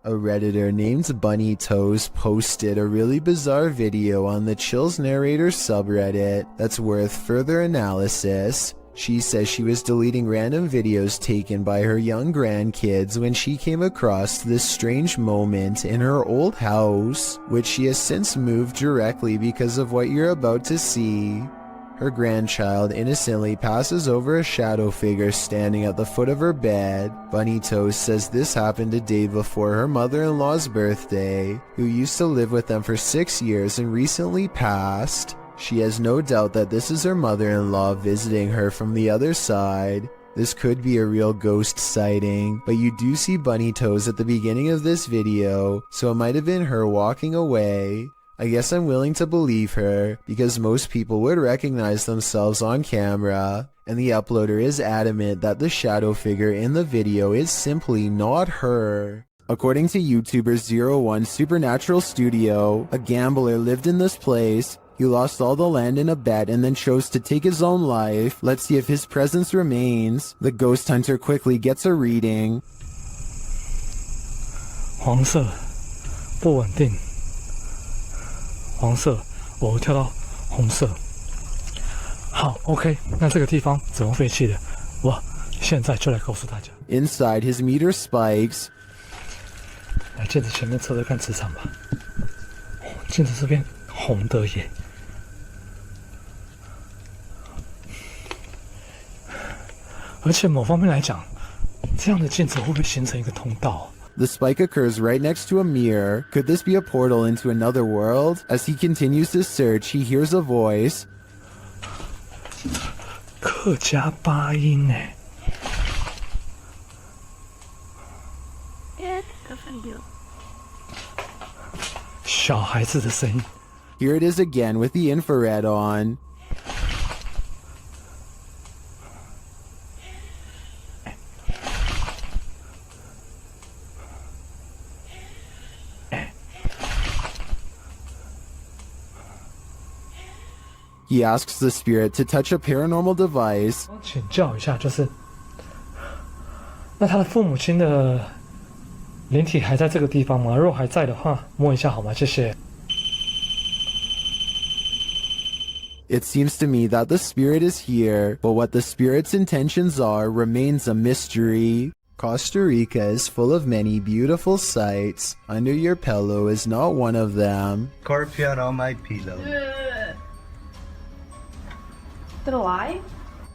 A Redditor named Bunny Toes posted a really bizarre video on the Chills Narrator subreddit that's worth further analysis. She says she was deleting random videos taken by her young grandkids when she came across this strange moment in her old house, which she has since moved directly because of what you're about to see. Her grandchild innocently passes over a shadow figure standing at the foot of her bed. Bunny Toes says this happened a day before her mother-in-law's birthday, who used to live with them for 6 years and recently passed. She has no doubt that this is her mother-in-law visiting her from the other side. This could be a real ghost sighting, but you do see Bunny Toes at the beginning of this video, so it might have been her walking away. I guess I'm willing to believe her, because most people would recognize themselves on camera, and the uploader is adamant that the shadow figure in the video is simply not her. According to YouTuber 01 Supernatural Studio, a gambler lived in this place. He lost all the land in a bet and then chose to take his own life. Let's see if his presence remains. The ghost hunter quickly gets a reading. 黄色，不稳定。黄色，我跳到红色。好 ，OK， 那这个地方怎么废弃的？我现在就来告诉大家。Inside, his meter spikes. 来镜子前面测测看磁场吧。镜子这边红的耶。而且某方面来讲，这样的镜子会不会形成一个通道？ The spike occurs right next to a mirror. Could this be a portal into another world? As he continues to search, he hears a voice. 客家八音哎。小孩子的声音。Here it is again with the infrared on. He asks the spirit to touch a paranormal device. 请教一下，就是那他的父母亲的灵体还在这个地方吗？如果还在的话，摸一下好吗？谢谢。It seems to me that the spirit is here, but what the spirit's intentions are remains a mystery. Costa Rica is full of many beautiful sights. Under your pillow is not one of them. Scorpion on my pillow. Still alive?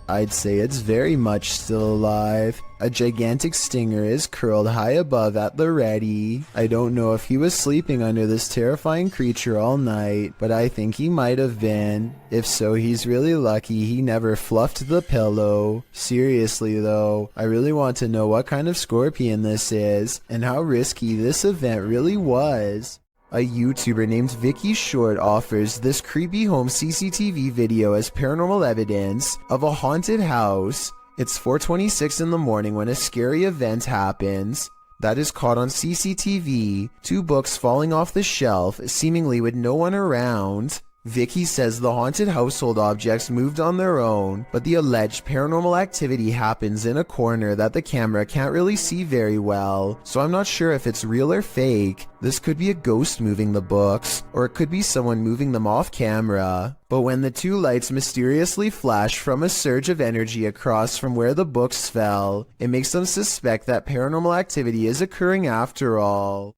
I'd say it's very much still alive. A gigantic stinger is curled high above at the ready. I don't know if he was sleeping under this terrifying creature all night, but I think he might have been. If so, he's really lucky he never fluffed the pillow. Seriously though, I really want to know what kind of scorpion this is, and how risky this event really was. A YouTuber named Vicky Short offers this creepy home CCTV video as paranormal evidence of a haunted house. It's 4:26 in the morning when a scary event happens. That is caught on CCTV, 2 books falling off the shelf, seemingly with no one around. Vicky says the haunted household objects moved on their own, but the alleged paranormal activity happens in a corner that the camera can't really see very well, so I'm not sure if it's real or fake. This could be a ghost moving the books, or it could be someone moving them off camera. But when the 2 lights mysteriously flash from a surge of energy across from where the books fell, it makes them suspect that paranormal activity is occurring after all.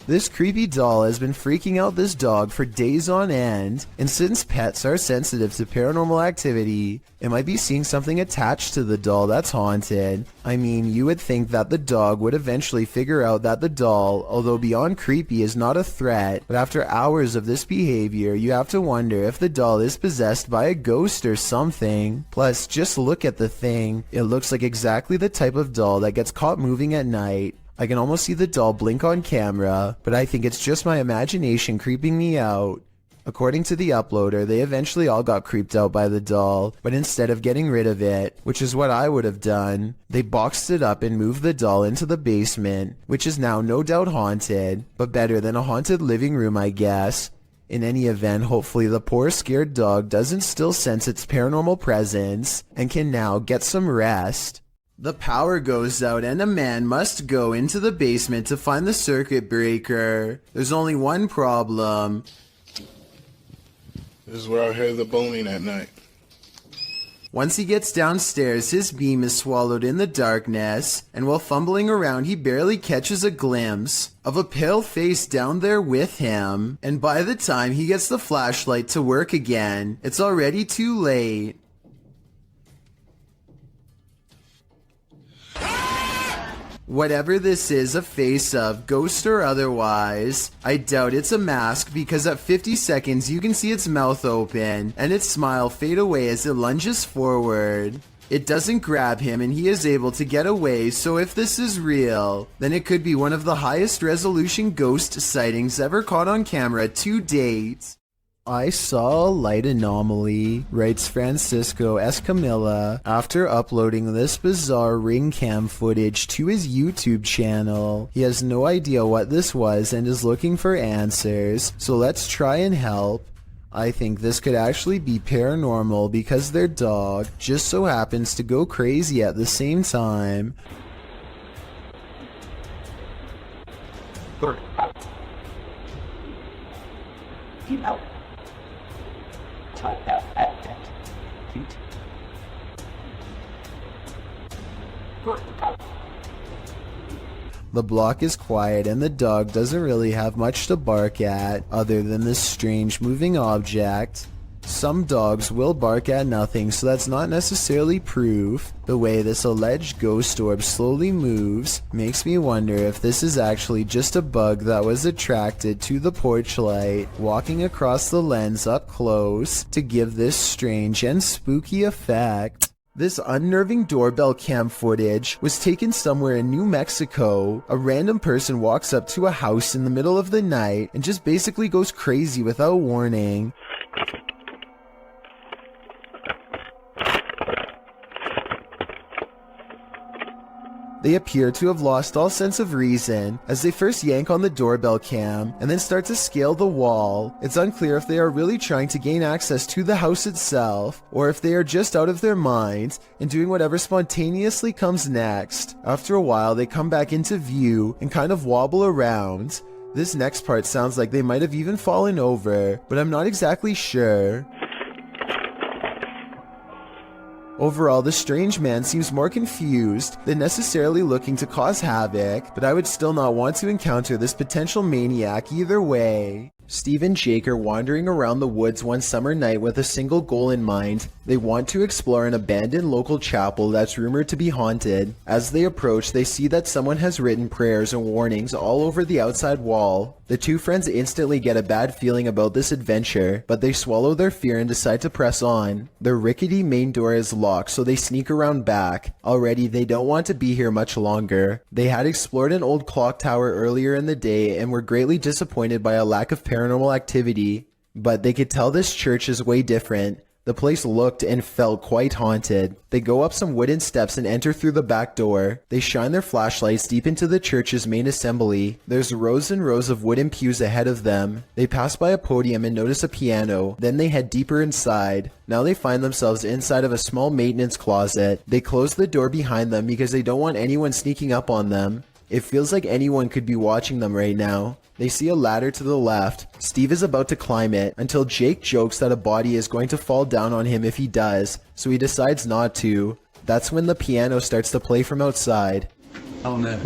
This creepy doll has been freaking out this dog for days on end, and since pets are sensitive to paranormal activity, it might be seeing something attached to the doll that's haunted. I mean, you would think that the dog would eventually figure out that the doll, although beyond creepy, is not a threat, but after hours of this behavior, you have to wonder if the doll is possessed by a ghost or something. Plus, just look at the thing. It looks like exactly the type of doll that gets caught moving at night. I can almost see the doll blink on camera, but I think it's just my imagination creeping me out. According to the uploader, they eventually all got creeped out by the doll, but instead of getting rid of it, which is what I would have done, they boxed it up and moved the doll into the basement, which is now no doubt haunted, but better than a haunted living room, I guess. In any event, hopefully the poor scared dog doesn't still sense its paranormal presence and can now get some rest. The power goes out and a man must go into the basement to find the circuit breaker. There's only one problem. This is where I heard the boning at night. Once he gets downstairs, his beam is swallowed in the darkness, and while fumbling around, he barely catches a glimpse of a pale face down there with him. And by the time he gets the flashlight to work again, it's already too late. Whatever this is, a face of, ghost or otherwise, I doubt it's a mask because at 50 seconds you can see its mouth open and its smile fade away as it lunges forward. It doesn't grab him and he is able to get away, so if this is real, then it could be one of the highest resolution ghost sightings ever caught on camera to date. I saw a light anomaly, writes Francisco Escamilla, after uploading this bizarre ring cam footage to his YouTube channel. He has no idea what this was and is looking for answers, so let's try and help. I think this could actually be paranormal because their dog just so happens to go crazy at the same time. Keep out. The block is quiet and the dog doesn't really have much to bark at other than this strange moving object. Some dogs will bark at nothing, so that's not necessarily proof. The way this alleged ghost orb slowly moves makes me wonder if this is actually just a bug that was attracted to the porch light, walking across the lens up close to give this strange and spooky effect. This unnerving doorbell cam footage was taken somewhere in New Mexico. A random person walks up to a house in the middle of the night and just basically goes crazy without warning. They appear to have lost all sense of reason as they first yank on the doorbell cam and then start to scale the wall. It's unclear if they are really trying to gain access to the house itself or if they are just out of their minds and doing whatever spontaneously comes next. After a while, they come back into view and kind of wobble around. This next part sounds like they might have even fallen over, but I'm not exactly sure. Overall, the strange man seems more confused than necessarily looking to cause havoc, but I would still not want to encounter this potential maniac either way. Steve and Jake are wandering around the woods one summer night with a single goal in mind. They want to explore an abandoned local chapel that's rumored to be haunted. As they approach, they see that someone has written prayers and warnings all over the outside wall. The two friends instantly get a bad feeling about this adventure, but they swallow their fear and decide to press on. The rickety main door is locked, so they sneak around back. Already, they don't want to be here much longer. They had explored an old clock tower earlier in the day and were greatly disappointed by a lack of paranormal activity, but they could tell this church is way different. The place looked and felt quite haunted. They go up some wooden steps and enter through the back door. They shine their flashlights deep into the church's main assembly. There's rows and rows of wooden pews ahead of them. They pass by a podium and notice a piano. Then they head deeper inside. Now they find themselves inside of a small maintenance closet. They close the door behind them because they don't want anyone sneaking up on them. It feels like anyone could be watching them right now. They see a ladder to the left. Steve is about to climb it until Jake jokes that a body is going to fall down on him if he does, so he decides not to. That's when the piano starts to play from outside. Oh no.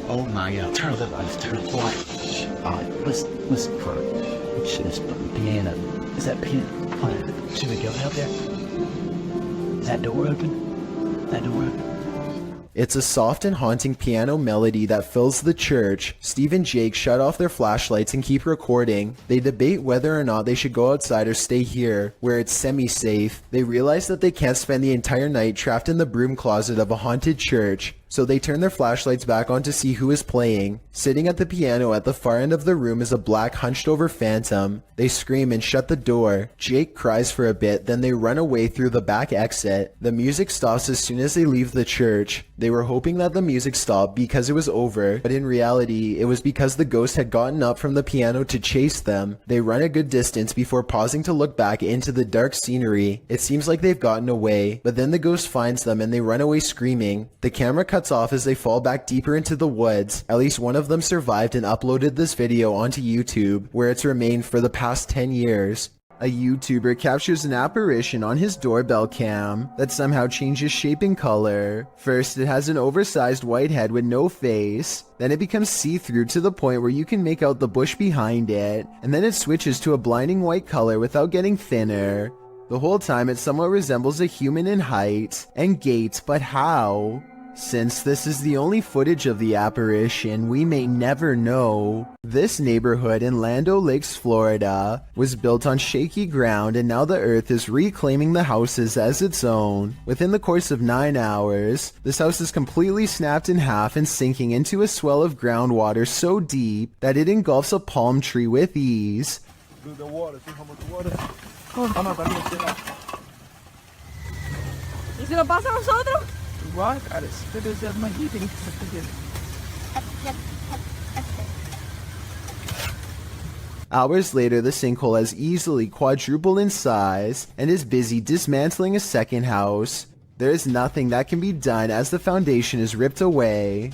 Oh my god. Turn the lights, turn the lights. Alright, listen for it. It's this piano. Is that piano? Oh, should we go out there? Is that door open? That door open? It's a soft and haunting piano melody that fills the church. Steve and Jake shut off their flashlights and keep recording. They debate whether or not they should go outside or stay here, where it's semi-safe. They realize that they can't spend the entire night trapped in the broom closet of a haunted church. So they turn their flashlights back on to see who is playing. Sitting at the piano at the far end of the room is a black hunched over phantom. They scream and shut the door. Jake cries for a bit, then they run away through the back exit. The music stops as soon as they leave the church. They were hoping that the music stopped because it was over, but in reality, it was because the ghost had gotten up from the piano to chase them. They run a good distance before pausing to look back into the dark scenery. It seems like they've gotten away, but then the ghost finds them and they run away screaming. The camera cuts off as they fall back deeper into the woods. At least one of them survived and uploaded this video onto YouTube, where it's remained for the past 10 years. A YouTuber captures an apparition on his doorbell cam that somehow changes shape and color. First, it has an oversized white head with no face. Then it becomes see-through to the point where you can make out the bush behind it. And then it switches to a blinding white color without getting thinner. The whole time it somewhat resembles a human in height and gait, but how? Since this is the only footage of the apparition, we may never know. This neighborhood in Land O'Lakes, Florida, was built on shaky ground, and now the earth is reclaiming the houses as its own. Within the course of 9 hours, this house is completely snapped in half and sinking into a swell of groundwater so deep that it engulfs a palm tree with ease. The water, see how much water? ¿Y si lo pasa a nosotros? Igual, cara, debe ser más heating. Hours later, the sinkhole has easily quadrupled in size and is busy dismantling a second house. There is nothing that can be done as the foundation is ripped away.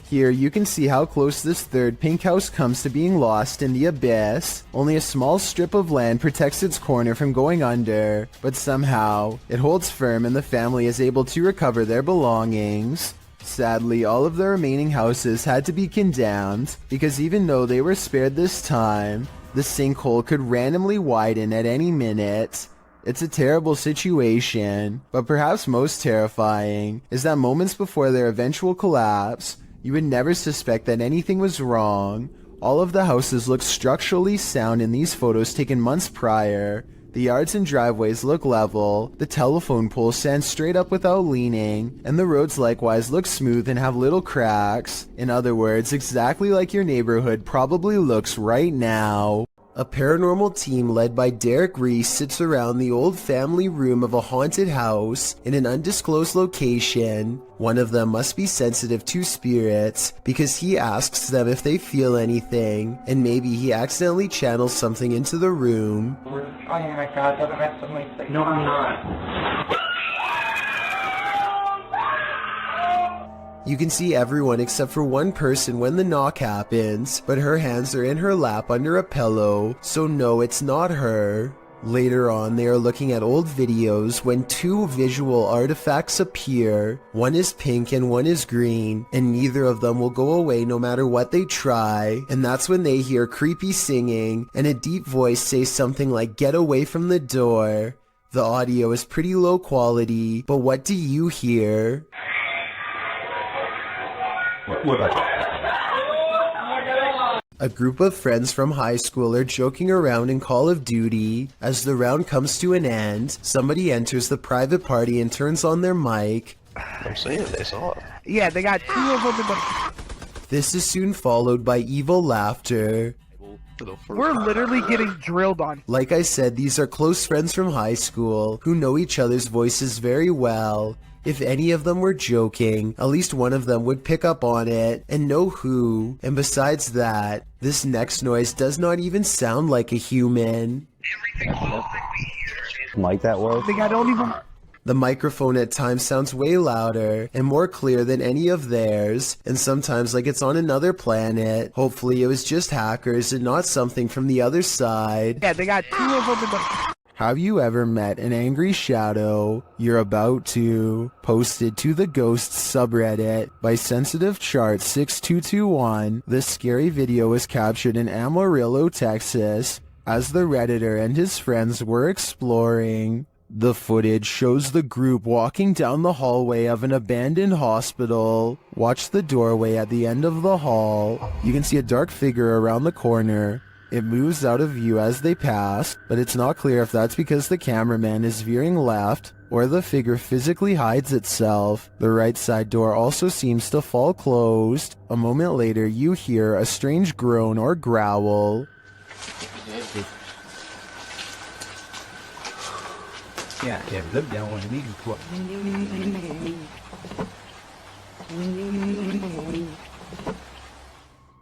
Here you can see how close this third pink house comes to being lost in the abyss. Only a small strip of land protects its corner from going under, but somehow it holds firm and the family is able to recover their belongings. Sadly, all of the remaining houses had to be condemned because even though they were spared this time, the sinkhole could randomly widen at any minute. It's a terrible situation, but perhaps most terrifying is that moments before their eventual collapse, you would never suspect that anything was wrong. All of the houses look structurally sound in these photos taken months prior. The yards and driveways look level, the telephone poles stand straight up without leaning, and the roads likewise look smooth and have little cracks. In other words, exactly like your neighborhood probably looks right now. A paranormal team led by Derek Reese sits around the old family room of a haunted house in an undisclosed location. One of them must be sensitive to spirits because he asks them if they feel anything, and maybe he accidentally channels something into the room. Oh my god, doesn't have something like no, I'm not. You can see everyone except for one person when the knock happens, but her hands are in her lap under a pillow, so no, it's not her. Later on, they are looking at old videos when two visual artifacts appear. One is pink and one is green, and neither of them will go away no matter what they try. And that's when they hear creepy singing and a deep voice say something like, "Get away from the door." The audio is pretty low quality, but what do you hear? A group of friends from high school are joking around in Call of Duty. As the round comes to an end, somebody enters the private party and turns on their mic. I'm saying that's all. Yeah, they got 2 of them. This is soon followed by evil laughter. We're literally getting drilled on. Like I said, these are close friends from high school who know each other's voices very well. If any of them were joking, at least one of them would pick up on it and know who. And besides that, this next noise does not even sound like a human. Like that work? I think I don't even... The microphone at times sounds way louder and more clear than any of theirs, and sometimes like it's on another planet. Hopefully it was just hackers and not something from the other side. Yeah, they got 2 of them. Have you ever met an angry shadow? You're about to. Posted to the Ghosts subreddit by Sensitive Chart 6221. This scary video was captured in Amarillo, Texas, as the Redditor and his friends were exploring. The footage shows the group walking down the hallway of an abandoned hospital. Watch the doorway at the end of the hall. You can see a dark figure around the corner. It moves out of view as they pass, but it's not clear if that's because the cameraman is veering left or the figure physically hides itself. The right side door also seems to fall closed. A moment later, you hear a strange groan or growl. Yeah, look down on me.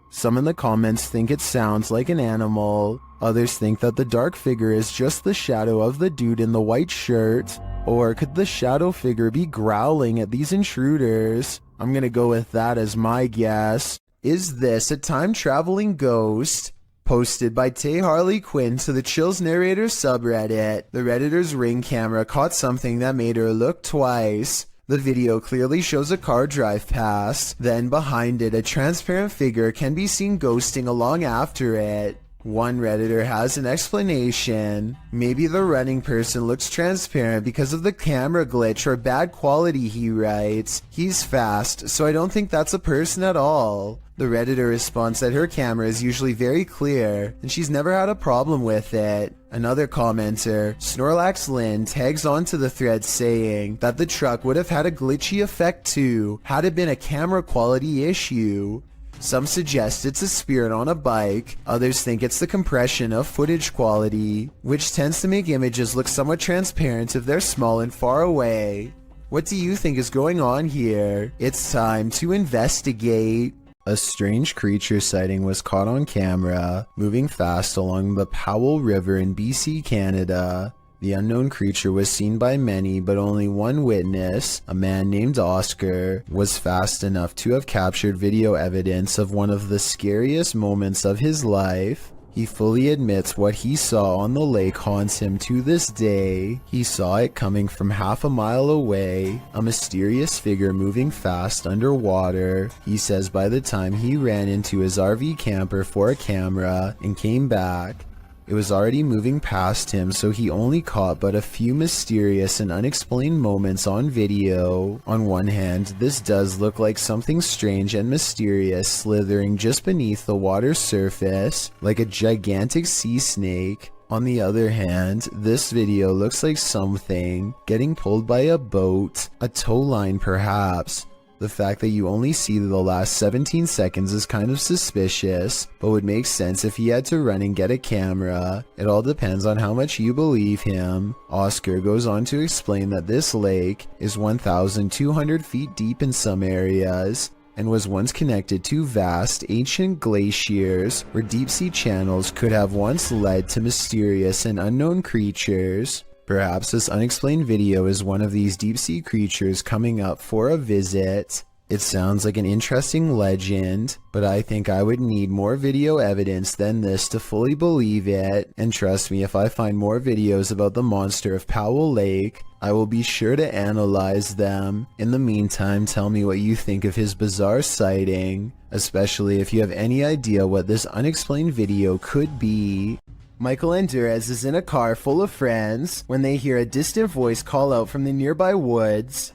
Some in the comments think it sounds like an animal. Others think that the dark figure is just the shadow of the dude in the white shirt. Or could the shadow figure be growling at these intruders? I'm gonna go with that as my guess. Is this a time-traveling ghost? Posted by Tay Harley Quinn to the Chills Narrator subreddit. The Redditor's Ring camera caught something that made her look twice. The video clearly shows a car drive past, then behind it a transparent figure can be seen ghosting along after it. One Redditor has an explanation. Maybe the running person looks transparent because of the camera glitch or bad quality, he writes. He's fast, so I don't think that's a person at all. The Redditor responds that her camera is usually very clear, and she's never had a problem with it. Another commenter, Snorlax Lynn, tags onto the thread saying that the truck would have had a glitchy effect too, had it been a camera quality issue. Some suggest it's a spirit on a bike, others think it's the compression of footage quality, which tends to make images look somewhat transparent if they're small and far away. What do you think is going on here? It's time to investigate. A strange creature sighting was caught on camera, moving fast along the Powell River in BC, Canada. The unknown creature was seen by many, but only one witness, a man named Oscar, was fast enough to have captured video evidence of one of the scariest moments of his life. He fully admits what he saw on the lake haunts him to this day. He saw it coming from half a mile away, a mysterious figure moving fast underwater. He says by the time he ran into his RV camper for a camera and came back, it was already moving past him, so he only caught but a few mysterious and unexplained moments on video. On one hand, this does look like something strange and mysterious slithering just beneath the water's surface, like a gigantic sea snake. On the other hand, this video looks like something getting pulled by a boat, a tow line perhaps. The fact that you only see the last 17 seconds is kind of suspicious, but would make sense if he had to run and get a camera. It all depends on how much you believe him. Oscar goes on to explain that this lake is 1,200 feet deep in some areas, and was once connected to vast, ancient glaciers where deep-sea channels could have once led to mysterious and unknown creatures. Perhaps this unexplained video is one of these deep-sea creatures coming up for a visit. It sounds like an interesting legend, but I think I would need more video evidence than this to fully believe it. And trust me, if I find more videos about the monster of Powell Lake, I will be sure to analyze them. In the meantime, tell me what you think of his bizarre sighting, especially if you have any idea what this unexplained video could be. Michael and Durez is in a car full of friends when they hear a distant voice call out from the nearby woods.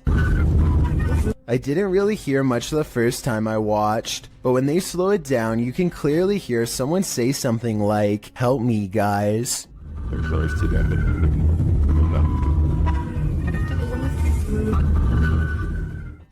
I didn't really hear much the first time I watched, but when they slow it down, you can clearly hear someone say something like, "Help me, guys."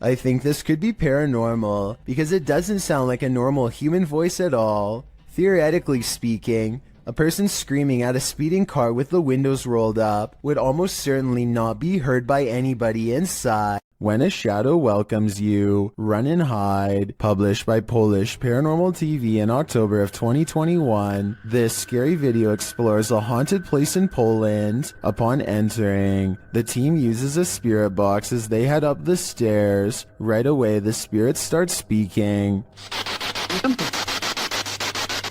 I think this could be paranormal, because it doesn't sound like a normal human voice at all. Theoretically speaking, a person screaming at a speeding car with the windows rolled up would almost certainly not be heard by anybody inside. When a Shadow Welcomes You, Run and Hide, published by Polish Paranormal TV in October of 2021, this scary video explores a haunted place in Poland. Upon entering, the team uses a spirit box as they head up the stairs. Right away, the spirits start speaking.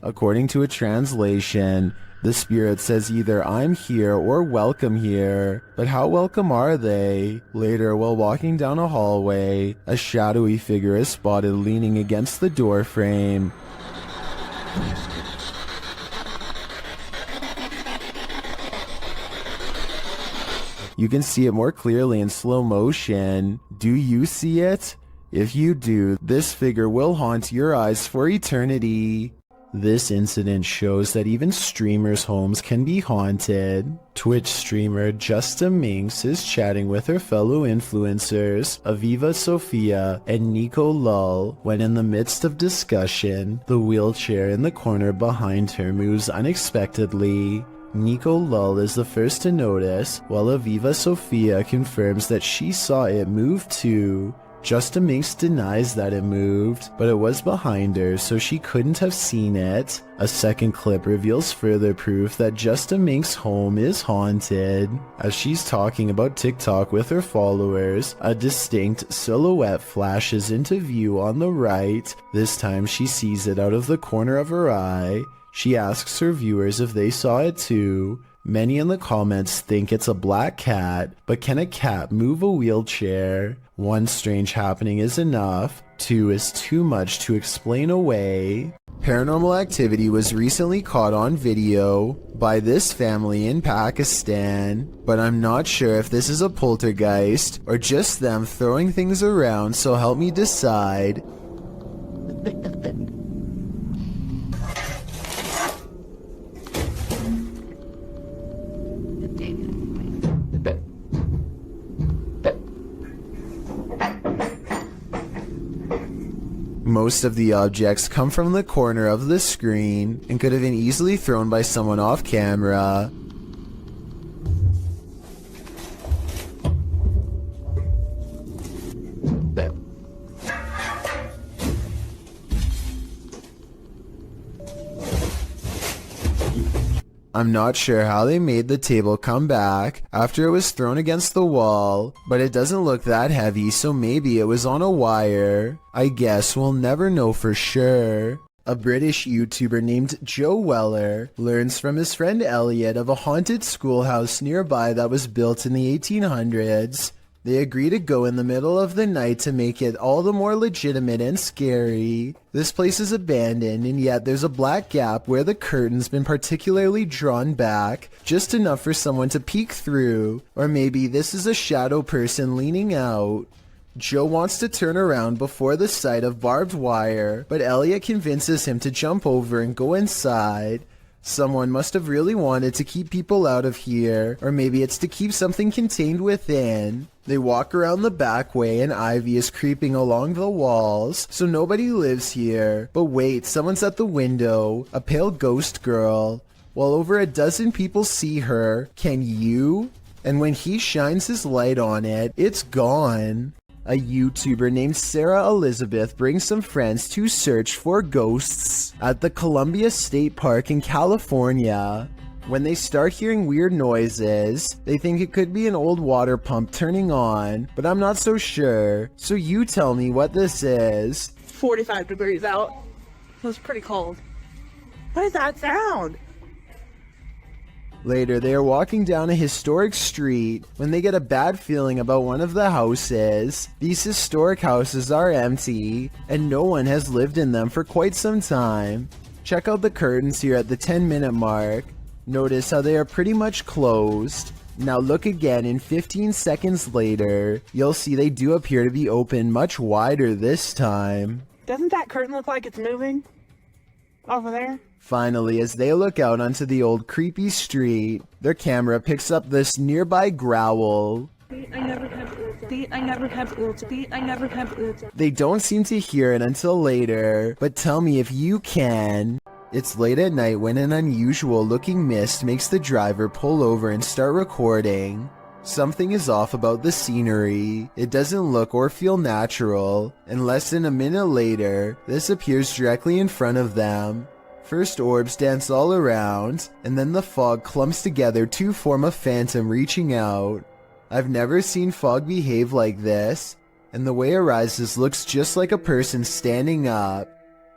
According to a translation, the spirit says either "I'm here" or "welcome here." But how welcome are they? Later, while walking down a hallway, a shadowy figure is spotted leaning against the door frame. You can see it more clearly in slow motion. Do you see it? If you do, this figure will haunt your eyes for eternity. This incident shows that even streamers' homes can be haunted. Twitch streamer Justa Minx is chatting with her fellow influencers, Aviva Sophia and Nico Lull, when in the midst of discussion, the wheelchair in the corner behind her moves unexpectedly. Nico Lull is the first to notice, while Aviva Sophia confirms that she saw it move too. Justa Minx denies that it moved, but it was behind her, so she couldn't have seen it. A second clip reveals further proof that Justa Minx's home is haunted. As she's talking about TikTok with her followers, a distinct silhouette flashes into view on the right. This time she sees it out of the corner of her eye. She asks her viewers if they saw it too. Many in the comments think it's a black cat, but can a cat move a wheelchair? One strange happening is enough, two is too much to explain away. Paranormal activity was recently caught on video by this family in Pakistan, but I'm not sure if this is a poltergeist or just them throwing things around, so help me decide. Most of the objects come from the corner of the screen and could have been easily thrown by someone off camera. I'm not sure how they made the table come back after it was thrown against the wall, but it doesn't look that heavy, so maybe it was on a wire. I guess we'll never know for sure. A British YouTuber named Joe Weller learns from his friend Elliot of a haunted schoolhouse nearby that was built in the 1800s. They agree to go in the middle of the night to make it all the more legitimate and scary. This place is abandoned, and yet there's a black gap where the curtain's been particularly drawn back, just enough for someone to peek through. Or maybe this is a shadow person leaning out. Joe wants to turn around before the sight of barbed wire, but Elliot convinces him to jump over and go inside. Someone must have really wanted to keep people out of here, or maybe it's to keep something contained within. They walk around the back way and ivy is creeping along the walls, so nobody lives here. But wait, someone's at the window, a pale ghost girl. While over a dozen people see her, can you? And when he shines his light on it, it's gone. A YouTuber named Sarah Elizabeth brings some friends to search for ghosts at the Columbia State Park in California. When they start hearing weird noises, they think it could be an old water pump turning on, but I'm not so sure. So you tell me what this is. 45 degrees out. It was pretty cold. What is that sound? Later, they are walking down a historic street when they get a bad feeling about one of the houses. These historic houses are empty, and no one has lived in them for quite some time. Check out the curtains here at the 10-minute mark. Notice how they are pretty much closed. Now look again and 15 seconds later, you'll see they do appear to be open much wider this time. Doesn't that curtain look like it's moving? Over there? Finally, as they look out onto the old creepy street, their camera picks up this nearby growl. I never kept They don't seem to hear it until later, but tell me if you can. It's late at night when an unusual looking mist makes the driver pull over and start recording. Something is off about the scenery. It doesn't look or feel natural, and less than a minute later, this appears directly in front of them. First orbs dance all around, and then the fog clumps together to form a phantom reaching out. I've never seen fog behave like this, and the way it rises looks just like a person standing up.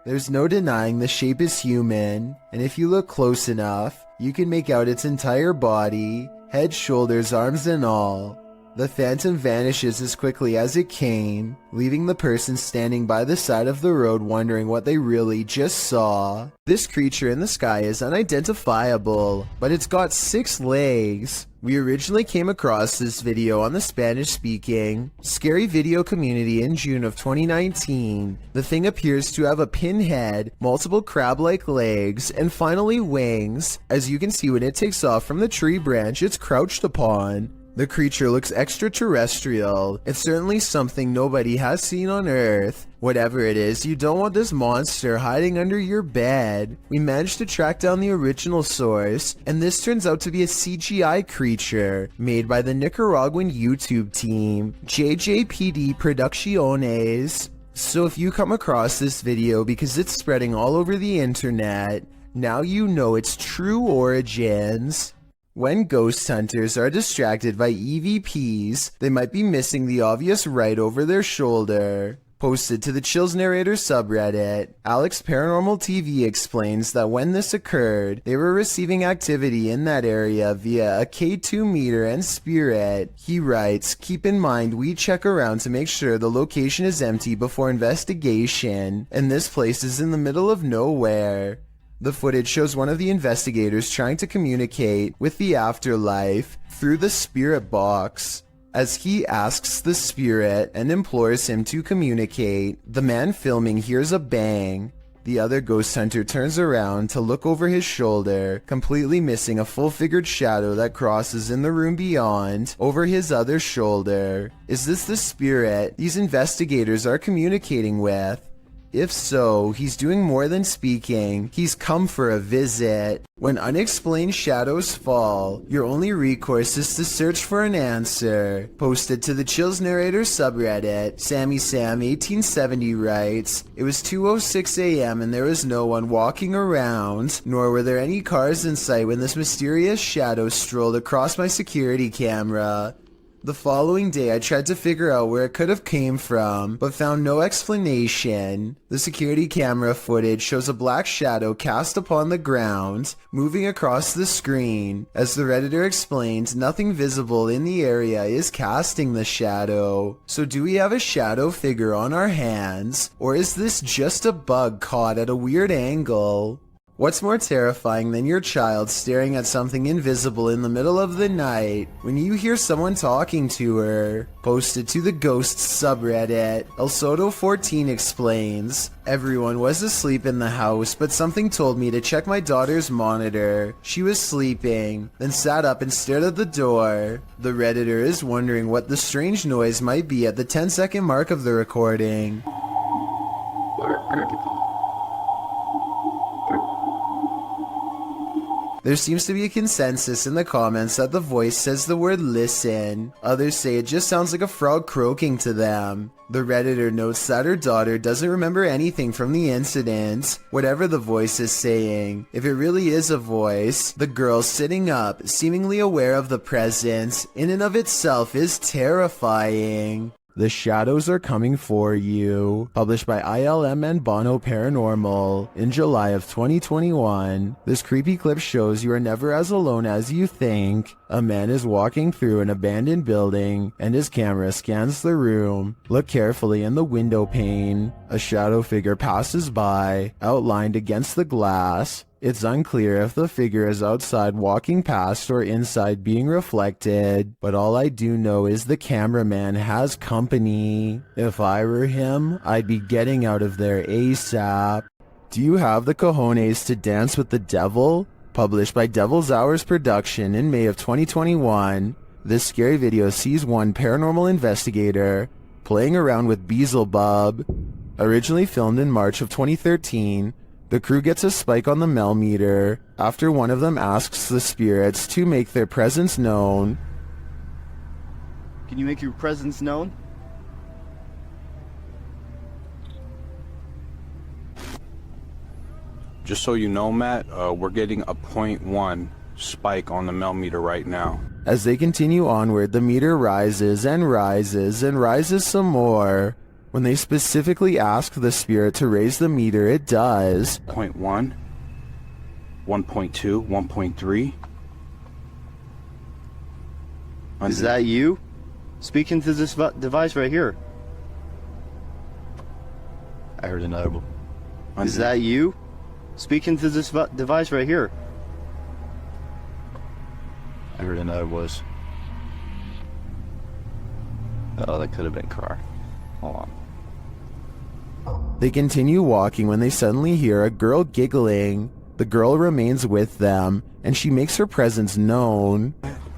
There's no denying the shape is human, and if you look close enough, you can make out its entire body, head, shoulders, arms, and all. The phantom vanishes as quickly as it came, leaving the person standing by the side of the road wondering what they really just saw. This creature in the sky is unidentifiable, but it's got 6 legs. We originally came across this video on the Spanish-speaking Scary Video community in June of 2019. The thing appears to have a pin head, multiple crab-like legs, and finally wings. As you can see when it takes off from the tree branch it's crouched upon. The creature looks extraterrestrial. It's certainly something nobody has seen on Earth. Whatever it is, you don't want this monster hiding under your bed. We managed to track down the original source, and this turns out to be a CGI creature made by the Nicaraguan YouTube team, JJPD Producciones. So if you come across this video because it's spreading all over the internet, now you know its true origins. When ghost hunters are distracted by EVPs, they might be missing the obvious right over their shoulder. Posted to the Chills Narrator subreddit, Alex Paranormal TV explains that when this occurred, they were receiving activity in that area via a K2 meter and spirit. He writes, "Keep in mind we check around to make sure the location is empty before investigation, and this place is in the middle of nowhere." The footage shows one of the investigators trying to communicate with the afterlife through the spirit box. As he asks the spirit and implores him to communicate, the man filming hears a bang. The other ghost hunter turns around to look over his shoulder, completely missing a full-figured shadow that crosses in the room beyond, over his other shoulder. Is this the spirit these investigators are communicating with? If so, he's doing more than speaking. He's come for a visit. When unexplained shadows fall, your only recourse is to search for an answer. Posted to the Chills Narrator subreddit, Sammy Sam 1870 writes, "It was 2:06 a.m. and there was no one walking around, nor were there any cars in sight when this mysterious shadow strolled across my security camera. The following day I tried to figure out where it could have came from, but found no explanation. The security camera footage shows a black shadow cast upon the ground, moving across the screen. As the Redditor explained, nothing visible in the area is casting the shadow. So do we have a shadow figure on our hands, or is this just a bug caught at a weird angle? What's more terrifying than your child staring at something invisible in the middle of the night when you hear someone talking to her?" Posted to the Ghosts subreddit, El Soto14 explains, "Everyone was asleep in the house, but something told me to check my daughter's monitor. She was sleeping, then sat up and stared at the door." The Redditor is wondering what the strange noise might be at the 10-second mark of the recording. There seems to be a consensus in the comments that the voice says the word listen. Others say it just sounds like a frog croaking to them. The Redditor notes that her daughter doesn't remember anything from the incident, whatever the voice is saying. If it really is a voice, the girl sitting up, seemingly aware of the presence, in and of itself is terrifying. The Shadows Are Coming For You, published by ILM and Bono Paranormal in July of 2021. This creepy clip shows you are never as alone as you think. A man is walking through an abandoned building, and his camera scans the room. Look carefully in the window pane. A shadow figure passes by, outlined against the glass. It's unclear if the figure is outside walking past or inside being reflected, but all I do know is the cameraman has company. If I were him, I'd be getting out of there ASAP. Do you have the cojones to dance with the devil? Published by Devil's Hours Production in May of 2021. This scary video sees one paranormal investigator playing around with Beelzebub. Originally filmed in March of 2013, the crew gets a spike on the Mel meter after one of them asks the spirits to make their presence known. Can you make your presence known? Just so you know, Matt, we're getting a 0.1 spike on the Mel meter right now. As they continue onward, the meter rises and rises and rises some more. When they specifically ask the spirit to raise the meter, it does. 0.1, 1.2, 1.3. Is that you? Speak into this device right here. I heard another one. Is that you? Speak into this device right here. I heard another voice. Oh, that could have been Carr. Hold on. They continue walking when they suddenly hear a girl giggling. The girl remains with them, and she makes her presence known.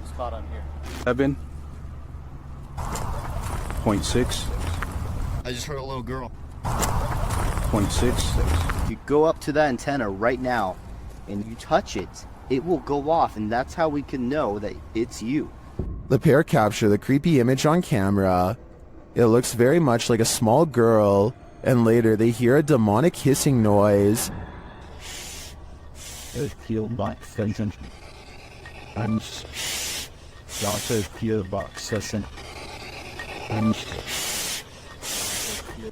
Spot on here. 7.6. I just heard a little girl. 0.6. You go up to that antenna right now, and you touch it, it will go off, and that's how we can know that it's you. The pair capture the creepy image on camera. It looks very much like a small girl, and later they hear a demonic hissing noise.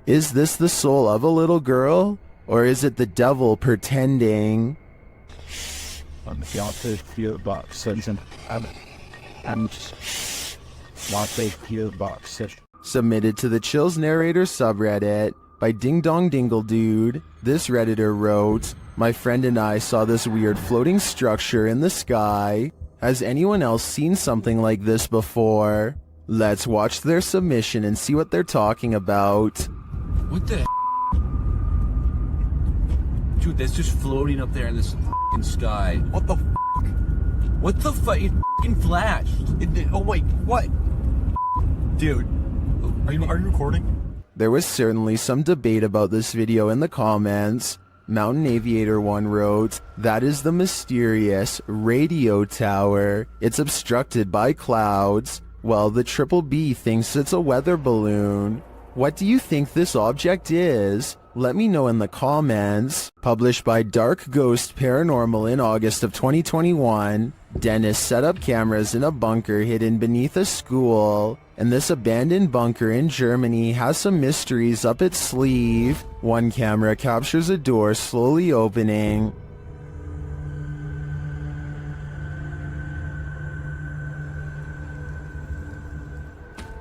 Is this the soul of a little girl? Or is it the devil pretending? Submitted to the Chills Narrator subreddit by Ding Dong Dingle Dude. This Redditor wrote, "My friend and I saw this weird floating structure in the sky. Has anyone else seen something like this before?" Let's watch their submission and see what they're talking about. What the Dude, that's just floating up there in this f***ing sky. What the f***? What the fuck? It f***ing flashed. Oh wait, what? Dude, are you recording? There was certainly some debate about this video in the comments. Mountain Aviator 1 wrote, "That is the mysterious radio tower. It's obstructed by clouds. Well, the Triple B thinks it's a weather balloon. What do you think this object is? Let me know in the comments." Published by Dark Ghost Paranormal in August of 2021, Dennis set up cameras in a bunker hidden beneath a school, and this abandoned bunker in Germany has some mysteries up its sleeve. One camera captures a door slowly opening.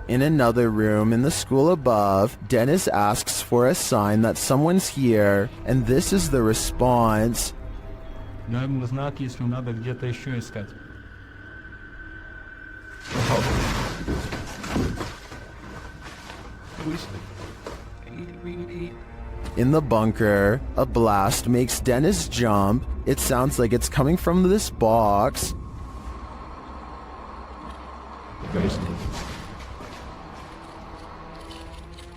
In another room in the school above, Dennis asks for a sign that someone's here, and this is the response. In the bunker, a blast makes Dennis jump. It sounds like it's coming from this box.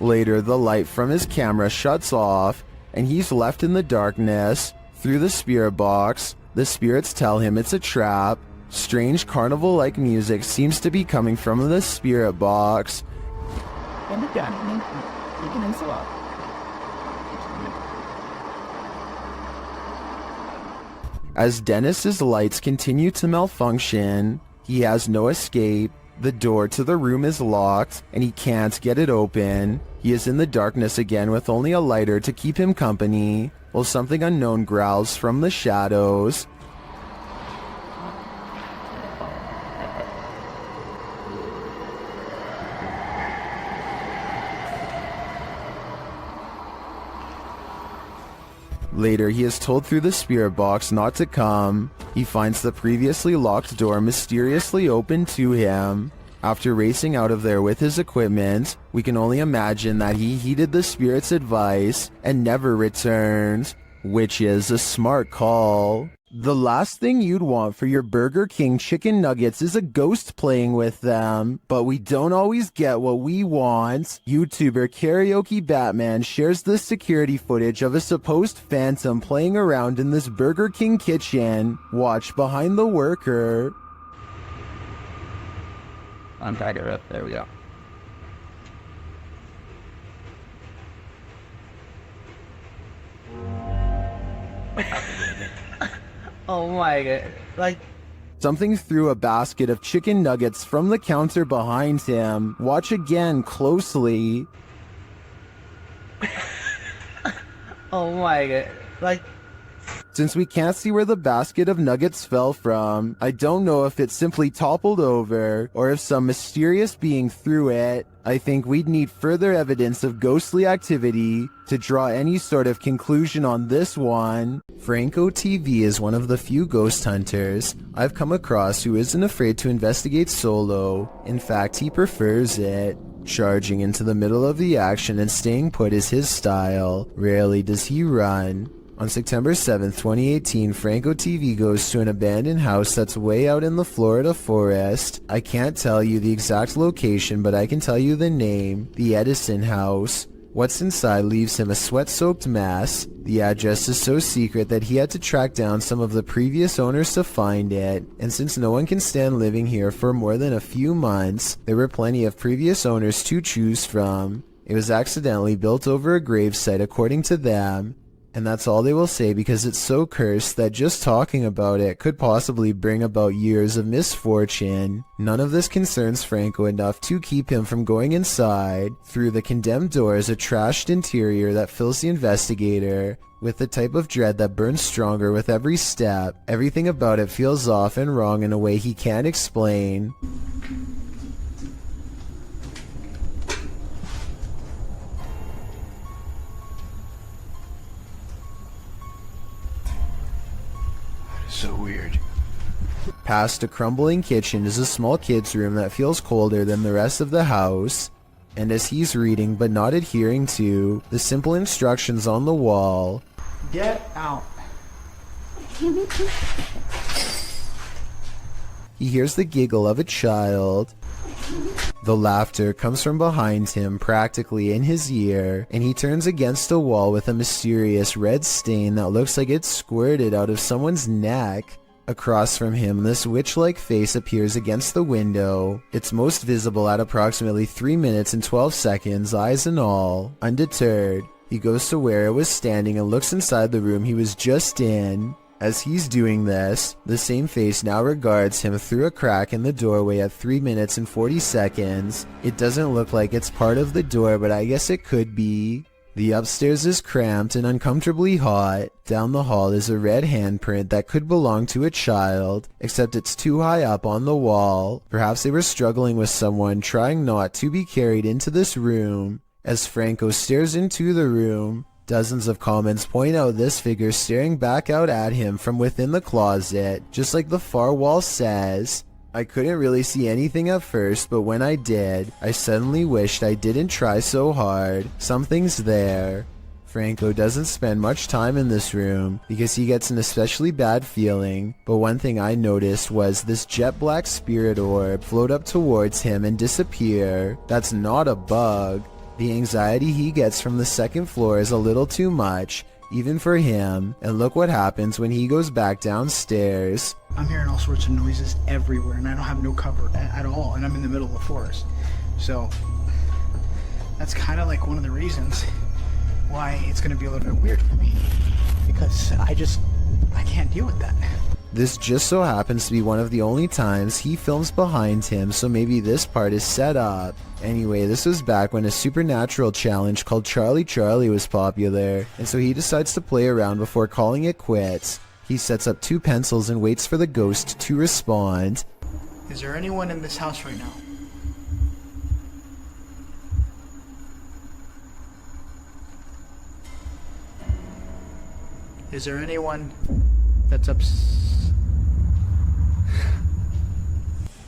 Later, the light from his camera shuts off, and he's left in the darkness. Through the spirit box, the spirits tell him it's a trap. Strange carnival-like music seems to be coming from the spirit box. As Dennis's lights continue to malfunction, he has no escape. The door to the room is locked, and he can't get it open. He is in the darkness again with only a lighter to keep him company, while something unknown growls from the shadows. Later, he is told through the spirit box not to come. He finds the previously locked door mysteriously open to him. After racing out of there with his equipment, we can only imagine that he heeded the spirit's advice and never returned, which is a smart call. The last thing you'd want for your Burger King chicken nuggets is a ghost playing with them, but we don't always get what we want. YouTuber Karaoke Batman shares this security footage of a supposed phantom playing around in this Burger King kitchen. Watch behind the worker. I'm tighter up. There we go. Oh my god. Like, something threw a basket of chicken nuggets from the counter behind him. Watch again closely. oh my god. Like, Since we can't see where the basket of nuggets fell from, I don't know if it simply toppled over or if some mysterious being threw it. I think we'd need further evidence of ghostly activity to draw any sort of conclusion on this one. Franco TV is one of the few ghost hunters I've come across who isn't afraid to investigate solo. In fact, he prefers it. Charging into the middle of the action and staying put is his style. Rarely does he run. On September 7th, 2018, Franco TV goes to an abandoned house that's way out in the Florida forest. I can't tell you the exact location, but I can tell you the name, the Edison House. What's inside leaves him a sweat-soaked mess. The address is so secret that he had to track down some of the previous owners to find it, and since no one can stand living here for more than a few months, there were plenty of previous owners to choose from. It was accidentally built over a gravesite according to them, and that's all they will say because it's so cursed that just talking about it could possibly bring about years of misfortune. None of this concerns Franco enough to keep him from going inside. Through the condemned door is a trashed interior that fills the investigator with the type of dread that burns stronger with every step. Everything about it feels off and wrong in a way he can't explain. So weird. Past a crumbling kitchen is a small kid's room that feels colder than the rest of the house. And as he's reading but not adhering to the simple instructions on the wall, Get out. he hears the giggle of a child. The laughter comes from behind him, practically in his ear, and he turns against a wall with a mysterious red stain that looks like it's squirted out of someone's neck. Across from him, this witch-like face appears against the window. It's most visible at approximately 3 minutes and 12 seconds, eyes and all. Undeterred, he goes to where it was standing and looks inside the room he was just in. As he's doing this, the same face now regards him through a crack in the doorway at 3 minutes and 40 seconds. It doesn't look like it's part of the door, but I guess it could be. The upstairs is cramped and uncomfortably hot. Down the hall is a red handprint that could belong to a child, except it's too high up on the wall. Perhaps they were struggling with someone trying not to be carried into this room. As Franco stares into the room, dozens of comments point out this figure staring back out at him from within the closet, just like the far wall says. I couldn't really see anything at first, but when I did, I suddenly wished I didn't try so hard. Something's there. Franco doesn't spend much time in this room because he gets an especially bad feeling, but one thing I noticed was this jet black spirit orb float up towards him and disappear. That's not a bug. The anxiety he gets from the second floor is a little too much, even for him, and look what happens when he goes back downstairs. I'm hearing all sorts of noises everywhere, and I don't have no cover at all, and I'm in the middle of the forest. So, that's kind of like one of the reasons why it's going to be a little bit weird for me, because I can't deal with that. This just so happens to be one of the only times he films behind him, so maybe this part is set up. Anyway, this was back when a supernatural challenge called Charlie Charlie was popular, and so he decides to play around before calling it quits. He sets up 2 pencils and waits for the ghost to respond. Is there anyone in this house right now? Is there anyone that's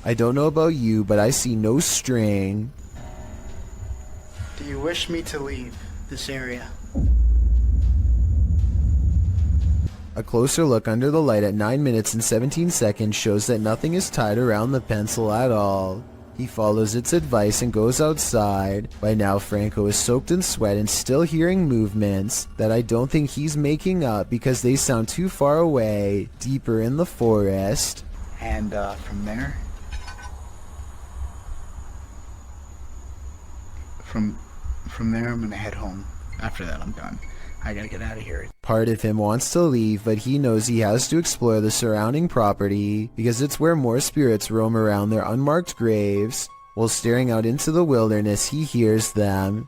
I don't know about you, but I see no string. Do you wish me to leave this area? A closer look under the light at 9 minutes and 17 seconds shows that nothing is tied around the pencil at all. He follows its advice and goes outside. By now, Franco is soaked in sweat and still hearing movements that I don't think he's making up because they sound too far away, deeper in the forest. And from there? From there, I'm gonna head home. After that, I'm done. I gotta get out of here. Part of him wants to leave, but he knows he has to explore the surrounding property because it's where more spirits roam around their unmarked graves. While staring out into the wilderness, he hears them.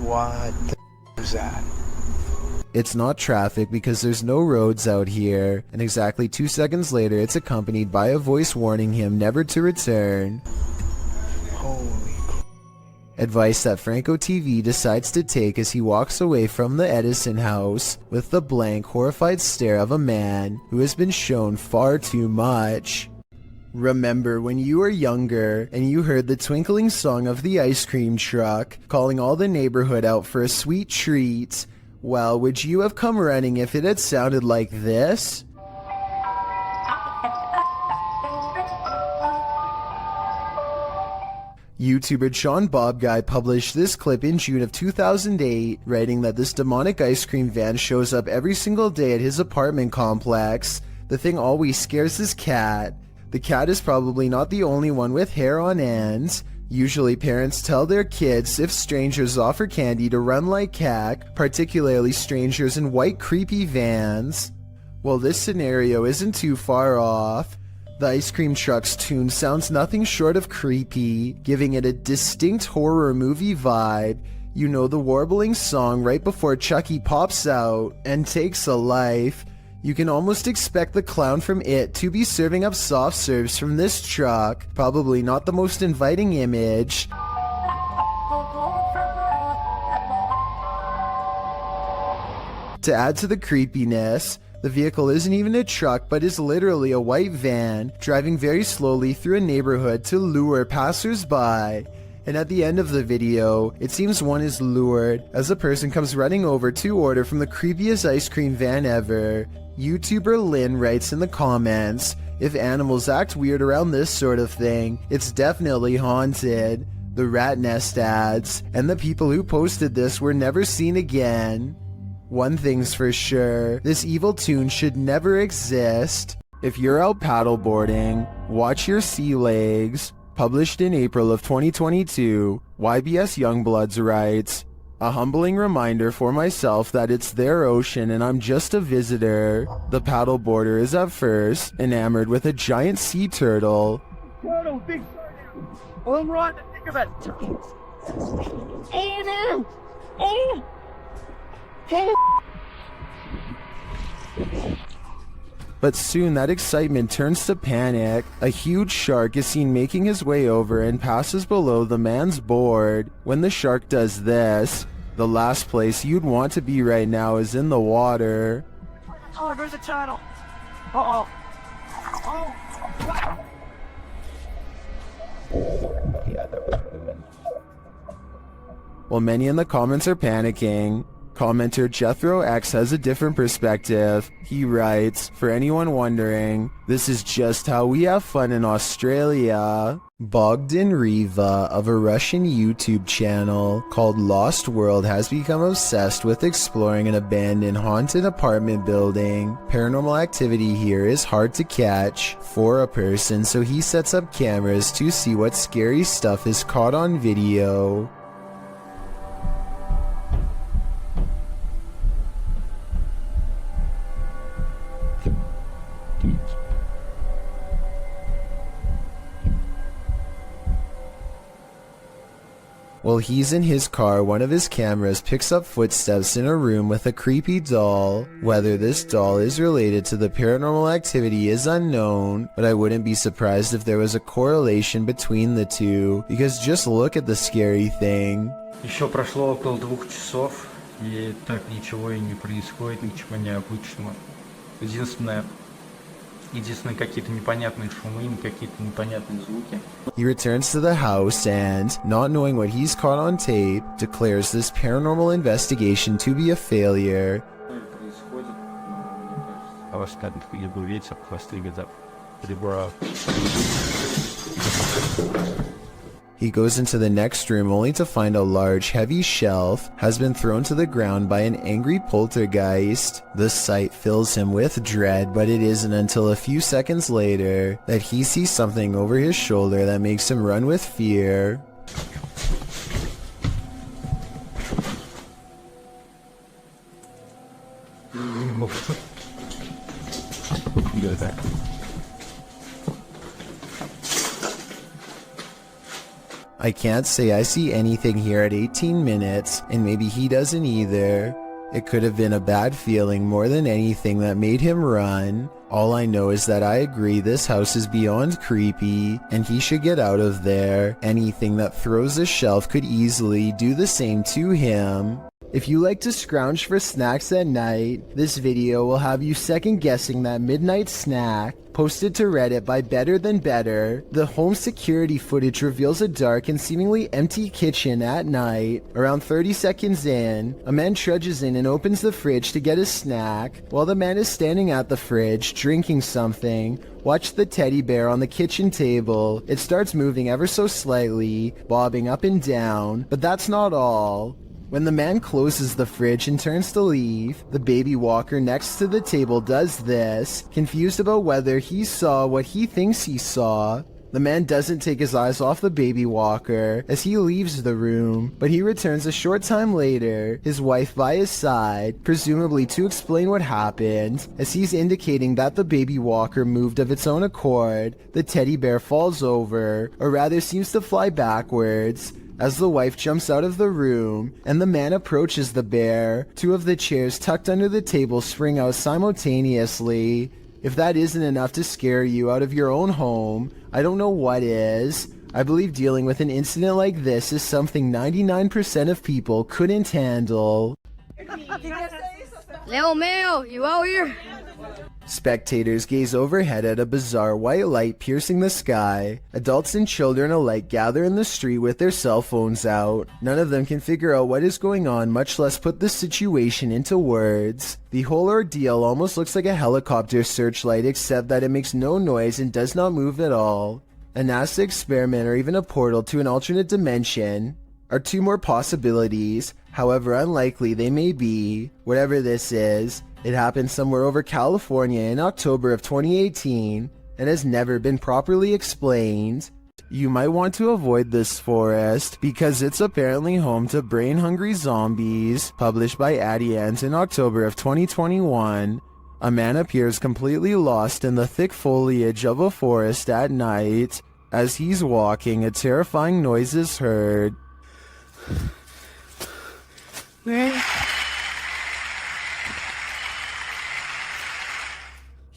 What the is that? It's not traffic because there's no roads out here, and exactly 2 seconds later it's accompanied by a voice warning him never to return. Holy Advice that Franco TV decides to take as he walks away from the Edison house with the blank, horrified stare of a man who has been shown far too much. Remember when you were younger and you heard the twinkling song of the ice cream truck calling all the neighborhood out for a sweet treat? Well, would you have come running if it had sounded like this? YouTuber Sean Bob Guy published this clip in June of 2008, writing that this demonic ice cream van shows up every single day at his apartment complex. The thing always scares his cat. The cat is probably not the only one with hair on end. Usually parents tell their kids if strangers offer candy to run like heck, particularly strangers in white creepy vans. Well, this scenario isn't too far off. The ice cream truck's tune sounds nothing short of creepy, giving it a distinct horror movie vibe. You know, the warbling song right before Chucky pops out and takes a life. You can almost expect the clown from It to be serving up soft serves from this truck. Probably not the most inviting image. To add to the creepiness, the vehicle isn't even a truck but is literally a white van driving very slowly through a neighborhood to lure passers-by. And at the end of the video, it seems one is lured as a person comes running over to order from the creepiest ice cream van ever. YouTuber Lynn writes in the comments, "If animals act weird around this sort of thing, it's definitely haunted." The rat nest adds, "And the people who posted this were never seen again." One thing's for sure, this evil tune should never exist. If you're out paddleboarding, watch your sea legs. Published in April of 2022, YBS Youngbloods writes, "A humbling reminder for myself that it's their ocean and I'm just a visitor. The paddleboarder is at first enamored with a giant sea turtle." Turtle, big well, I'm right to think of it. Oh no! Oh! But soon that excitement turns to panic. A huge shark is seen making his way over and passes below the man's board. When the shark does this, the last place you'd want to be right now is in the water. Oh, there's a turtle. Uh-oh. Oh. While many in the comments are panicking, commenter Jethro X has a different perspective. He writes, "For anyone wondering, this is just how we have fun in Australia." Bogdan Riva of a Russian YouTube channel called Lost World has become obsessed with exploring an abandoned haunted apartment building. Paranormal activity here is hard to catch for a person, so he sets up cameras to see what scary stuff is caught on video. While he's in his car, one of his cameras picks up footsteps in a room with a creepy doll. Whether this doll is related to the paranormal activity is unknown, but I wouldn't be surprised if there was a correlation between the two, because just look at the scary thing. Еще прошло около 2 часов, и так ничего и не происходит, ничего необычного. Единственное какие-то непонятные шумы, какие-то непонятные звуки. He returns to the house and, not knowing what he's caught on tape, declares this paranormal investigation to be a failure. He goes into the next room only to find a large, heavy shelf has been thrown to the ground by an angry poltergeist. The sight fills him with dread, but it isn't until a few seconds later that he sees something over his shoulder that makes him run with fear. Go back. I can't say I see anything here at 18 minutes, and maybe he doesn't either. It could have been a bad feeling more than anything that made him run. All I know is that I agree this house is beyond creepy, and he should get out of there. Anything that throws a shelf could easily do the same to him. If you like to scrounge for snacks at night, this video will have you second guessing that midnight snack. Posted to Reddit by Better Than Better, the home security footage reveals a dark and seemingly empty kitchen at night. Around 30 seconds in, a man trudges in and opens the fridge to get a snack. While the man is standing at the fridge, drinking something, watch the teddy bear on the kitchen table. It starts moving ever so slightly, bobbing up and down, but that's not all. When the man closes the fridge and turns to leave, the baby walker next to the table does this, confused about whether he saw what he thinks he saw. The man doesn't take his eyes off the baby walker as he leaves the room, but he returns a short time later, his wife by his side, presumably to explain what happened. As he's indicating that the baby walker moved of its own accord, the teddy bear falls over, or rather seems to fly backwards. As the wife jumps out of the room and the man approaches the bear, two of the chairs tucked under the table spring out simultaneously. If that isn't enough to scare you out of your own home, I don't know what is. I believe dealing with an incident like this is something 99% of people couldn't handle. Leo Mayo, you out here? Spectators gaze overhead at a bizarre white light piercing the sky. Adults and children alike gather in the street with their cell phones out. None of them can figure out what is going on, much less put the situation into words. The whole ordeal almost looks like a helicopter searchlight, except that it makes no noise and does not move at all. A NASA experiment or even a portal to an alternate dimension are two more possibilities, however unlikely they may be. Whatever this is, it happened somewhere over California in October of 2018 and has never been properly explained. You might want to avoid this forest because it's apparently home to brain-hungry zombies. Published by Adiant in October of 2021. A man appears completely lost in the thick foliage of a forest at night. As he's walking, a terrifying noise is heard.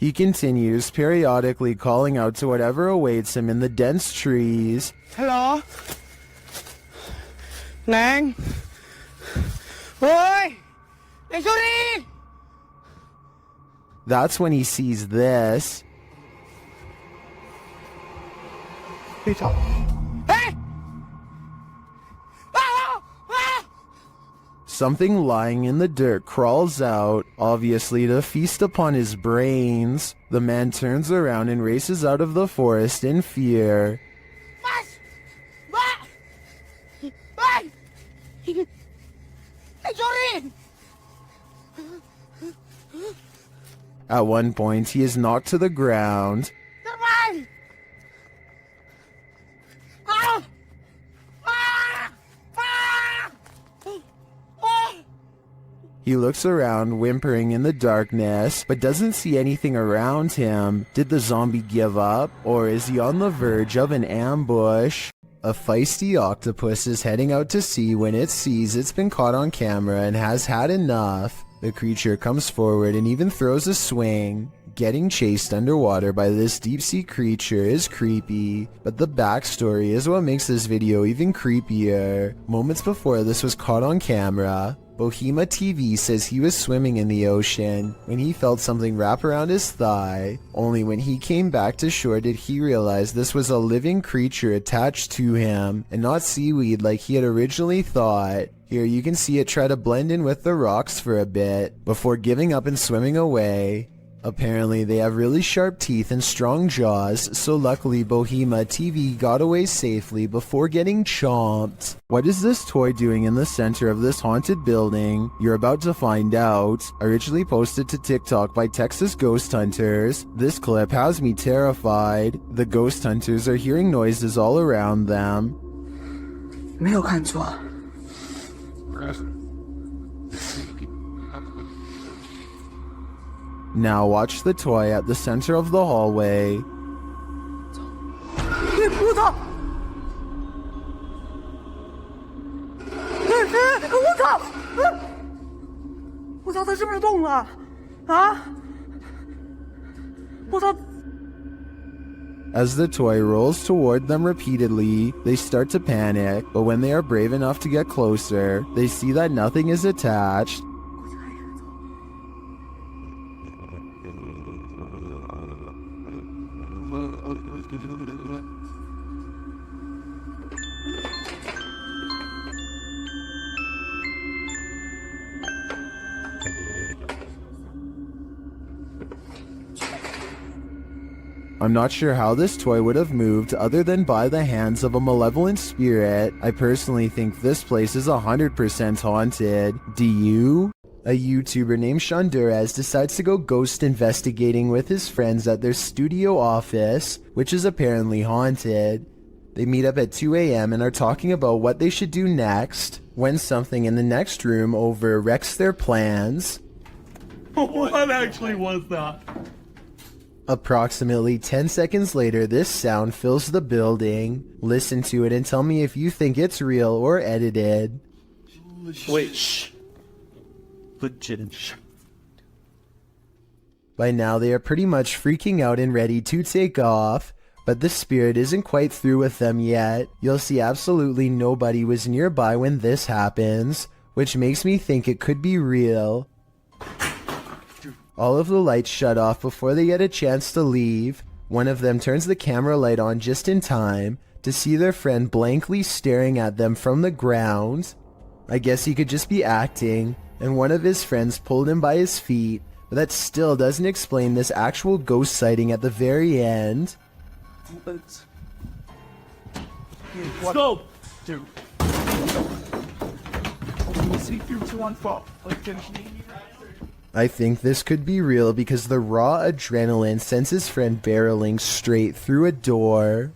He continues, periodically calling out to whatever awaits him in the dense trees. Hello? Nang? Oi! Hey, That's when he sees this. Hey! Something lying in the dirt crawls out, obviously to feast upon his brains. The man turns around and races out of the forest in fear. At one point, he is knocked to the ground. He looks around, whimpering in the darkness, but doesn't see anything around him. Did the zombie give up, or is he on the verge of an ambush? A feisty octopus is heading out to sea when it sees it's been caught on camera and has had enough. The creature comes forward and even throws a swing. Getting chased underwater by this deep-sea creature is creepy, but the backstory is what makes this video even creepier. Moments before this was caught on camera, Bohema TV says he was swimming in the ocean when he felt something wrap around his thigh. Only when he came back to shore did he realize this was a living creature attached to him and not seaweed like he had originally thought. Here you can see it try to blend in with the rocks for a bit before giving up and swimming away. Apparently they have really sharp teeth and strong jaws, so luckily Bohema TV got away safely before getting chomped. What is this toy doing in the center of this haunted building? You're about to find out. Originally posted to TikTok by Texas Ghost Hunters, this clip has me terrified. The ghost hunters are hearing noises all around them. 没有看错。 Now watch the toy at the center of the hallway. 我操，他是不是动了？啊！我操！ As the toy rolls toward them repeatedly, they start to panic, but when they are brave enough to get closer, they see that nothing is attached. I'm not sure how this toy would have moved other than by the hands of a malevolent spirit. I personally think this place is 100% haunted. Do you? A YouTuber named Shondurez decides to go ghost investigating with his friends at their studio office, which is apparently haunted. They meet up at 2 a.m. and are talking about what they should do next, when something in the next room overwrecks their plans. What actually was that? Approximately 10 seconds later, this sound fills the building. Listen to it and tell me if you think it's real or edited. Wait, shh. Legit. By now, they are pretty much freaking out and ready to take off, but the spirit isn't quite through with them yet. You'll see absolutely nobody was nearby when this happens, which makes me think it could be real. All of the lights shut off before they get a chance to leave. One of them turns the camera light on just in time to see their friend blankly staring at them from the ground. I guess he could just be acting, and one of his friends pulled him by his feet, but that still doesn't explain this actual ghost sighting at the very end. Scope! Dude. See through 214. I think this could be real because the raw adrenaline sends his friend barreling straight through a door.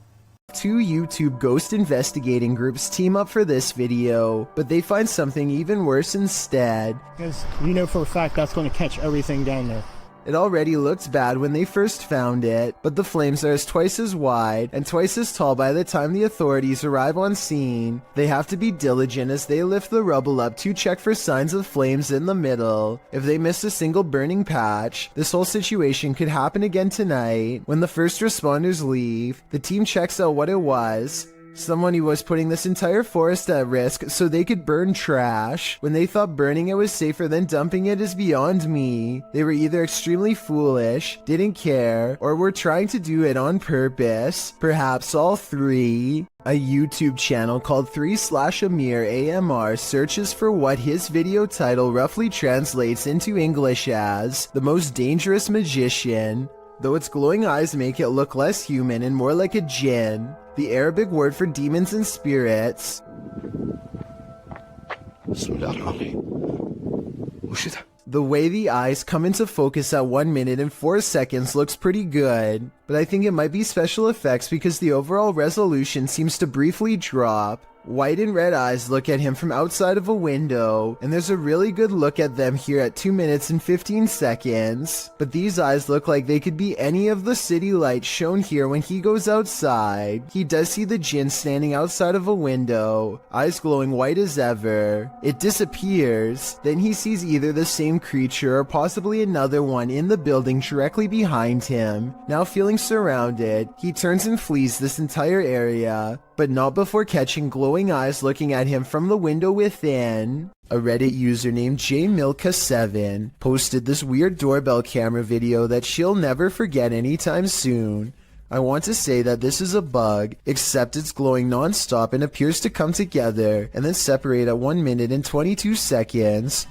Two YouTube ghost investigating groups team up for this video, but they find something even worse instead. Because you know for a fact that's going to catch everything down there. It already looked bad when they first found it, but the flames are twice as wide and twice as tall by the time the authorities arrive on scene. They have to be diligent as they lift the rubble up to check for signs of flames in the middle. If they miss a single burning patch, this whole situation could happen again tonight. When the first responders leave, the team checks out what it was. Someone who was putting this entire forest at risk so they could burn trash. When they thought burning it was safer than dumping it is beyond me. They were either extremely foolish, didn't care, or were trying to do it on purpose. Perhaps all three. A YouTube channel called 3/Amir AMR searches for what his video title roughly translates into English as the most dangerous magician. Though its glowing eyes make it look less human and more like a jinn, the Arabic word for demons and spirits. The way the eyes come into focus at 1 minute and 4 seconds looks pretty good, but I think it might be special effects because the overall resolution seems to briefly drop. White and red eyes look at him from outside of a window, and there's a really good look at them here at 2 minutes and 15 seconds. But these eyes look like they could be any of the city lights shown here when he goes outside. He does see the djinn standing outside of a window, eyes glowing white as ever. It disappears, then he sees either the same creature or possibly another one in the building directly behind him. Now feeling surrounded, he turns and flees this entire area, but not before catching glowing eyes looking at him from the window within. A Reddit user named JMilka7 posted this weird doorbell camera video that she'll never forget anytime soon. I want to say that this is a bug, except it's glowing non-stop and appears to come together and then separate at 1 minute and 22 seconds.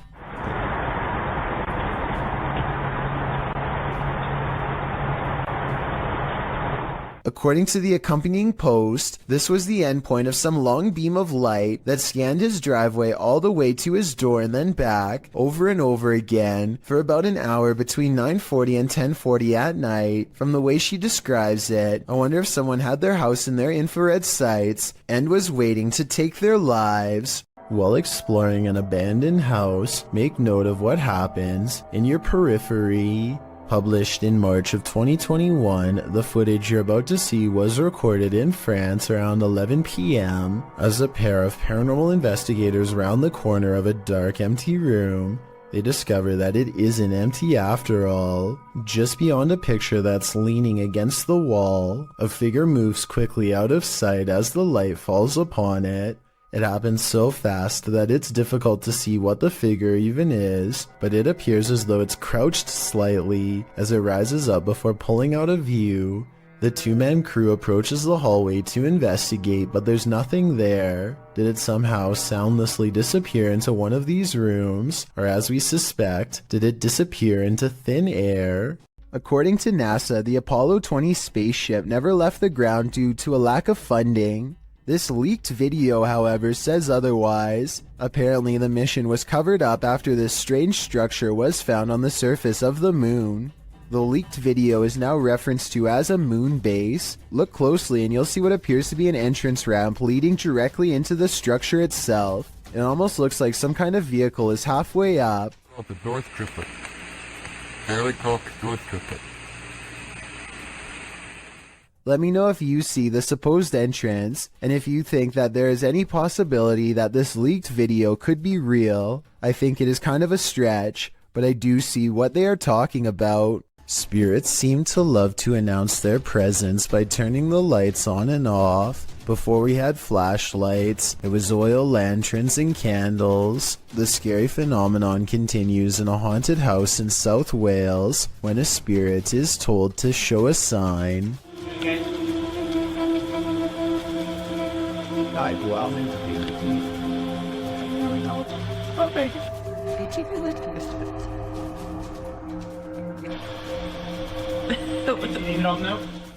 According to the accompanying post, this was the endpoint of some long beam of light that scanned his driveway all the way to his door and then back, over and over again, for about an hour between 9:40 and 10:40 at night. From the way she describes it, I wonder if someone had their house in their infrared sights and was waiting to take their lives. While exploring an abandoned house, make note of what happens in your periphery. Published in March of 2021, the footage you're about to see was recorded in France around 11 p.m. as a pair of paranormal investigators round the corner of a dark, empty room. They discover that it isn't empty after all. Just beyond a picture that's leaning against the wall, a figure moves quickly out of sight as the light falls upon it. It happens so fast that it's difficult to see what the figure even is, but it appears as though it's crouched slightly as it rises up before pulling out of view. The two-man crew approaches the hallway to investigate, but there's nothing there. Did it somehow soundlessly disappear into one of these rooms, or as we suspect, did it disappear into thin air? According to NASA, the Apollo 20 spaceship never left the ground due to a lack of funding. This leaked video, however, says otherwise. Apparently, the mission was covered up after this strange structure was found on the surface of the moon. The leaked video is now referenced to as a moon base. Look closely and you'll see what appears to be an entrance ramp leading directly into the structure itself. It almost looks like some kind of vehicle is halfway up. The North Triplet. Fairly called North Triplet. Let me know if you see the supposed entrance, and if you think that there is any possibility that this leaked video could be real. I think it is kind of a stretch, but I do see what they are talking about. Spirits seem to love to announce their presence by turning the lights on and off. Before we had flashlights, it was oil lanterns and candles. The scary phenomenon continues in a haunted house in South Wales when a spirit is told to show a sign.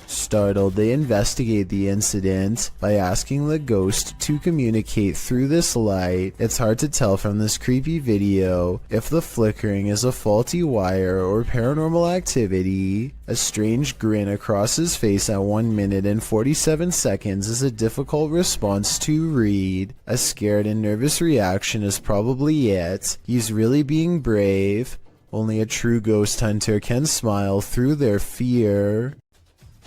Startled, they investigate the incident by asking the ghost to communicate through this light. It's hard to tell from this creepy video if the flickering is a faulty wire or paranormal activity. A strange grin across his face at 1 minute and 47 seconds is a difficult response to read. A scared and nervous reaction is probably it. He's really being brave. Only a true ghost hunter can smile through their fear.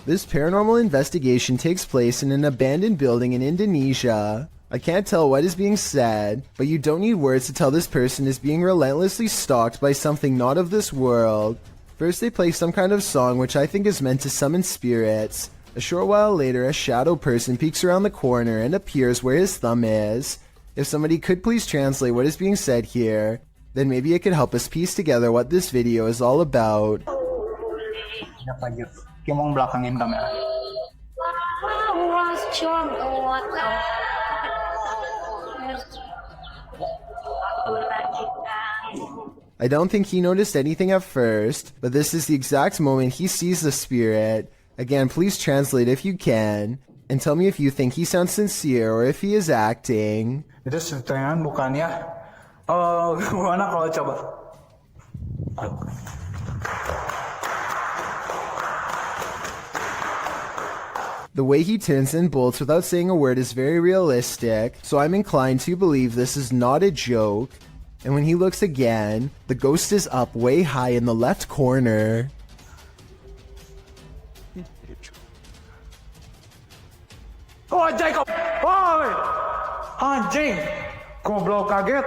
This paranormal investigation takes place in an abandoned building in Indonesia. I can't tell what is being said, but you don't need words to tell this person is being relentlessly stalked by something not of this world. First they play some kind of song which I think is meant to summon spirits. A short while later, a shadow person peeks around the corner and appears where his thumb is. If somebody could please translate what is being said here, then maybe it could help us piece together what this video is all about. I don't think he noticed anything at first, but this is the exact moment he sees the spirit. Again, please translate if you can, and tell me if you think he sounds sincere or if he is acting. Itu setengah bukannya. Gimana kalau coba? The way he turns and bolts without saying a word is very realistic, so I'm inclined to believe this is not a joke. And when he looks again, the ghost is up way high in the left corner. Oh, Jacob! Oh, anjing! Goblok kaget!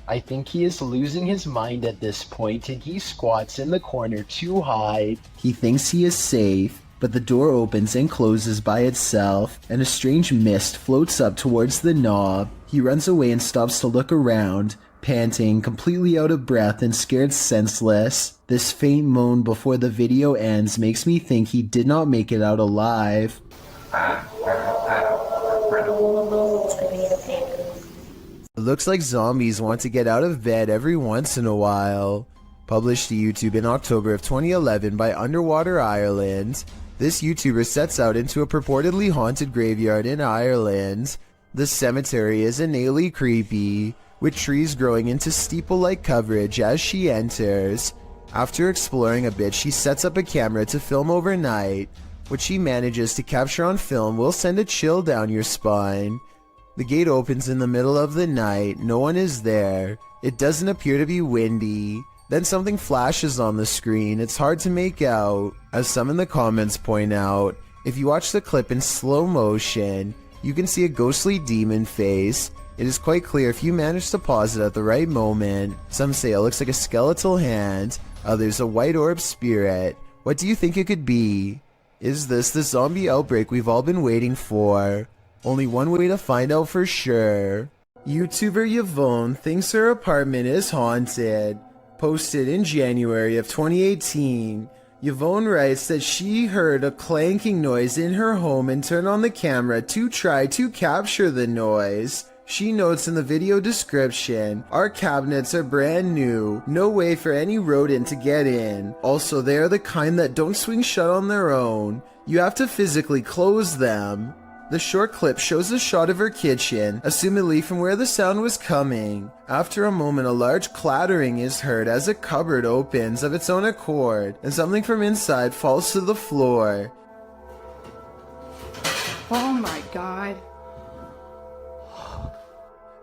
I think he is losing his mind at this point and he squats in the corner to hide. He thinks he is safe, but the door opens and closes by itself, and a strange mist floats up towards the knob. He runs away and stops to look around, panting, completely out of breath and scared senseless. This faint moan before the video ends makes me think he did not make it out alive. It looks like zombies want to get out of bed every once in a while. Published to YouTube in October of 2011 by Underwater Ireland. This YouTuber sets out into a purportedly haunted graveyard in Ireland. The cemetery is innately creepy, with trees growing into steeple-like coverage as she enters. After exploring a bit, she sets up a camera to film overnight. What she manages to capture on film will send a chill down your spine. The gate opens in the middle of the night, no one is there. It doesn't appear to be windy. Then something flashes on the screen. It's hard to make out. As some in the comments point out, if you watch the clip in slow motion, you can see a ghostly demon face. It is quite clear if you manage to pause it at the right moment. Some say it looks like a skeletal hand, others a white orb spirit. What do you think it could be? Is this the zombie outbreak we've all been waiting for? Only one way to find out for sure. YouTuber Yvonne thinks her apartment is haunted. Posted in January of 2018. Yvonne writes that she heard a clanking noise in her home and turned on the camera to try to capture the noise. She notes in the video description, "Our cabinets are brand new, no way for any rodent to get in. Also, they are the kind that don't swing shut on their own. You have to physically close them." The short clip shows a shot of her kitchen, assumedly from where the sound was coming. After a moment, a large clattering is heard as a cupboard opens of its own accord, and something from inside falls to the floor. Oh my god.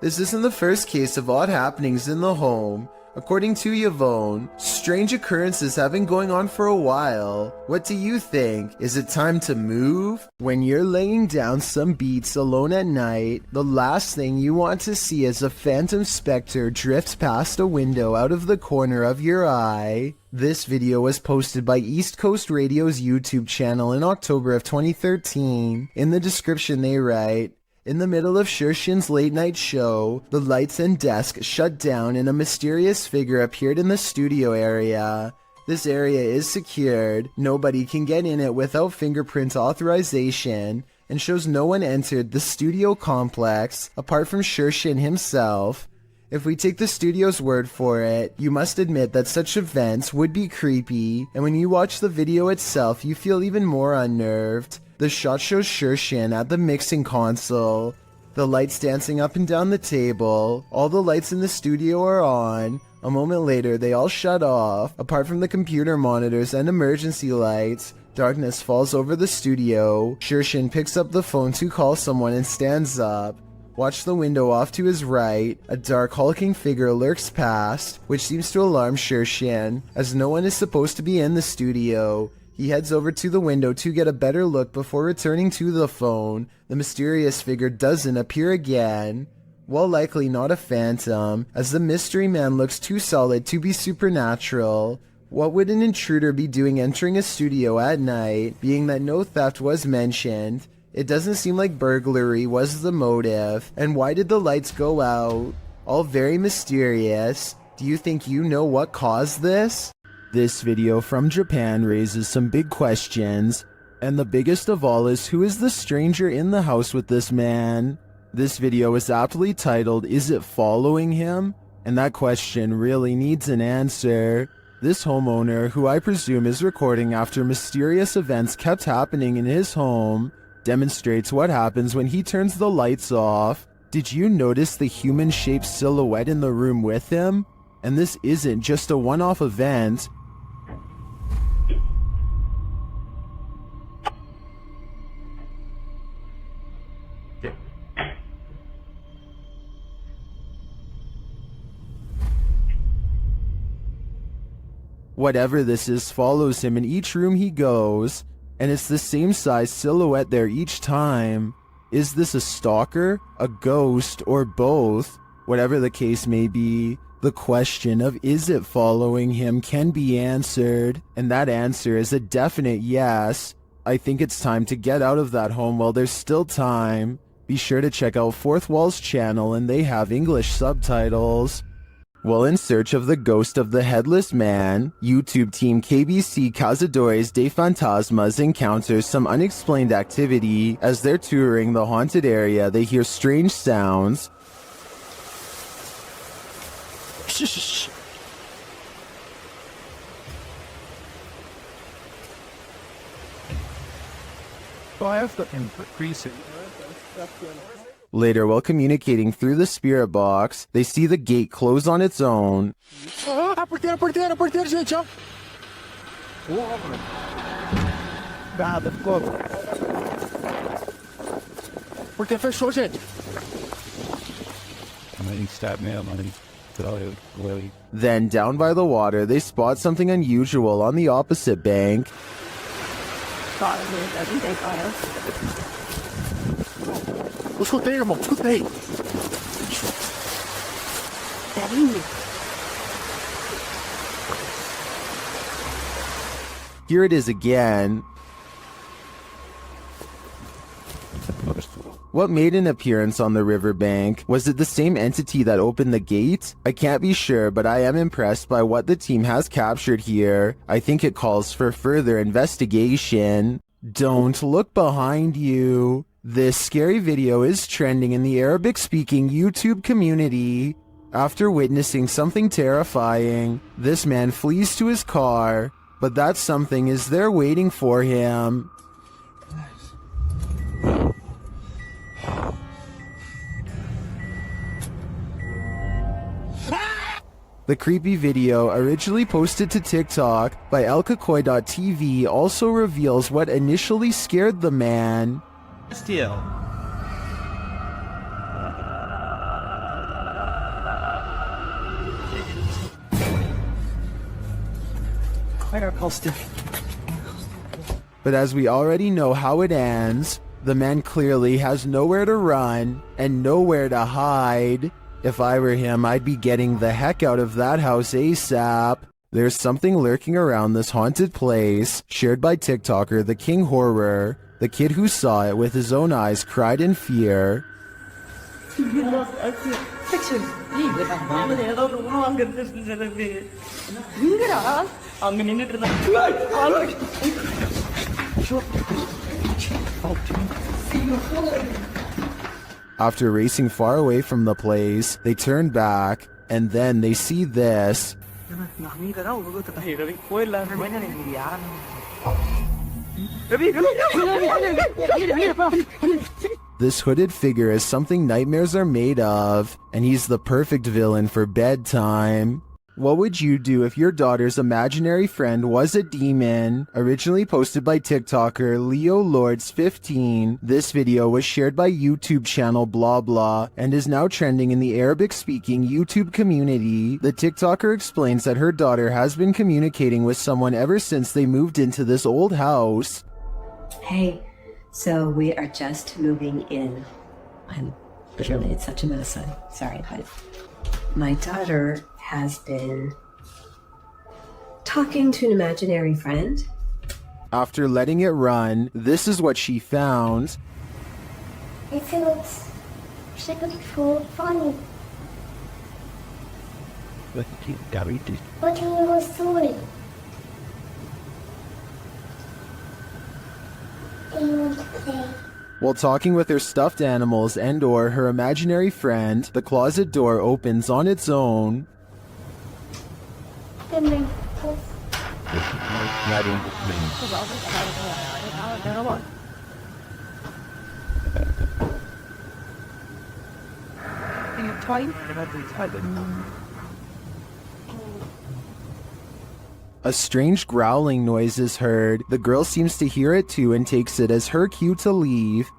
This isn't the first case of odd happenings in the home. According to Yvonne, strange occurrences have been going on for a while. What do you think? Is it time to move? When you're laying down some beats alone at night, the last thing you want to see is a phantom specter drift past a window out of the corner of your eye. This video was posted by East Coast Radio's YouTube channel in October of 2013. In the description they write, "In the middle of Shershin's late night show, the lights and desk shut down and a mysterious figure appeared in the studio area. This area is secured, nobody can get in it without fingerprint authorization, and shows no one entered the studio complex apart from Shershin himself. If we take the studio's word for it, you must admit that such events would be creepy, and when you watch the video itself you feel even more unnerved. The shot shows Shershin at the mixing console, the lights dancing up and down the table. All the lights in the studio are on. A moment later, they all shut off. Apart from the computer monitors and emergency lights, darkness falls over the studio. Shershin picks up the phone to call someone and stands up. Watch the window off to his right. A dark hulking figure lurks past, which seems to alarm Shershin, as no one is supposed to be in the studio. He heads over to the window to get a better look before returning to the phone. The mysterious figure doesn't appear again. While likely not a phantom, as the mystery man looks too solid to be supernatural. What would an intruder be doing entering a studio at night, being that no theft was mentioned? It doesn't seem like burglary was the motive. And why did the lights go out? All very mysterious. Do you think you know what caused this? This video from Japan raises some big questions, and the biggest of all is, who is the stranger in the house with this man? This video is aptly titled, "Is it following him?" And that question really needs an answer. This homeowner, who I presume is recording after mysterious events kept happening in his home, demonstrates what happens when he turns the lights off. Did you notice the human-shaped silhouette in the room with him? And this isn't just a one-off event. Whatever this is follows him in each room he goes, and it's the same size silhouette there each time. Is this a stalker, a ghost, or both? Whatever the case may be, the question of is it following him can be answered, and that answer is a definite yes. I think it's time to get out of that home while there's still time. Be sure to check out Fourth Wall's channel, and they have English subtitles. While in search of the ghost of the Headless Man, YouTube team KBC Cazadores de Fantasmas encounters some unexplained activity. As they're touring the haunted area, they hear strange sounds. Shh. So I have to increase it. Later, while communicating through the spirit box, they see the gate close on its own. Porteiro, gente, ó. Nada, ficou. Porteiro fechou, gente. Money, stop now, money. Then, down by the water, they spot something unusual on the opposite bank. Here it is again. What made an appearance on the riverbank? Was it the same entity that opened the gate? I can't be sure, but I am impressed by what the team has captured here. I think it calls for further investigation. Don't look behind you. This scary video is trending in the Arabic-speaking YouTube community. After witnessing something terrifying, this man flees to his car, but that something is there waiting for him. The creepy video, originally posted to TikTok by elkakoi.tv, also reveals what initially scared the man. Still. But as we already know how it ends, the man clearly has nowhere to run and nowhere to hide. If I were him, I'd be getting the heck out of that house ASAP. There's something lurking around this haunted place, shared by TikToker The King Horror. The kid who saw it with his own eyes cried in fear. After racing far away from the place, they turn back, and then they see this. This hooded figure is something nightmares are made of, and he's the perfect villain for bedtime. What would you do if your daughter's imaginary friend was a demon? Originally posted by TikToker Leo Lords 15, this video was shared by YouTube channel blah blah and is now trending in the Arabic-speaking YouTube community. The TikToker explains that her daughter has been communicating with someone ever since they moved into this old house. Hey, so we are just moving in. I'm literally, it's such a mess. I'm sorry, but my daughter has been talking to an imaginary friend. After letting it run, this is what she found. It feels really funny. What in your story? While talking with her stuffed animals and or her imaginary friend, the closet door opens on its own. A strange growling noise is heard. The girl seems to hear it too and takes it as her cue to leave.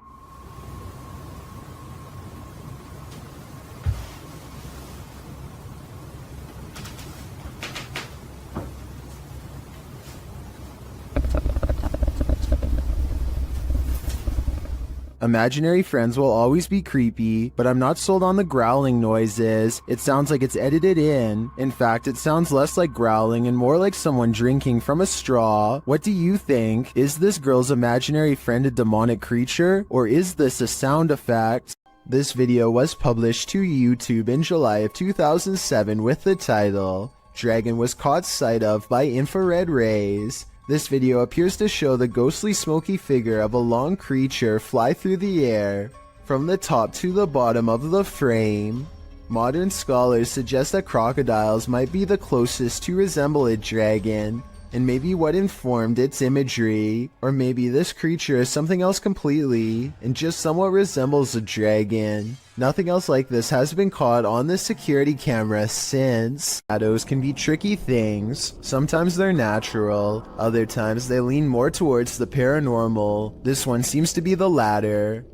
Imaginary friends will always be creepy, but I'm not sold on the growling noises. It sounds like it's edited in. In fact, it sounds less like growling and more like someone drinking from a straw. What do you think? Is this girl's imaginary friend a demonic creature, or is this a sound effect? This video was published to YouTube in July of 2007 with the title, "Dragon was caught sight of by infrared rays." This video appears to show the ghostly smoky figure of a long creature fly through the air, from the top to the bottom of the frame. Modern scholars suggest that crocodiles might be the closest to resemble a dragon, and maybe what informed its imagery, or maybe this creature is something else completely, and just somewhat resembles a dragon. Nothing else like this has been caught on the security camera since. Shadows can be tricky things. Sometimes they're natural, other times they lean more towards the paranormal. This one seems to be the latter.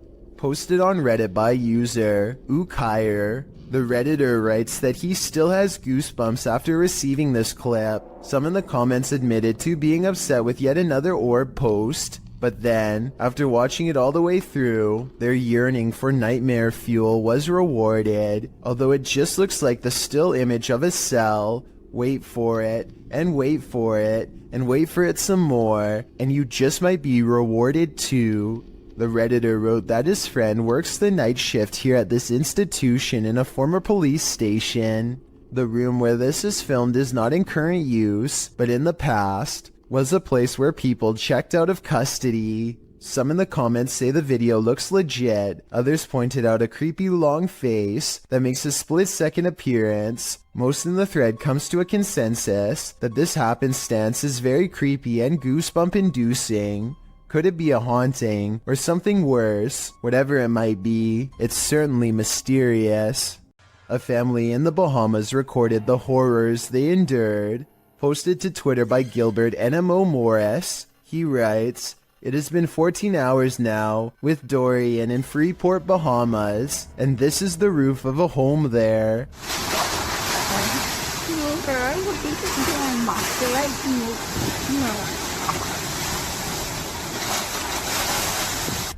posted on Reddit by user Ukire. The Redditor writes that he still has goosebumps after receiving this clip. Some in the comments admitted to being upset with yet another orb post, but then, after watching it all the way through, their yearning for nightmare fuel was rewarded. Although it just looks like the still image of a cell. Wait for it, and wait for it, and wait for it some more, and you just might be rewarded too. The Redditor wrote that his friend works the night shift here at this institution in a former police station. The room where this is filmed is not in current use, but in the past was a place where people checked out of custody. Some in the comments say the video looks legit, others pointed out a creepy long face that makes a split-second appearance. Most in the thread comes to a consensus that this happenstance is very creepy and goosebump-inducing. Could it be a haunting, or something worse? Whatever it might be, it's certainly mysterious. A family in the Bahamas recorded the horrors they endured. Posted to Twitter by Gilbert NMO Morris, he writes, "It has been 14 hours now, with Dorian in Freeport, Bahamas, and this is the roof of a home there.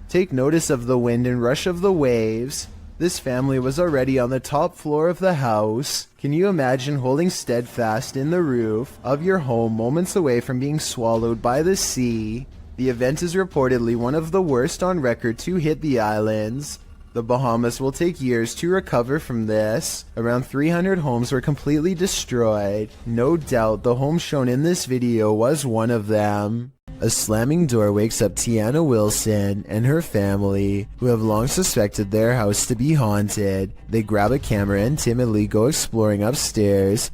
Take notice of the wind and rush of the waves. This family was already on the top floor of the house. Can you imagine holding steadfast in the roof of your home moments away from being swallowed by the sea? The event is reportedly one of the worst on record to hit the islands. The Bahamas will take years to recover from this. Around 300 homes were completely destroyed. No doubt the home shown in this video was one of them." A slamming door wakes up Tiana Wilson and her family, who have long suspected their house to be haunted. They grab a camera and timidly go exploring upstairs.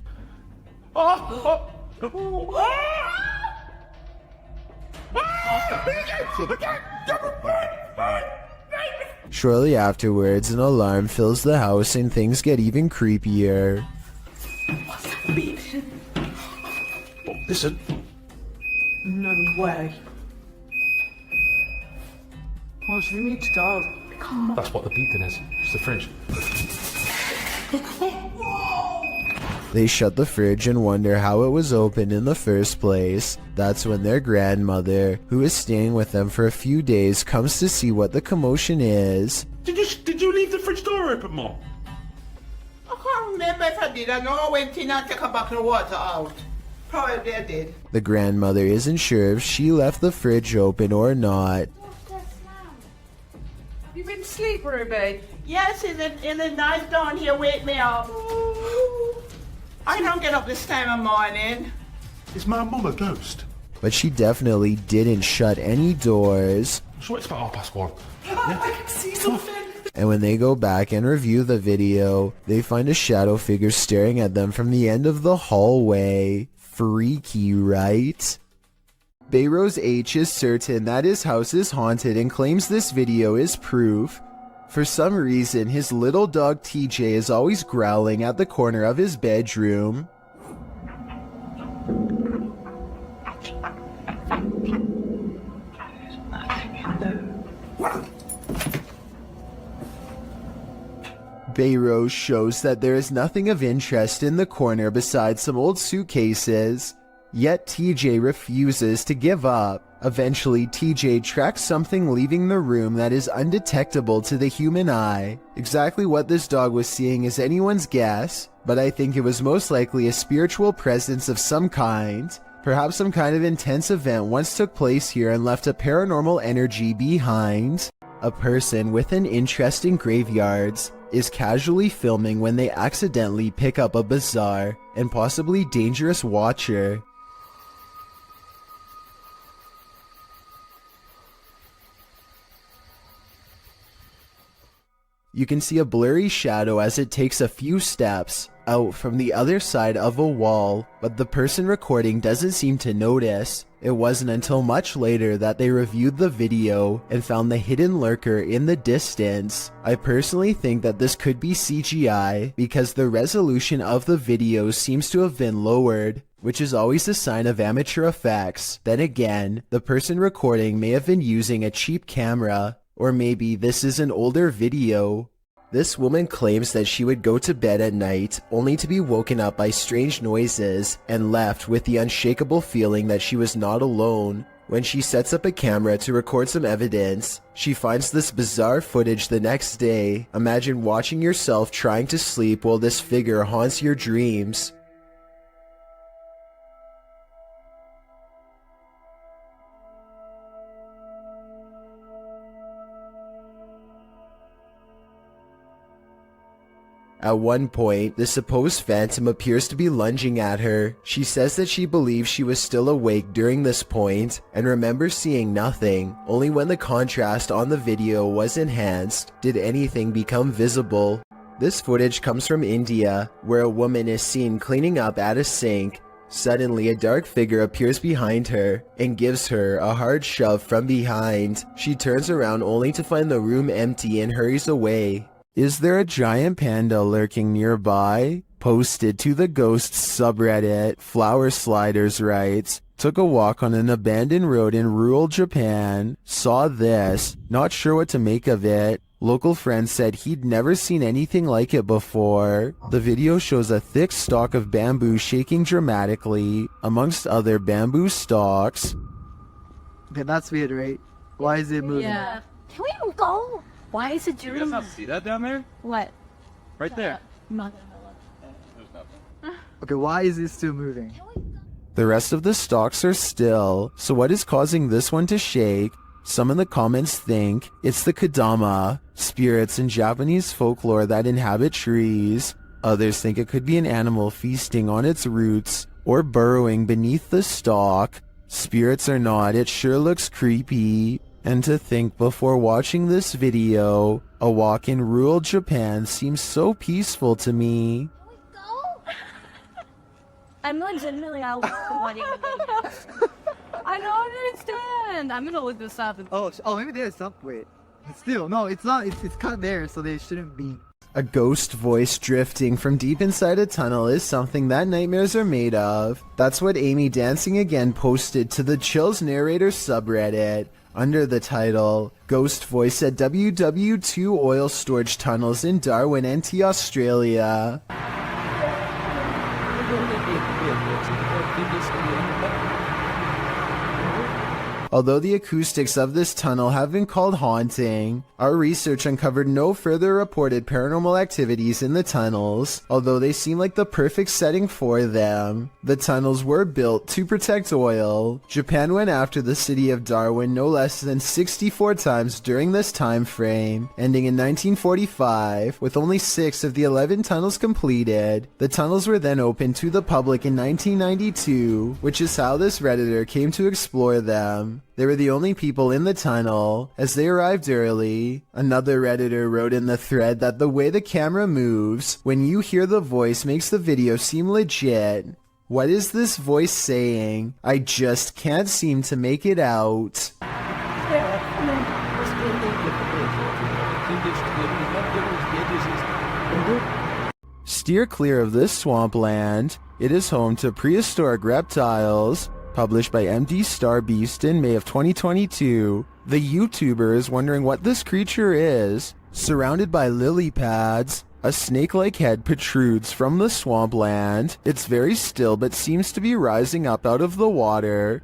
Shortly afterwards, an alarm fills the house and things get even creepier. Listen. No way. What's we need to go? Come on. That's what the beeping is. It's the fridge. They shut the fridge and wonder how it was opened in the first place. That's when their grandmother, who is staying with them for a few days, comes to see what the commotion is. Did you leave the fridge door open, Mom? I can't remember if I did. I know I went in and took a bucket of water out. Probably I did. The grandmother isn't sure if she left the fridge open or not. You been asleep, Ruby? Yes, in the night down here wake me up. I don't get up this time of morning. Is my mum a ghost? But she definitely didn't shut any doors. Sure, it's about 1:30. I can see something. And when they go back and review the video, they find a shadow figure staring at them from the end of the hallway. Freaky, right? Bayrose H is certain that his house is haunted and claims this video is proof. For some reason, his little dog TJ is always growling at the corner of his bedroom. Bayrose shows that there is nothing of interest in the corner besides some old suitcases. Yet TJ refuses to give up. Eventually, TJ tracks something leaving the room that is undetectable to the human eye. Exactly what this dog was seeing is anyone's guess, but I think it was most likely a spiritual presence of some kind. Perhaps some kind of intense event once took place here and left a paranormal energy behind. A person with an interest in graveyards is casually filming when they accidentally pick up a bizarre and possibly dangerous watcher. You can see a blurry shadow as it takes a few steps out from the other side of a wall, but the person recording doesn't seem to notice. It wasn't until much later that they reviewed the video and found the hidden lurker in the distance. I personally think that this could be CGI because the resolution of the video seems to have been lowered, which is always a sign of amateur effects. Then again, the person recording may have been using a cheap camera, Or maybe this is an older video. This woman claims that she would go to bed at night only to be woken up by strange noises and left with the unshakable feeling that she was not alone. When she sets up a camera to record some evidence, she finds this bizarre footage the next day. Imagine watching yourself trying to sleep while this figure haunts your dreams. At one point, the supposed phantom appears to be lunging at her. She says that she believes she was still awake during this point and remembers seeing nothing. Only when the contrast on the video was enhanced did anything become visible. This footage comes from India, where a woman is seen cleaning up at a sink. Suddenly, a dark figure appears behind her and gives her a hard shove from behind. She turns around only to find the room empty and hurries away. Is there a giant panda lurking nearby? Posted to the Ghosts subreddit, Flower Sliders writes, took a walk on an abandoned road in rural Japan, saw this, not sure what to make of it. Local friend said he'd never seen anything like it before. The video shows a thick stalk of bamboo shaking dramatically, amongst other bamboo stalks. Okay, that's weird, right? Why is it moving? Yeah. Can we go? Why is it doing? You guys not see that down there? What? Right there. Not There's nothing. Okay, why is it still moving? The rest of the stalks are still, so what is causing this one to shake? Some in the comments think it's the Kadama, spirits in Japanese folklore that inhabit trees. Others think it could be an animal feasting on its roots or burrowing beneath the stalk. Spirits or not, it sure looks creepy. And to think before watching this video, a walk in rural Japan seems so peaceful to me. I'm legitimately out wanting to I don't understand. I'm gonna look this up. Oh, maybe there's some. Wait. Still, no, it's not. It's kind of there, so they shouldn't be. A ghost voice drifting from deep inside a tunnel is something that nightmares are made of. That's what Amy Dancing Again posted to the Chills Narrator subreddit under the title, Ghost Voice at WW2 Oil Storage Tunnels in Darwin, NT, Australia. Although the acoustics of this tunnel have been called haunting, our research uncovered no further reported paranormal activities in the tunnels, although they seem like the perfect setting for them. The tunnels were built to protect oil. Japan went after the city of Darwin no less than 64 times during this time frame, ending in 1945, with only 6 of the 11 tunnels completed. The tunnels were then opened to the public in 1992, which is how this Redditor came to explore them. They were the only people in the tunnel, as they arrived early. Another Redditor wrote in the thread that the way the camera moves when you hear the voice makes the video seem legit. What is this voice saying? I just can't seem to make it out. Steer clear of this swampland. It is home to prehistoric reptiles. Published by MD Starbeast in May of 2022, the YouTuber is wondering what this creature is. Surrounded by lily pads, a snake-like head protrudes from the swampland. It's very still but seems to be rising up out of the water.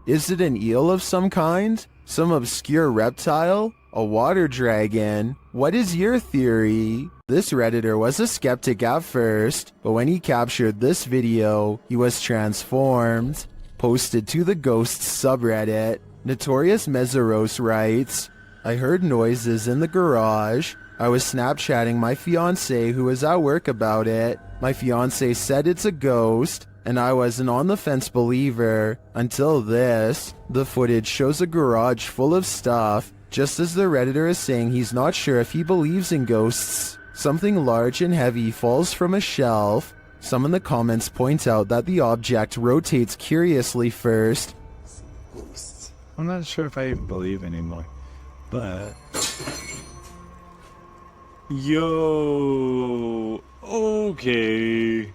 Is it an eel of some kind? Some obscure reptile? A water dragon? What is your theory? This Redditor was a skeptic at first, but when he captured this video, he was transformed. Posted to the Ghosts subreddit, Notorious Meseros writes, I heard noises in the garage. I was Snapchatting my fiancé who was at work about it. My fiancé said it's a ghost, and I was an on-the-fence believer. Until this, the footage shows a garage full of stuff. Just as the Redditor is saying he's not sure if he believes in ghosts, something large and heavy falls from a shelf. Some in the comments point out that the object rotates curiously first. I'm not sure if I believe anymore, but... Yo! Okay.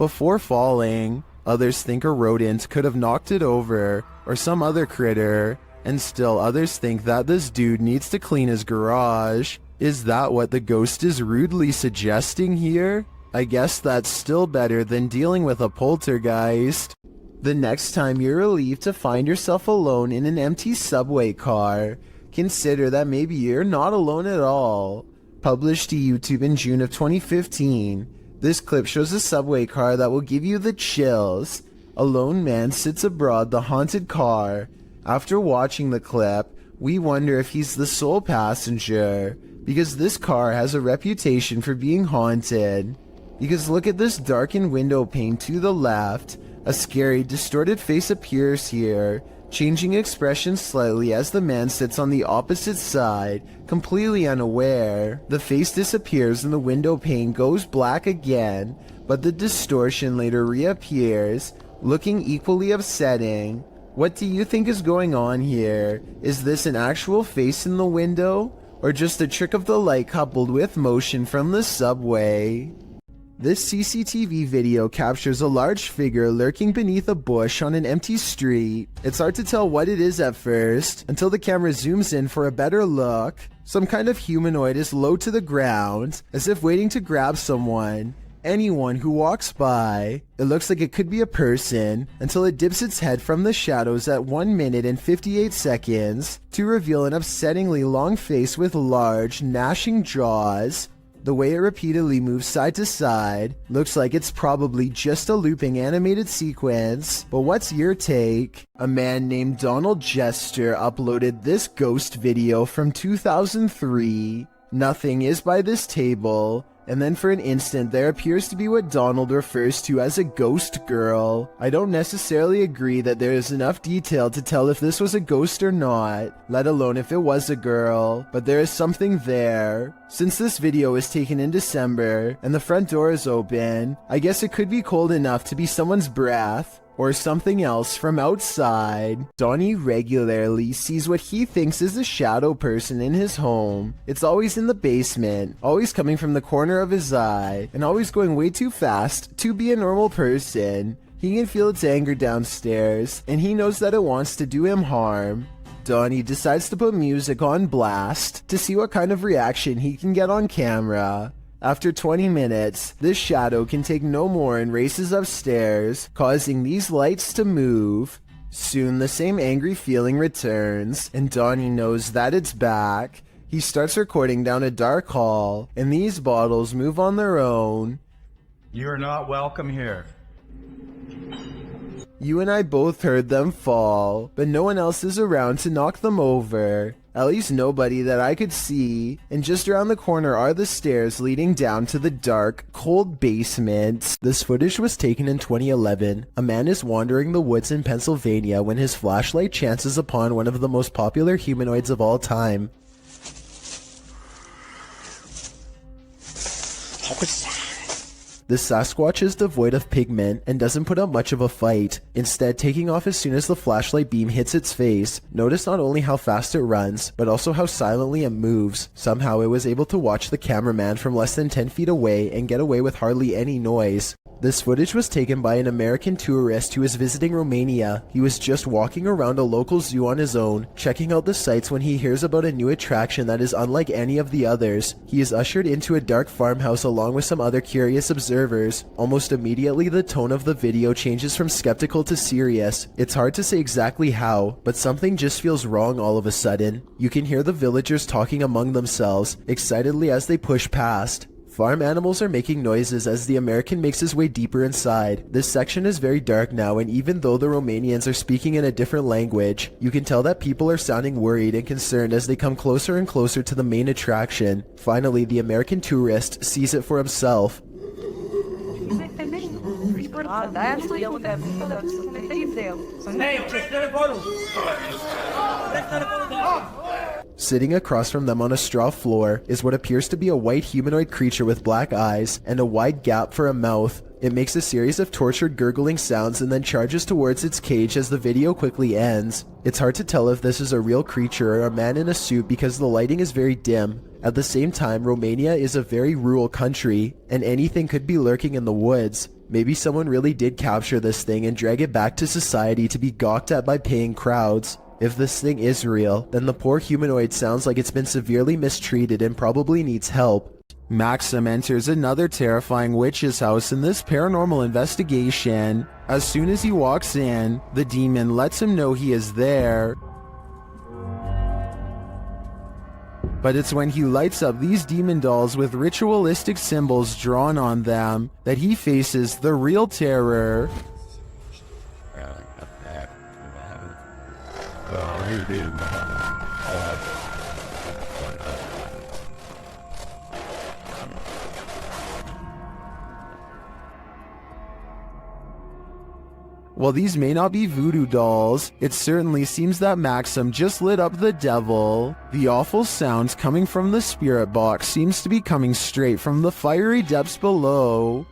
before falling. Others think a rodent could have knocked it over, or some other critter, and still others think that this dude needs to clean his garage. Is that what the ghost is rudely suggesting here? I guess that's still better than dealing with a poltergeist. The next time you're relieved to find yourself alone in an empty subway car, consider that maybe you're not alone at all. Published to YouTube in June of 2015, this clip shows a subway car that will give you the chills. A lone man sits aboard the haunted car. After watching the clip, we wonder if he's the sole passenger, because this car has a reputation for being haunted. Because look at this darkened window pane to the left. A scary, distorted face appears here, changing expression slightly as the man sits on the opposite side, completely unaware. The face disappears and the window pane goes black again, but the distortion later reappears, looking equally upsetting. What do you think is going on here? Is this an actual face in the window, or just a trick of the light coupled with motion from the subway? This CCTV video captures a large figure lurking beneath a bush on an empty street. It's hard to tell what it is at first, until the camera zooms in for a better look. Some kind of humanoid is low to the ground, as if waiting to grab someone. Anyone who walks by. It looks like it could be a person, until it dips its head from the shadows at 1 minute and 58 seconds, to reveal an upsettingly long face with large, gnashing jaws. The way it repeatedly moves side to side looks like it's probably just a looping animated sequence. But what's your take? A man named Donald Jester uploaded this ghost video from 2003. Nothing is by this table. And then for an instant there appears to be what Donald refers to as a ghost girl. I don't necessarily agree that there is enough detail to tell if this was a ghost or not, let alone if it was a girl, but there is something there. Since this video was taken in December and the front door is open, I guess it could be cold enough to be someone's breath. Or something else from outside. Donnie regularly sees what he thinks is a shadow person in his home. It's always in the basement, always coming from the corner of his eye, and always going way too fast to be a normal person. He can feel its anger downstairs, and he knows that it wants to do him harm. Donnie decides to put music on blast to see what kind of reaction he can get on camera. After 20 minutes, this shadow can take no more and races upstairs, causing these lights to move. Soon the same angry feeling returns, and Donnie knows that it's back. He starts recording down a dark hall, and these bottles move on their own. You're not welcome here. You and I both heard them fall, but no one else is around to knock them over. At least nobody that I could see, and just around the corner are the stairs leading down to the dark, cold basement. This footage was taken in 2011. A man is wandering the woods in Pennsylvania when his flashlight chances upon one of the most popular humanoids of all time. The Sasquatch is devoid of pigment and doesn't put up much of a fight, instead taking off as soon as the flashlight beam hits its face. Notice not only how fast it runs, but also how silently it moves. Somehow it was able to watch the cameraman from less than 10 feet away and get away with hardly any noise. This footage was taken by an American tourist who was visiting Romania. He was just walking around a local zoo on his own, checking out the sights when he hears about a new attraction that is unlike any of the others. He is ushered into a dark farmhouse along with some other curious observers. Almost immediately the tone of the video changes from skeptical to serious. It's hard to say exactly how, but something just feels wrong all of a sudden. You can hear the villagers talking among themselves, excitedly as they push past. Farm animals are making noises as the American makes his way deeper inside. This section is very dark now, and even though the Romanians are speaking in a different language, you can tell that people are sounding worried and concerned as they come closer and closer to the main attraction. Finally, the American tourist sees it for himself. Sitting across from them on a straw floor is what appears to be a white humanoid creature with black eyes and a wide gap for a mouth. It makes a series of tortured gurgling sounds and then charges towards its cage as the video quickly ends. It's hard to tell if this is a real creature or a man in a suit because the lighting is very dim. At the same time, Romania is a very rural country, and anything could be lurking in the woods. Maybe someone really did capture this thing and drag it back to society to be gawked at by paying crowds. If this thing is real, then the poor humanoid sounds like it's been severely mistreated and probably needs help. Maxim enters another terrifying witch's house in this paranormal investigation. As soon as he walks in, the demon lets him know he is there. But it's when he lights up these demon dolls with ritualistic symbols drawn on them that he faces the real terror. While these may not be voodoo dolls, it certainly seems that Maxim just lit up the devil. The awful sounds coming from the spirit box seems to be coming straight from the fiery depths below.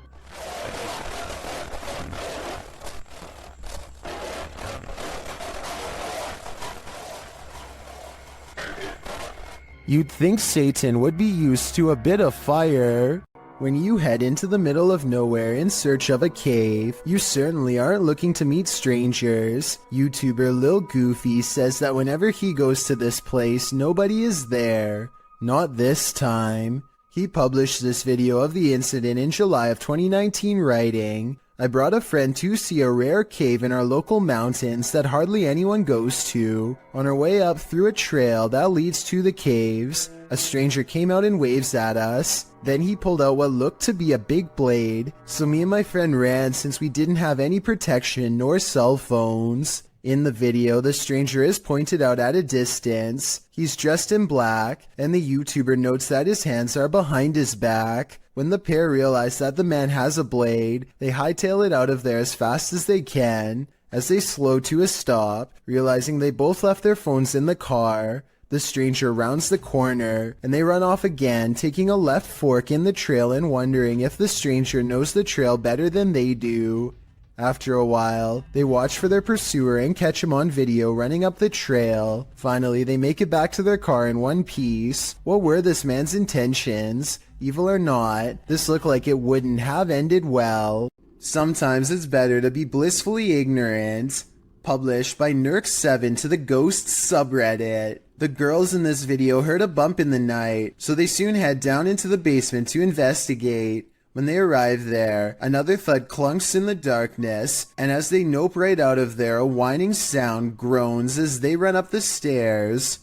You'd think Satan would be used to a bit of fire. When you head into the middle of nowhere in search of a cave, you certainly aren't looking to meet strangers. YouTuber Lil Goofy says that whenever he goes to this place, nobody is there. Not this time. He published this video of the incident in July of 2019 writing, "I brought a friend to see a rare cave in our local mountains that hardly anyone goes to. On our way up through a trail that leads to the caves, a stranger came out and waves at us. Then he pulled out what looked to be a big blade, so me and my friend ran since we didn't have any protection nor cell phones." In the video, the stranger is pointed out at a distance. He's dressed in black, and the YouTuber notes that his hands are behind his back. When the pair realize that the man has a blade, they hightail it out of there as fast as they can. As they slow to a stop, realizing they both left their phones in the car, the stranger rounds the corner, and they run off again, taking a left fork in the trail and wondering if the stranger knows the trail better than they do. After a while, they watch for their pursuer and catch him on video running up the trail. Finally, they make it back to their car in one piece. What were this man's intentions? Evil or not, this looked like it wouldn't have ended well. Sometimes it's better to be blissfully ignorant. Published by Nurk7 to the Ghosts subreddit. The girls in this video heard a bump in the night, so they soon head down into the basement to investigate. When they arrive there, another thud clunks in the darkness, and as they nope right out of there, a whining sound groans as they run up the stairs.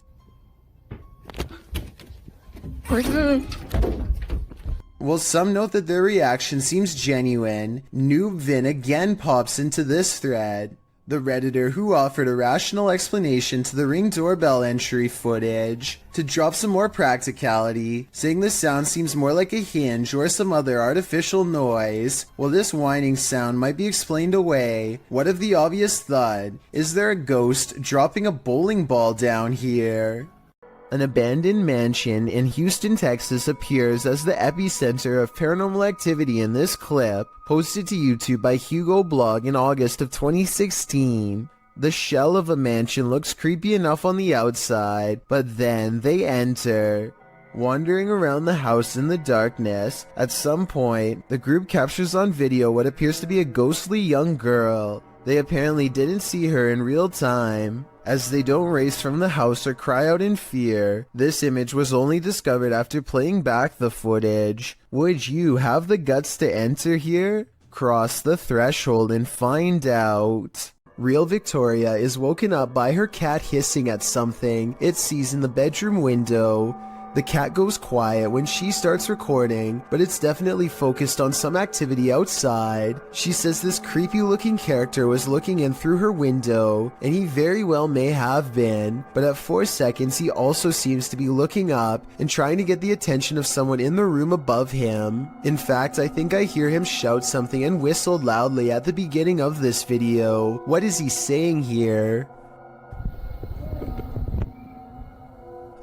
While some note that their reaction seems genuine, Noob Vin again pops into this thread. The Redditor who offered a rational explanation to the Ring doorbell entry footage to drop some more practicality, saying the sound seems more like a hinge or some other artificial noise. While this whining sound might be explained away, what of the obvious thud? Is there a ghost dropping a bowling ball down here? An abandoned mansion in Houston, Texas appears as the epicenter of paranormal activity in this clip, posted to YouTube by Hugo Blog in August of 2016. The shell of a mansion looks creepy enough on the outside, but then they enter. Wandering around the house in the darkness, at some point, the group captures on video what appears to be a ghostly young girl. They apparently didn't see her in real time, as they don't race from the house or cry out in fear. This image was only discovered after playing back the footage. Would you have the guts to enter here? Cross the threshold and find out. Real Victoria is woken up by her cat hissing at something it sees in the bedroom window. The cat goes quiet when she starts recording, but it's definitely focused on some activity outside. She says this creepy looking character was looking in through her window, and he very well may have been, but at 4 seconds he also seems to be looking up and trying to get the attention of someone in the room above him. In fact, I think I hear him shout something and whistle loudly at the beginning of this video. What is he saying here?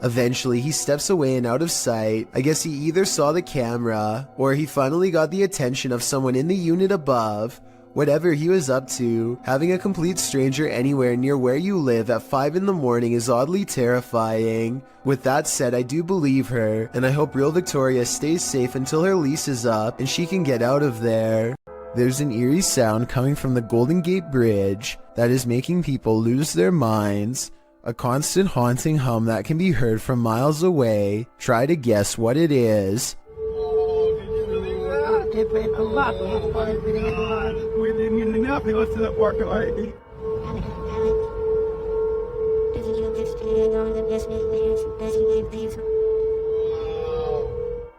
Eventually, he steps away and out of sight. I guess he either saw the camera, or he finally got the attention of someone in the unit above. Whatever he was up to, having a complete stranger anywhere near where you live at 5 in the morning is oddly terrifying. With that said, I do believe her, and I hope Real Victoria stays safe until her lease is up and she can get out of there. There's an eerie sound coming from the Golden Gate Bridge that is making people lose their minds. A constant haunting hum that can be heard from miles away. Try to guess what it is.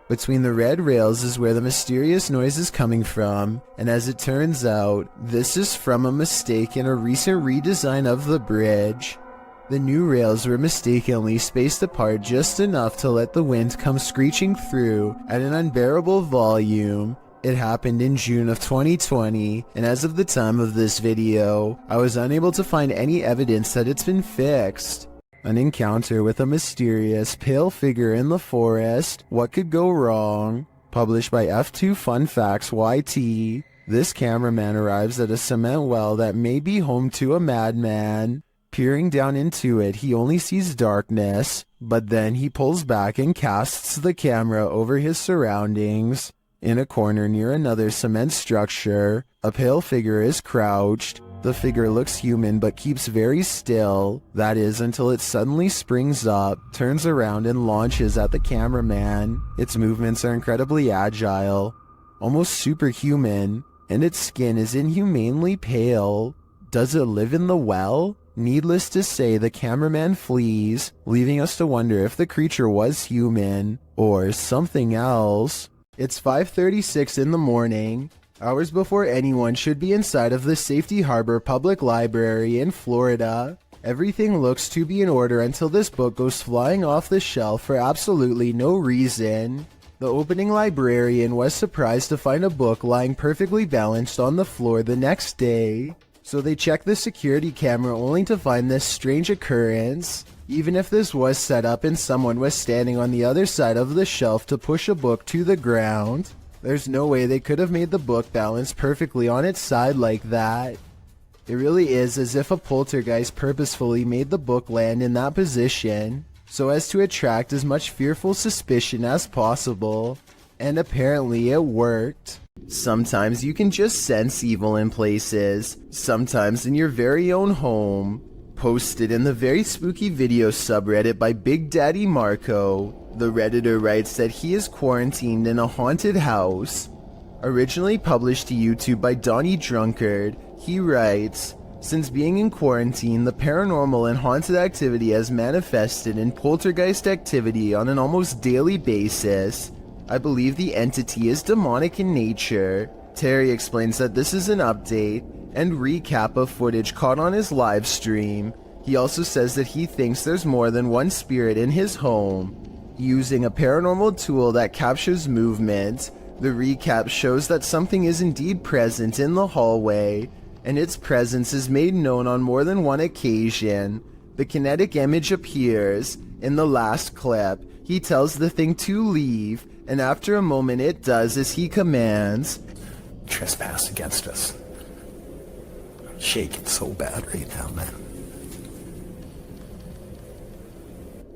Between the red rails is where the mysterious noise is coming from, and as it turns out, this is from a mistake in a recent redesign of the bridge. The new rails were mistakenly spaced apart just enough to let the wind come screeching through at an unbearable volume. It happened in June of 2020, and as of the time of this video, I was unable to find any evidence that it's been fixed. An encounter with a mysterious, pale figure in the forest. What could go wrong? Published by F2 Fun Facts YT. This cameraman arrives at a cement well that may be home to a madman. Peering down into it, he only sees darkness, but then he pulls back and casts the camera over his surroundings. In a corner near another cement structure, a pale figure is crouched. The figure looks human but keeps very still, that is until it suddenly springs up, turns around and launches at the cameraman. Its movements are incredibly agile, almost superhuman, and its skin is inhumanely pale. Does it live in the well? Needless to say, the cameraman flees, leaving us to wonder if the creature was human, or something else. It's 5:36 in the morning. Hours before anyone should be inside of the Safety Harbor Public Library in Florida. Everything looks to be in order until this book goes flying off the shelf for absolutely no reason. The opening librarian was surprised to find a book lying perfectly balanced on the floor the next day. So they checked the security camera only to find this strange occurrence. Even if this was set up and someone was standing on the other side of the shelf to push a book to the ground, there's no way they could have made the book balance perfectly on its side like that. It really is as if a poltergeist purposefully made the book land in that position, so as to attract as much fearful suspicion as possible. And apparently it worked. Sometimes you can just sense evil in places, sometimes in your very own home. Posted in the very spooky video subreddit by Big Daddy Marco, the Redditor writes that he is quarantined in a haunted house. Originally published to YouTube by Donnie Drunkard, he writes, "Since being in quarantine, the paranormal and haunted activity has manifested in poltergeist activity on an almost daily basis. I believe the entity is demonic in nature." Terry explains that this is an update and recap of footage caught on his live stream. He also says that he thinks there's more than one spirit in his home. Using a paranormal tool that captures movement, the recap shows that something is indeed present in the hallway, and its presence is made known on more than one occasion. The kinetic image appears. In the last clip, he tells the thing to leave, and after a moment it does as he commands. Trespass against us. I'm shaking so bad right now, man.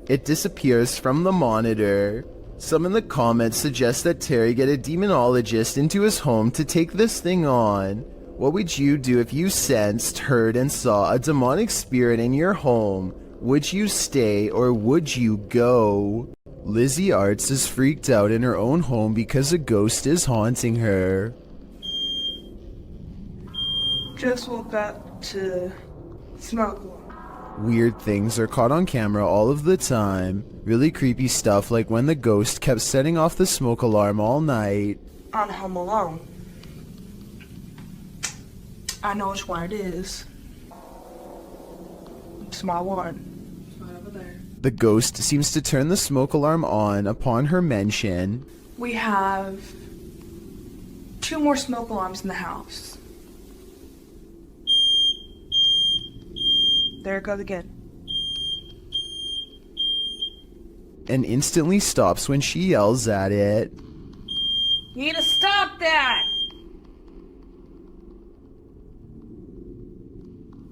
It disappears from the monitor. Some in the comments suggest that Terry get a demonologist into his home to take this thing on. What would you do if you sensed, heard, and saw a demonic spirit in your home? Would you stay or would you go? Lizzie Arts is freaked out in her own home because a ghost is haunting her. Just woke up to smoke. Weird things are caught on camera all of the time. Really creepy stuff like when the ghost kept setting off the smoke alarm all night. On Home Alone. I know which one it is. Small one. It's right over there. The ghost seems to turn the smoke alarm on upon her mention. We have 2 more smoke alarms in the house. There it goes again. And instantly stops when she yells at it. You need to stop that!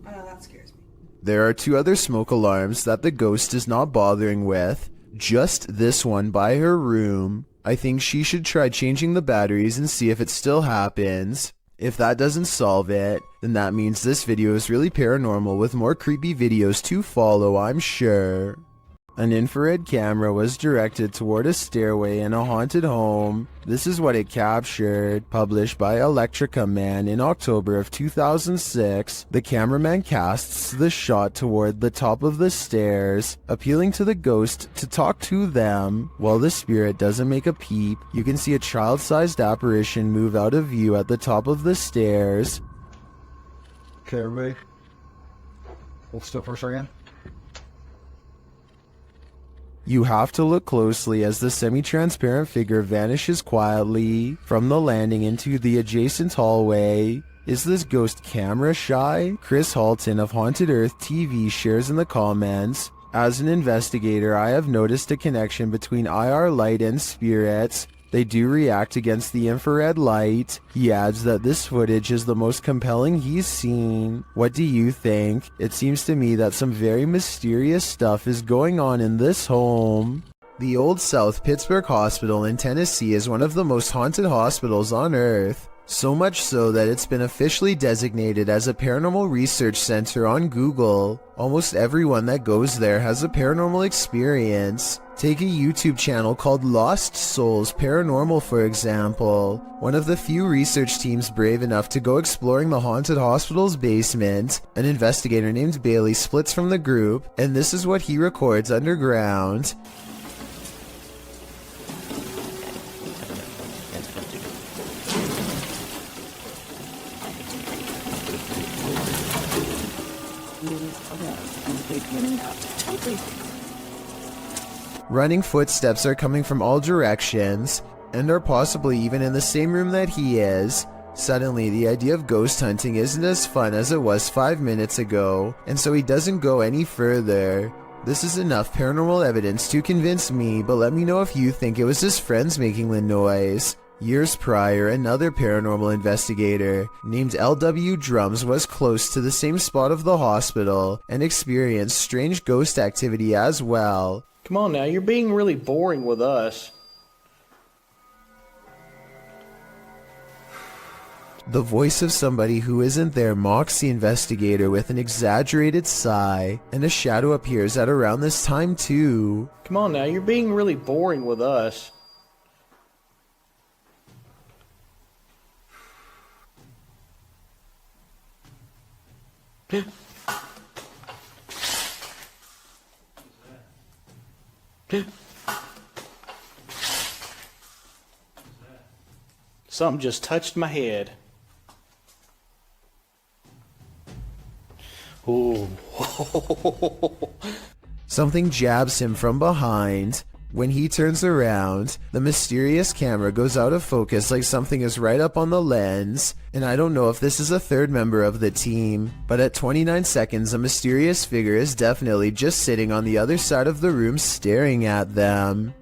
I know, that scares me. There are 2 other smoke alarms that the ghost is not bothering with. Just this one by her room. I think she should try changing the batteries and see if it still happens. If that doesn't solve it, then that means this video is really paranormal with more creepy videos to follow, I'm sure. An infrared camera was directed toward a stairway in a haunted home. This is what it captured, published by Electrica Man in October of 2006. The cameraman casts the shot toward the top of the stairs, appealing to the ghost to talk to them. While the spirit doesn't make a peep, you can see a child-sized apparition move out of view at the top of the stairs. Okay, everybody. Hold still for a second. You have to look closely as the semi-transparent figure vanishes quietly from the landing into the adjacent hallway. Is this ghost camera shy? Chris Halton of Haunted Earth TV shares in the comments, "As an investigator, I have noticed a connection between IR light and spirits. They do react against the infrared light." He adds that this footage is the most compelling he's seen. What do you think? It seems to me that some very mysterious stuff is going on in this home. The Old South Pittsburgh Hospital in Tennessee is one of the most haunted hospitals on Earth. So much so that it's been officially designated as a paranormal research center on Google. Almost everyone that goes there has a paranormal experience. Take a YouTube channel called Lost Souls Paranormal, for example. One of the few research teams brave enough to go exploring the haunted hospital's basement. An investigator named Bailey splits from the group, and this is what he records underground. Running footsteps are coming from all directions, and are possibly even in the same room that he is. Suddenly, the idea of ghost hunting isn't as fun as it was 5 minutes ago, and so he doesn't go any further. This is enough paranormal evidence to convince me, but let me know if you think it was his friends making the noise. Years prior, another paranormal investigator named LW Drums was close to the same spot of the hospital and experienced strange ghost activity as well. Come on now, you're being really boring with us. The voice of somebody who isn't there mocks the investigator with an exaggerated sigh, and a shadow appears at around this time too. Come on now, you're being really boring with us. Something just touched my head. Ooh. Something jabs him from behind. When he turns around, the mysterious camera goes out of focus like something is right up on the lens, and I don't know if this is a third member of the team, but at 29 seconds a mysterious figure is definitely just sitting on the other side of the room staring at them.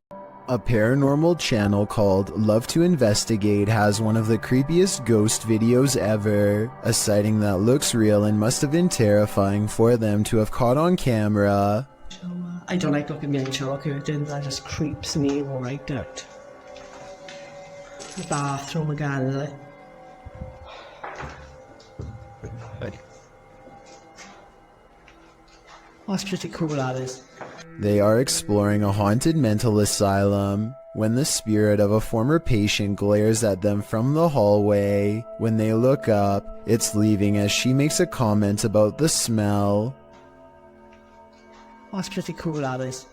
A paranormal channel called Love to Investigate has one of the creepiest ghost videos ever, a sighting that looks real and must have been terrifying for them to have caught on camera. I don't like looking at shower curtains, that just creeps me right out. The bathroom again, is it? That's pretty cool, that is. They are exploring a haunted mental asylum when the spirit of a former patient glares at them from the hallway. When they look up, it's leaving as she makes a comment about the smell. That's pretty cool, that is.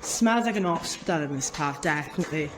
Smells like an hospital in this top, definitely.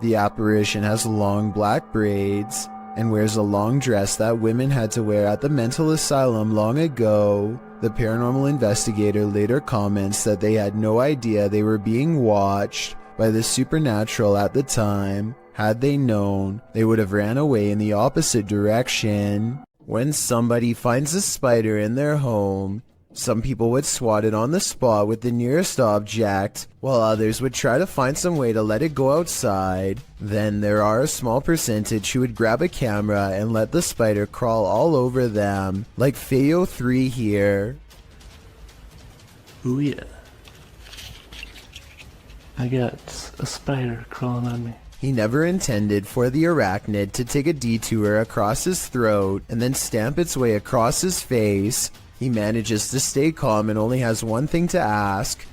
The apparition has long black braids and wears a long dress that women had to wear at the mental asylum long ago. The paranormal investigator later comments that they had no idea they were being watched by the supernatural at the time. Had they known, they would have ran away in the opposite direction. When somebody finds a spider in their home, some people would swat it on the spot with the nearest object, while others would try to find some way to let it go outside. Then there are a small percentage who would grab a camera and let the spider crawl all over them, like Feo 3 here. Ooh yeah. I got a spider crawling on me. He never intended for the arachnid to take a detour across his throat and then stamp its way across his face. He manages to stay calm and only has one thing to ask.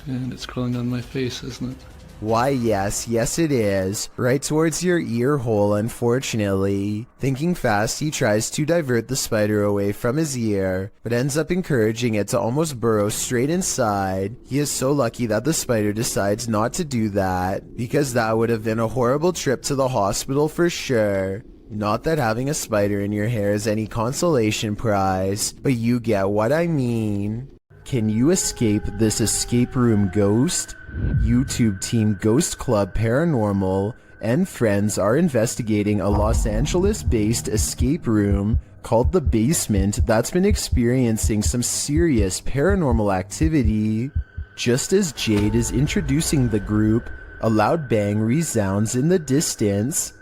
And it's crawling down my face, isn't it? Why, yes it is. Right towards your ear hole, unfortunately. Thinking fast, he tries to divert the spider away from his ear, but ends up encouraging it to almost burrow straight inside. He is so lucky that the spider decides not to do that, because that would have been a horrible trip to the hospital for sure. Not that having a spider in your hair is any consolation prize, but you get what I mean. Can you escape this escape room ghost? YouTube team Ghost Club Paranormal and friends are investigating a Los Angeles-based escape room called The Basement that's been experiencing some serious paranormal activity. Just as Jade is introducing the group, a loud bang resounds in the distance.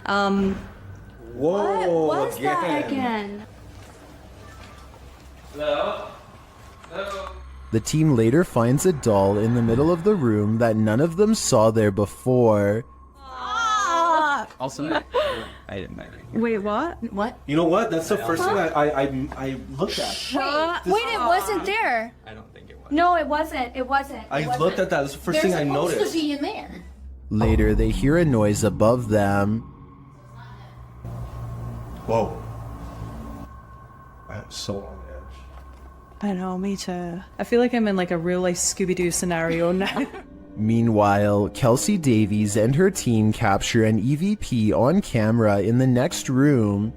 Whoa, what was again. that again? Hello? Hello? The team later finds a doll in the middle of the room that none of them saw there before. Also, I didn't know. Wait, what? What? You know what? That's the first thing I looked at. Wait, it wasn't there. I don't think it was. No, it wasn't. It wasn't. I looked at that. That's the first thing I noticed. There's supposed to be in there. Later, they hear a noise above them. Whoa. I'm so on edge. I know, me too. I feel like I'm in like a real life Scooby-Doo scenario now. Meanwhile, Kelsey Davies and her team capture an EVP on camera in the next room.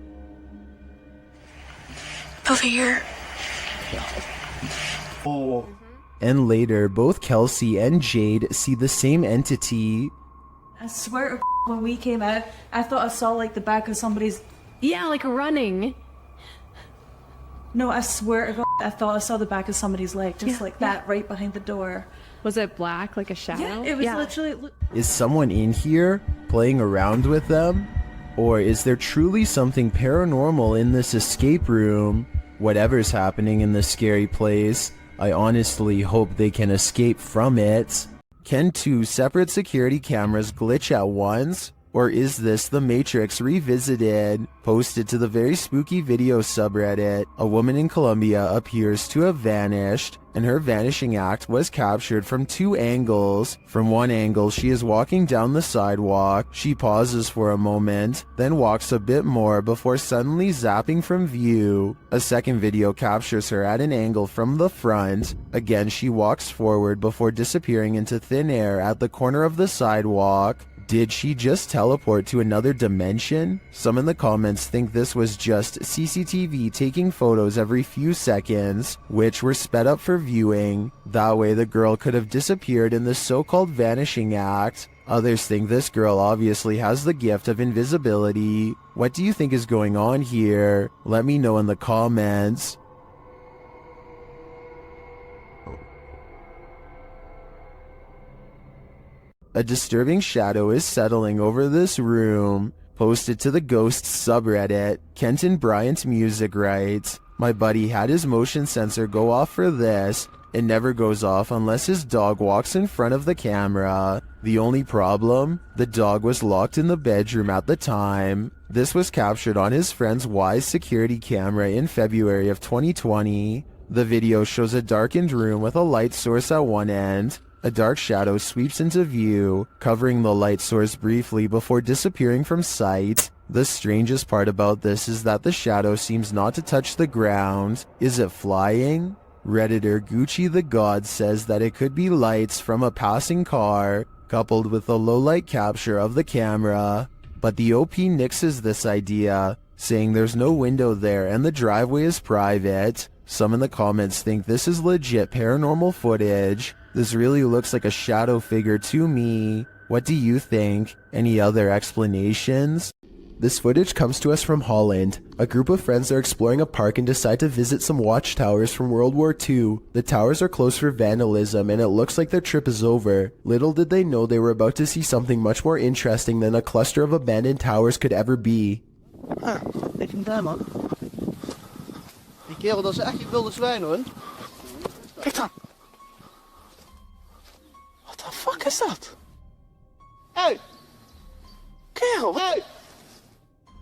Over here. Oh. And later, both Kelsey and Jade see the same entity. I swear to when we came out, I thought I saw like the back of somebody's... Yeah, like running. No, I swear to God, I thought I saw the back of somebody's leg, just like that, right behind the door. Was it black, like a shadow? Yeah, it was literally... Is someone in here playing around with them? Or is there truly something paranormal in this escape room? Whatever's happening in this scary place, I honestly hope they can escape from it. Can two separate security cameras glitch at once? Or is this The Matrix Revisited? Posted to the very spooky video subreddit, a woman in Colombia appears to have vanished, and her vanishing act was captured from two angles. From one angle, she is walking down the sidewalk. She pauses for a moment, then walks a bit more before suddenly zapping from view. A second video captures her at an angle from the front. Again, she walks forward before disappearing into thin air at the corner of the sidewalk. Did she just teleport to another dimension? Some in the comments think this was just CCTV taking photos every few seconds, which were sped up for viewing. That way the girl could have disappeared in the so-called vanishing act. Others think this girl obviously has the gift of invisibility. What do you think is going on here? Let me know in the comments. A disturbing shadow is settling over this room. Posted to the Ghosts subreddit, Kenton Bryant Music writes, "My buddy had his motion sensor go off for this. It never goes off unless his dog walks in front of the camera. The only problem? The dog was locked in the bedroom at the time." This was captured on his friend's Wise security camera in February of 2020. The video shows a darkened room with a light source at one end. A dark shadow sweeps into view, covering the light source briefly before disappearing from sight. The strangest part about this is that the shadow seems not to touch the ground. Is it flying? Redditor Gucci the God says that it could be lights from a passing car, coupled with a low-light capture of the camera. But the OP nixes this idea, saying there's no window there and the driveway is private. Some in the comments think this is legit paranormal footage. This really looks like a shadow figure to me. What do you think? Any other explanations? This footage comes to us from Holland. A group of friends are exploring a park and decide to visit some watchtowers from World War II. The towers are closed for vandalism and it looks like their trip is over. Little did they know they were about to see something much more interesting than a cluster of abandoned towers could ever be. Ik vind daar, man. Die kerel, dat is echt je wilde zwijn, hoor. Kijk dan. What the fuck is that? Hey!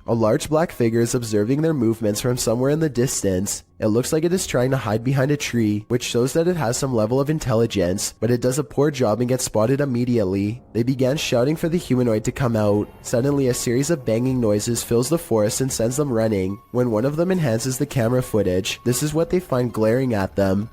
A large black figure is observing their movements from somewhere in the distance. It looks like it is trying to hide behind a tree, which shows that it has some level of intelligence, but it does a poor job and gets spotted immediately. They began shouting for the humanoid to come out. Suddenly, a series of banging noises fills the forest and sends them running. When one of them enhances the camera footage, this is what they find glaring at them.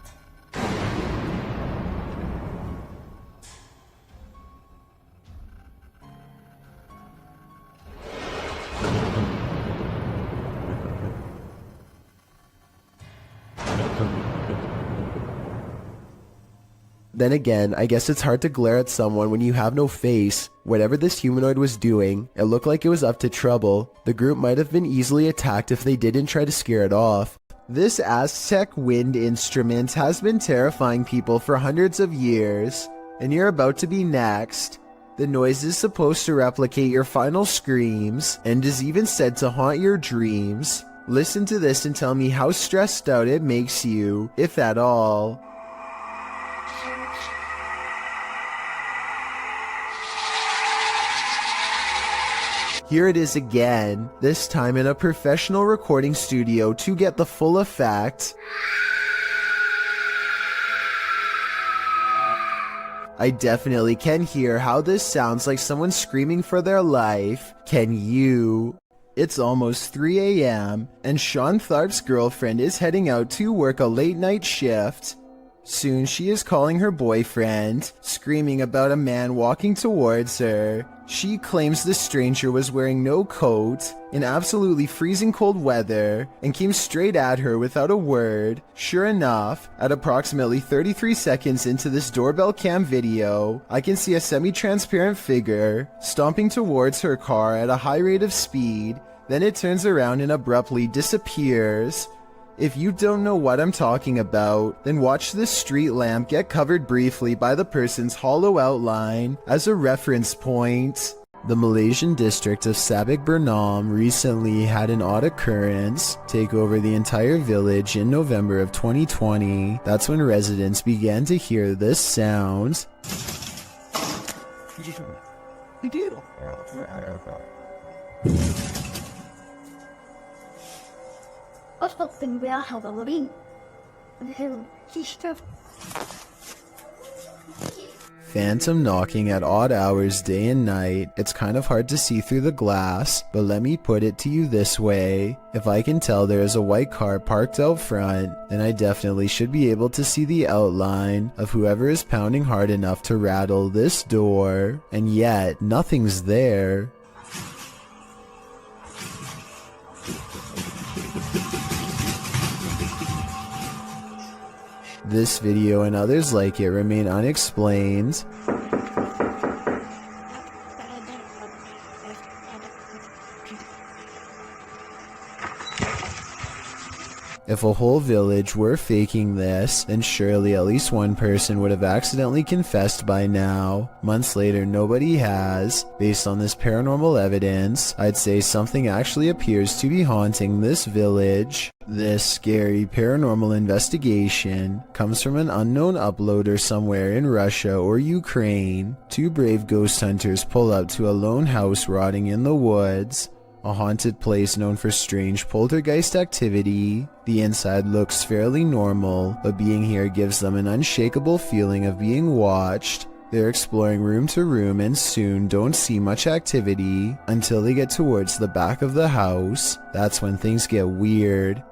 Then again, I guess it's hard to glare at someone when you have no face. Whatever this humanoid was doing, it looked like it was up to trouble. The group might have been easily attacked if they didn't try to scare it off. This Aztec wind instrument has been terrifying people for hundreds of years, and you're about to be next. The noise is supposed to replicate your final screams, and is even said to haunt your dreams. Listen to this and tell me how stressed out it makes you, if at all. Here it is again, this time in a professional recording studio to get the full effect. I definitely can hear how this sounds like someone screaming for their life. Can you? It's almost 3 a.m. and Sean Tharp's girlfriend is heading out to work a late night shift. Soon she is calling her boyfriend, screaming about a man walking towards her. She claims the stranger was wearing no coat in absolutely freezing cold weather and came straight at her without a word. Sure enough, at approximately 33 seconds into this doorbell cam video, I can see a semi-transparent figure stomping towards her car at a high rate of speed. Then it turns around and abruptly disappears. If you don't know what I'm talking about, then watch this street lamp get covered briefly by the person's hollow outline as a reference point. The Malaysian district of Sabak Bernam recently had an odd occurrence take over the entire village in November of 2020. That's when residents began to hear this sound. Phantom knocking at odd hours day and night. It's kind of hard to see through the glass, but let me put it to you this way. If I can tell there is a white car parked out front, then I definitely should be able to see the outline of whoever is pounding hard enough to rattle this door, and yet nothing's there. This video and others like it remain unexplained. If a whole village were faking this, then surely at least one person would have accidentally confessed by now. Months later, nobody has. Based on this paranormal evidence, I'd say something actually appears to be haunting this village. This scary paranormal investigation comes from an unknown uploader somewhere in Russia or Ukraine. Two brave ghost hunters pull up to a lone house rotting in the woods. A haunted place known for strange poltergeist activity. The inside looks fairly normal, but being here gives them an unshakable feeling of being watched. They're exploring room to room and soon don't see much activity until they get towards the back of the house. That's when things get weird.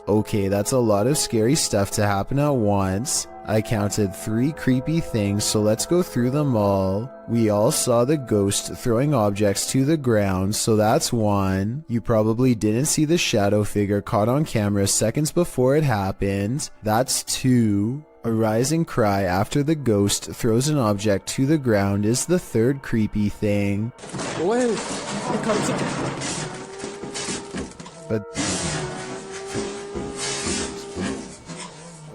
Okay, that's a lot of scary stuff to happen at once. I counted 3 creepy things, so let's go through them all. We all saw the ghost throwing objects to the ground, so that's 1. You probably didn't see the shadow figure caught on camera seconds before it happened. That's 2. A rising cry after the ghost throws an object to the ground is the 3rd creepy thing. But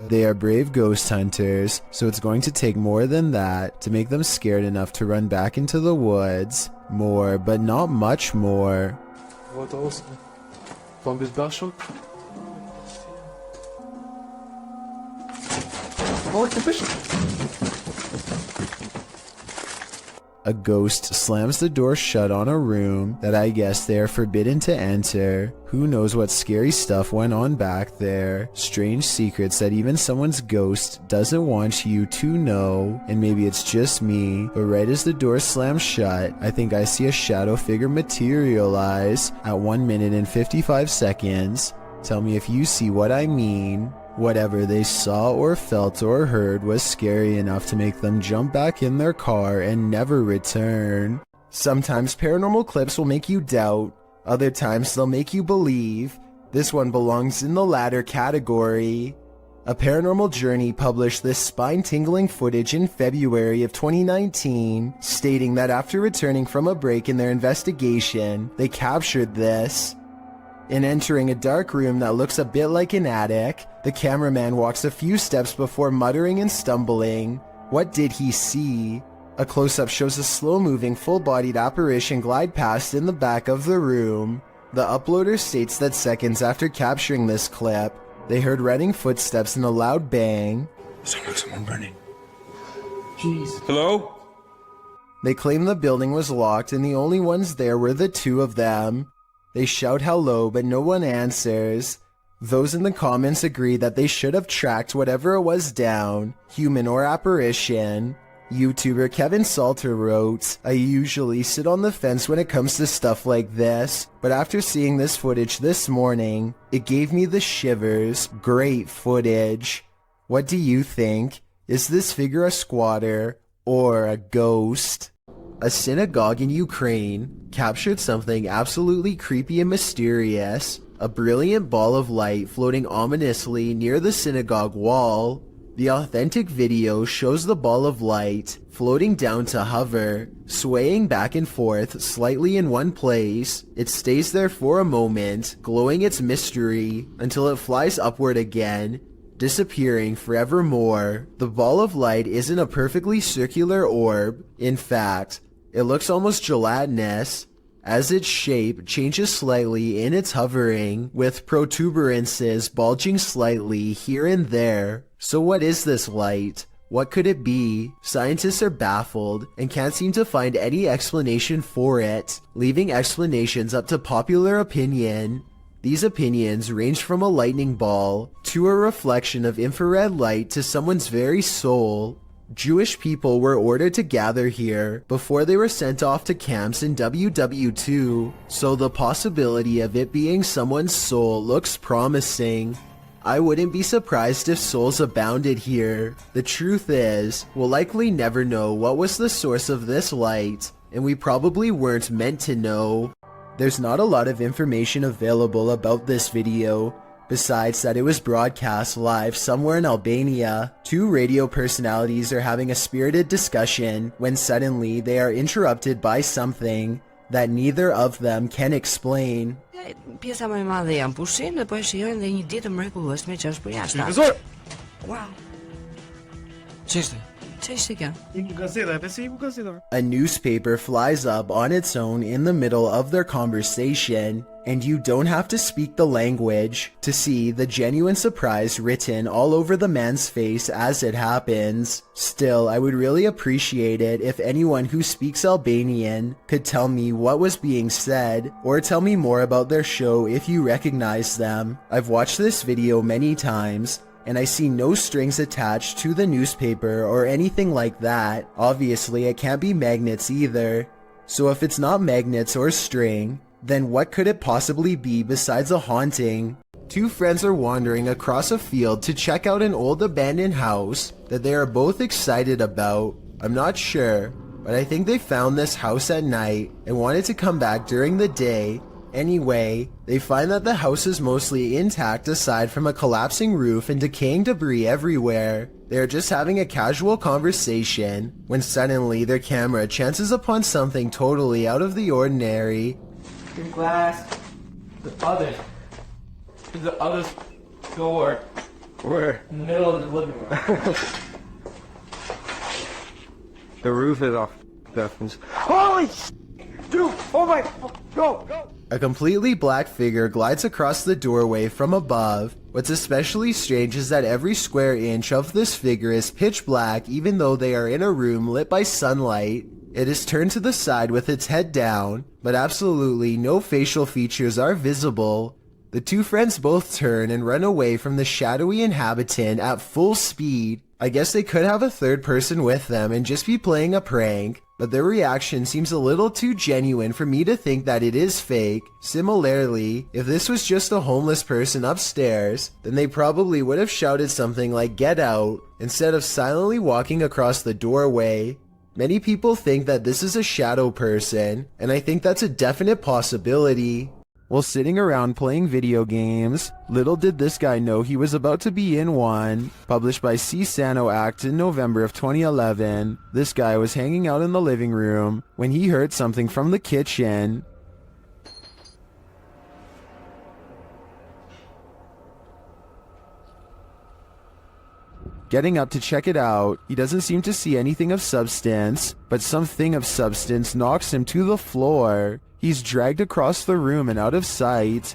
They are brave ghost hunters, so it's going to take more than that to make them scared enough to run back into the woods. More, but not much more. What else? From this bell Oh, the bishop. A ghost slams the door shut on a room that I guess they are forbidden to enter. Who knows what scary stuff went on back there. Strange secrets that even someone's ghost doesn't want you to know. And maybe it's just me, but right as the door slams shut, I think I see a shadow figure materialize at 1 minute and 55 seconds. Tell me if you see what I mean. Whatever they saw or felt or heard was scary enough to make them jump back in their car and never return. Sometimes paranormal clips will make you doubt, other times they'll make you believe. This one belongs in the latter category. A Paranormal Journey published this spine-tingling footage in February of 2019, stating that after returning from a break in their investigation, they captured this. In entering a dark room that looks a bit like an attic, the cameraman walks a few steps before muttering and stumbling. What did he see? A close-up shows a slow-moving, full-bodied apparition glide past in the back of the room. The uploader states that seconds after capturing this clip, they heard running footsteps and a loud bang. Sounds like someone running. Jeez. Hello? They claim the building was locked and the only ones there were the two of them. They shout hello, but no one answers. Those in the comments agree that they should have tracked whatever it was down, human or apparition. YouTuber Kevin Salter wrote, I usually sit on the fence when it comes to stuff like this, but after seeing this footage this morning, it gave me the shivers. Great footage. What do you think? Is this figure a squatter or a ghost? A synagogue in Ukraine captured something absolutely creepy and mysterious. A brilliant ball of light floating ominously near the synagogue wall. The authentic video shows the ball of light floating down to hover, swaying back and forth slightly in one place. It stays there for a moment, glowing its mystery, until it flies upward again, disappearing forevermore. The ball of light isn't a perfectly circular orb. In fact, it looks almost gelatinous, as its shape changes slightly in its hovering, with protuberances bulging slightly here and there. So what is this light? What could it be? Scientists are baffled and can't seem to find any explanation for it, leaving explanations up to popular opinion. These opinions range from a lightning ball to a reflection of infrared light to someone's very soul. Jewish people were ordered to gather here before they were sent off to camps in WW2, so the possibility of it being someone's soul looks promising. I wouldn't be surprised if souls abounded here. The truth is, we'll likely never know what was the source of this light, and we probably weren't meant to know. There's not a lot of information available about this video, besides that it was broadcast live somewhere in Albania. Two radio personalities are having a spirited discussion when suddenly they are interrupted by something that neither of them can explain. Pjesa më e madhe janë pushim dhe po e shijojnë dhe një ditë mrekullueshme që është për jashtë. Profesor! Wow. Ç'është? Ç'është kjo? A newspaper flies up on its own in the middle of their conversation, and you don't have to speak the language to see the genuine surprise written all over the man's face as it happens. Still, I would really appreciate it if anyone who speaks Albanian could tell me what was being said, or tell me more about their show if you recognize them. I've watched this video many times, and I see no strings attached to the newspaper or anything like that. Obviously, it can't be magnets either. So if it's not magnets or string, then what could it possibly be besides a haunting? Two friends are wandering across a field to check out an old abandoned house that they are both excited about. I'm not sure, but I think they found this house at night and wanted to come back during the day. Anyway, they find that the house is mostly intact aside from a collapsing roof and decaying debris everywhere. They are just having a casual conversation when suddenly their camera chances upon something totally out of the ordinary. Your glass. The other door. Where? In the middle of the living room. The roof is off. Holy sh**! Dude! Oh my... Go! A completely black figure glides across the doorway from above. What's especially strange is that every square inch of this figure is pitch black even though they are in a room lit by sunlight. It is turned to the side with its head down, but absolutely no facial features are visible. The two friends both turn and run away from the shadowy inhabitant at full speed. I guess they could have a third person with them and just be playing a prank, but their reaction seems a little too genuine for me to think that it is fake. Similarly, if this was just a homeless person upstairs, then they probably would have shouted something like "Get out" instead of silently walking across the doorway. Many people think that this is a shadow person, and I think that's a definite possibility. While sitting around playing video games, little did this guy know he was about to be in one. Published by C. Sano Act in November of 2011, this guy was hanging out in the living room when he heard something from the kitchen. Getting up to check it out, he doesn't seem to see anything of substance, but something of substance knocks him to the floor. He's dragged across the room and out of sight.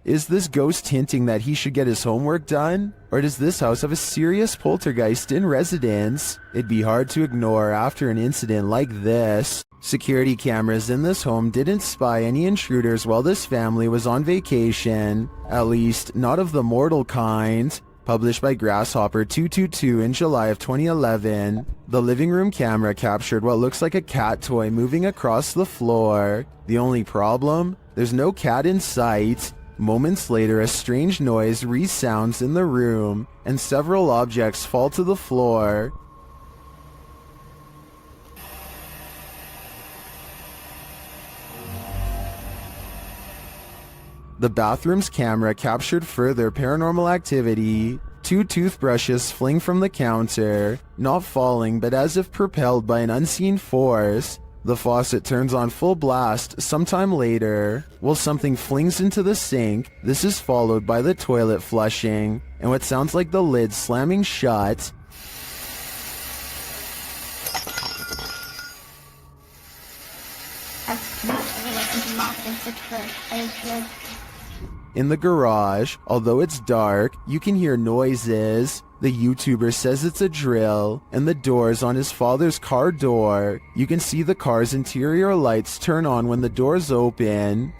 Is this ghost hinting that he should get his homework done? Or does this house have a serious poltergeist in residence? It'd be hard to ignore after an incident like this. Security cameras in this home didn't spy any intruders while this family was on vacation. At least, not of the mortal kind. Published by Grasshopper 222 in July of 2011, the living room camera captured what looks like a cat toy moving across the floor. The only problem? There's no cat in sight. Moments later, a strange noise resounds in the room, and several objects fall to the floor. The bathroom's camera captured further paranormal activity. Two toothbrushes fling from the counter, not falling but as if propelled by an unseen force. The faucet turns on full blast sometime later, while something flings into the sink. This is followed by the toilet flushing, and what sounds like the lid slamming shut. In the garage, although it's dark, you can hear noises. The YouTuber says it's a drill, and the doors on his father's car door. You can see the car's interior lights turn on when the doors open.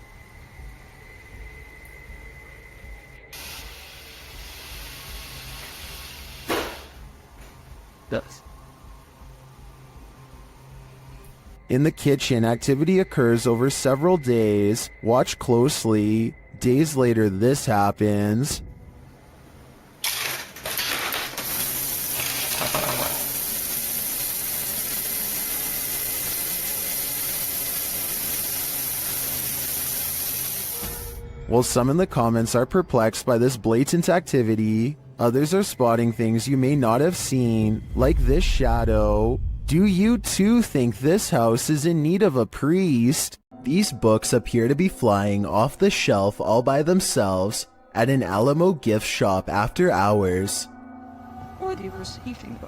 In the kitchen, activity occurs over several days. Watch closely. Days later, this happens. While some in the comments are perplexed by this blatant activity, others are spotting things you may not have seen, like this shadow. Do you too think this house is in need of a priest? These books appear to be flying off the shelf all by themselves at an Alamo gift shop after hours. What are you receiving?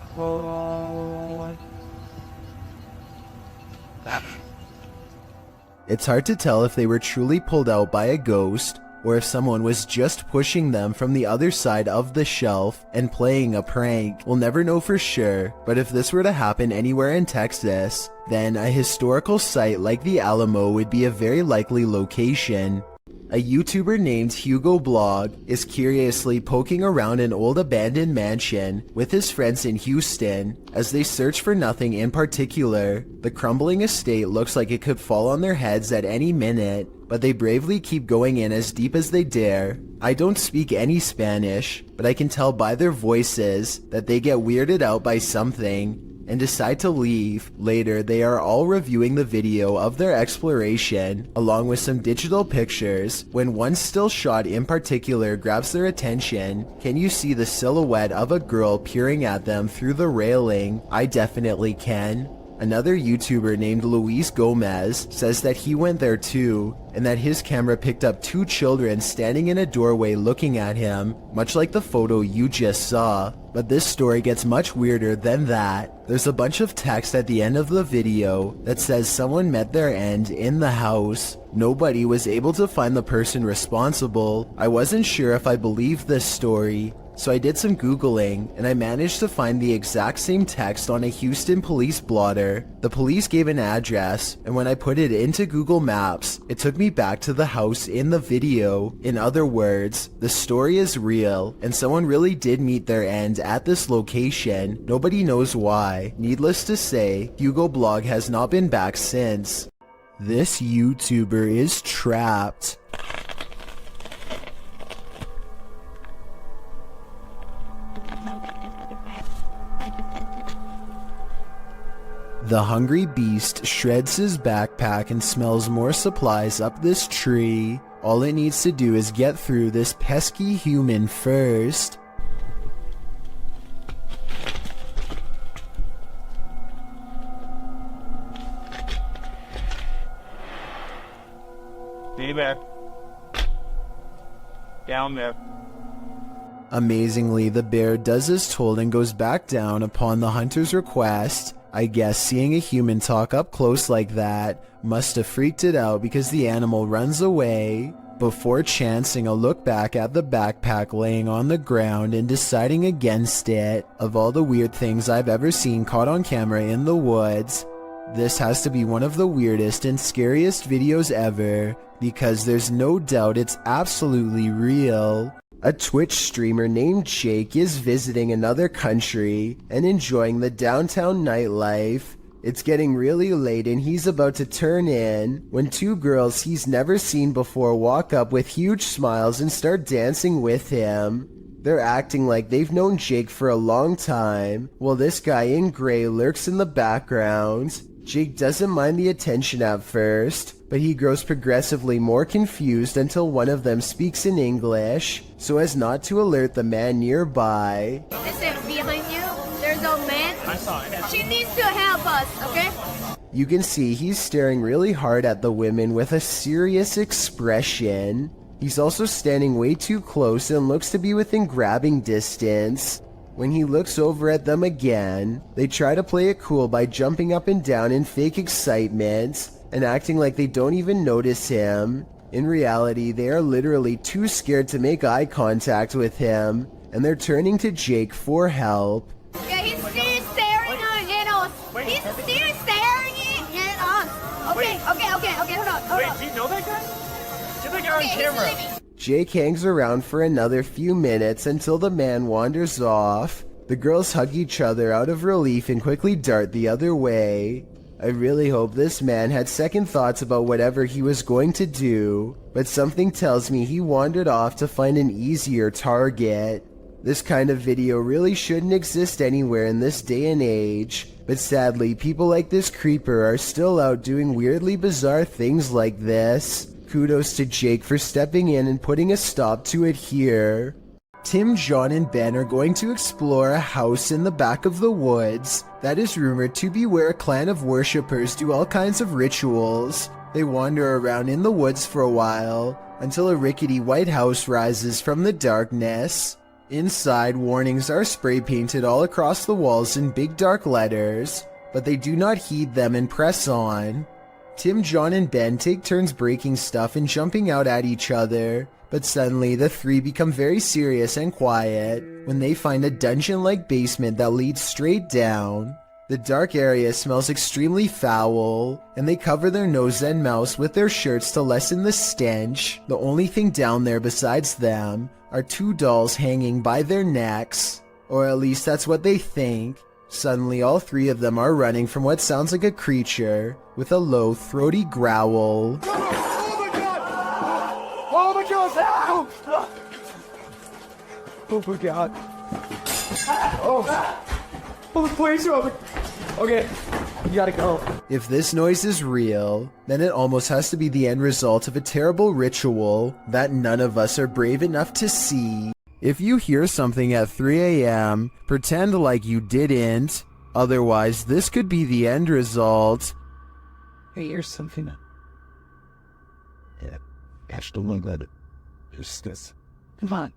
It's hard to tell if they were truly pulled out by a ghost, or if someone was just pushing them from the other side of the shelf and playing a prank. We'll never know for sure, but if this were to happen anywhere in Texas, then a historical site like the Alamo would be a very likely location. A YouTuber named Hugo Blog is curiously poking around an old abandoned mansion with his friends in Houston as they search for nothing in particular. The crumbling estate looks like it could fall on their heads at any minute, but they bravely keep going in as deep as they dare. I don't speak any Spanish, but I can tell by their voices that they get weirded out by something and decide to leave. Later, they are all reviewing the video of their exploration, along with some digital pictures, when one still shot in particular grabs their attention. Can you see the silhouette of a girl peering at them through the railing? I definitely can. Another YouTuber named Luis Gomez says that he went there too, and that his camera picked up 2 children standing in a doorway looking at him, much like the photo you just saw. But this story gets much weirder than that. There's a bunch of text at the end of the video that says someone met their end in the house. Nobody was able to find the person responsible. I wasn't sure if I believed this story, so I did some Googling, and I managed to find the exact same text on a Houston police blotter. The police gave an address, and when I put it into Google Maps, it took me back to the house in the video. In other words, the story is real, and someone really did meet their end at this location. Nobody knows why. Needless to say, Hugo Blog has not been back since. This YouTuber is trapped. The hungry beast shreds his backpack and smells more supplies up this tree. All it needs to do is get through this pesky human first. Stay back. Down there. Amazingly, the bear does as told and goes back down upon the hunter's request. I guess seeing a human talk up close like that must have freaked it out because the animal runs away before chancing a look back at the backpack laying on the ground and deciding against it. Of all the weird things I've ever seen caught on camera in the woods, this has to be one of the weirdest and scariest videos ever because there's no doubt it's absolutely real. A Twitch streamer named Jake is visiting another country and enjoying the downtown nightlife. It's getting really late and he's about to turn in when 2 girls he's never seen before walk up with huge smiles and start dancing with him. They're acting like they've known Jake for a long time, while this guy in gray lurks in the background. Jake doesn't mind the attention at first, but he grows progressively more confused until one of them speaks in English, so as not to alert the man nearby. Listen, behind you, there's a man. I saw it. She needs to help us, okay? You can see he's staring really hard at the women with a serious expression. He's also standing way too close and looks to be within grabbing distance. When he looks over at them again, they try to play it cool by jumping up and down in fake excitement and acting like they don't even notice him. In reality, they are literally too scared to make eye contact with him, and they're turning to Jake for help. Yeah, he's still staring at us. He's still staring at us. Okay, hold on. Wait, do you know that guy? Get that guy on camera. Jake hangs around for another few minutes until the man wanders off. The girls hug each other out of relief and quickly dart the other way. I really hope this man had second thoughts about whatever he was going to do, but something tells me he wandered off to find an easier target. This kind of video really shouldn't exist anywhere in this day and age, but sadly people like this creeper are still out doing weirdly bizarre things like this. Kudos to Jake for stepping in and putting a stop to it here. Tim, John, and Ben are going to explore a house in the back of the woods that is rumored to be where a clan of worshippers do all kinds of rituals. They wander around in the woods for a while until a rickety white house rises from the darkness. Inside, warnings are spray painted all across the walls in big dark letters, but they do not heed them and press on. Tim, John, and Ben take turns breaking stuff and jumping out at each other, but suddenly the 3 become very serious and quiet when they find a dungeon-like basement that leads straight down. The dark area smells extremely foul, and they cover their nose and mouths with their shirts to lessen the stench. The only thing down there besides them are 2 dolls hanging by their necks, or at least that's what they think. Suddenly, all 3 of them are running from what sounds like a creature with a low, throaty growl. Oh my god! Ow! Oh my god. Oh, the police are open. Okay, you gotta go. If this noise is real, then it almost has to be the end result of a terrible ritual that none of us are brave enough to see. If you hear something at 3 a.m., pretend like you didn't. Otherwise, this could be the end result. Hey, here's something. Yeah, gosh, don't look at it. There's this. Come on.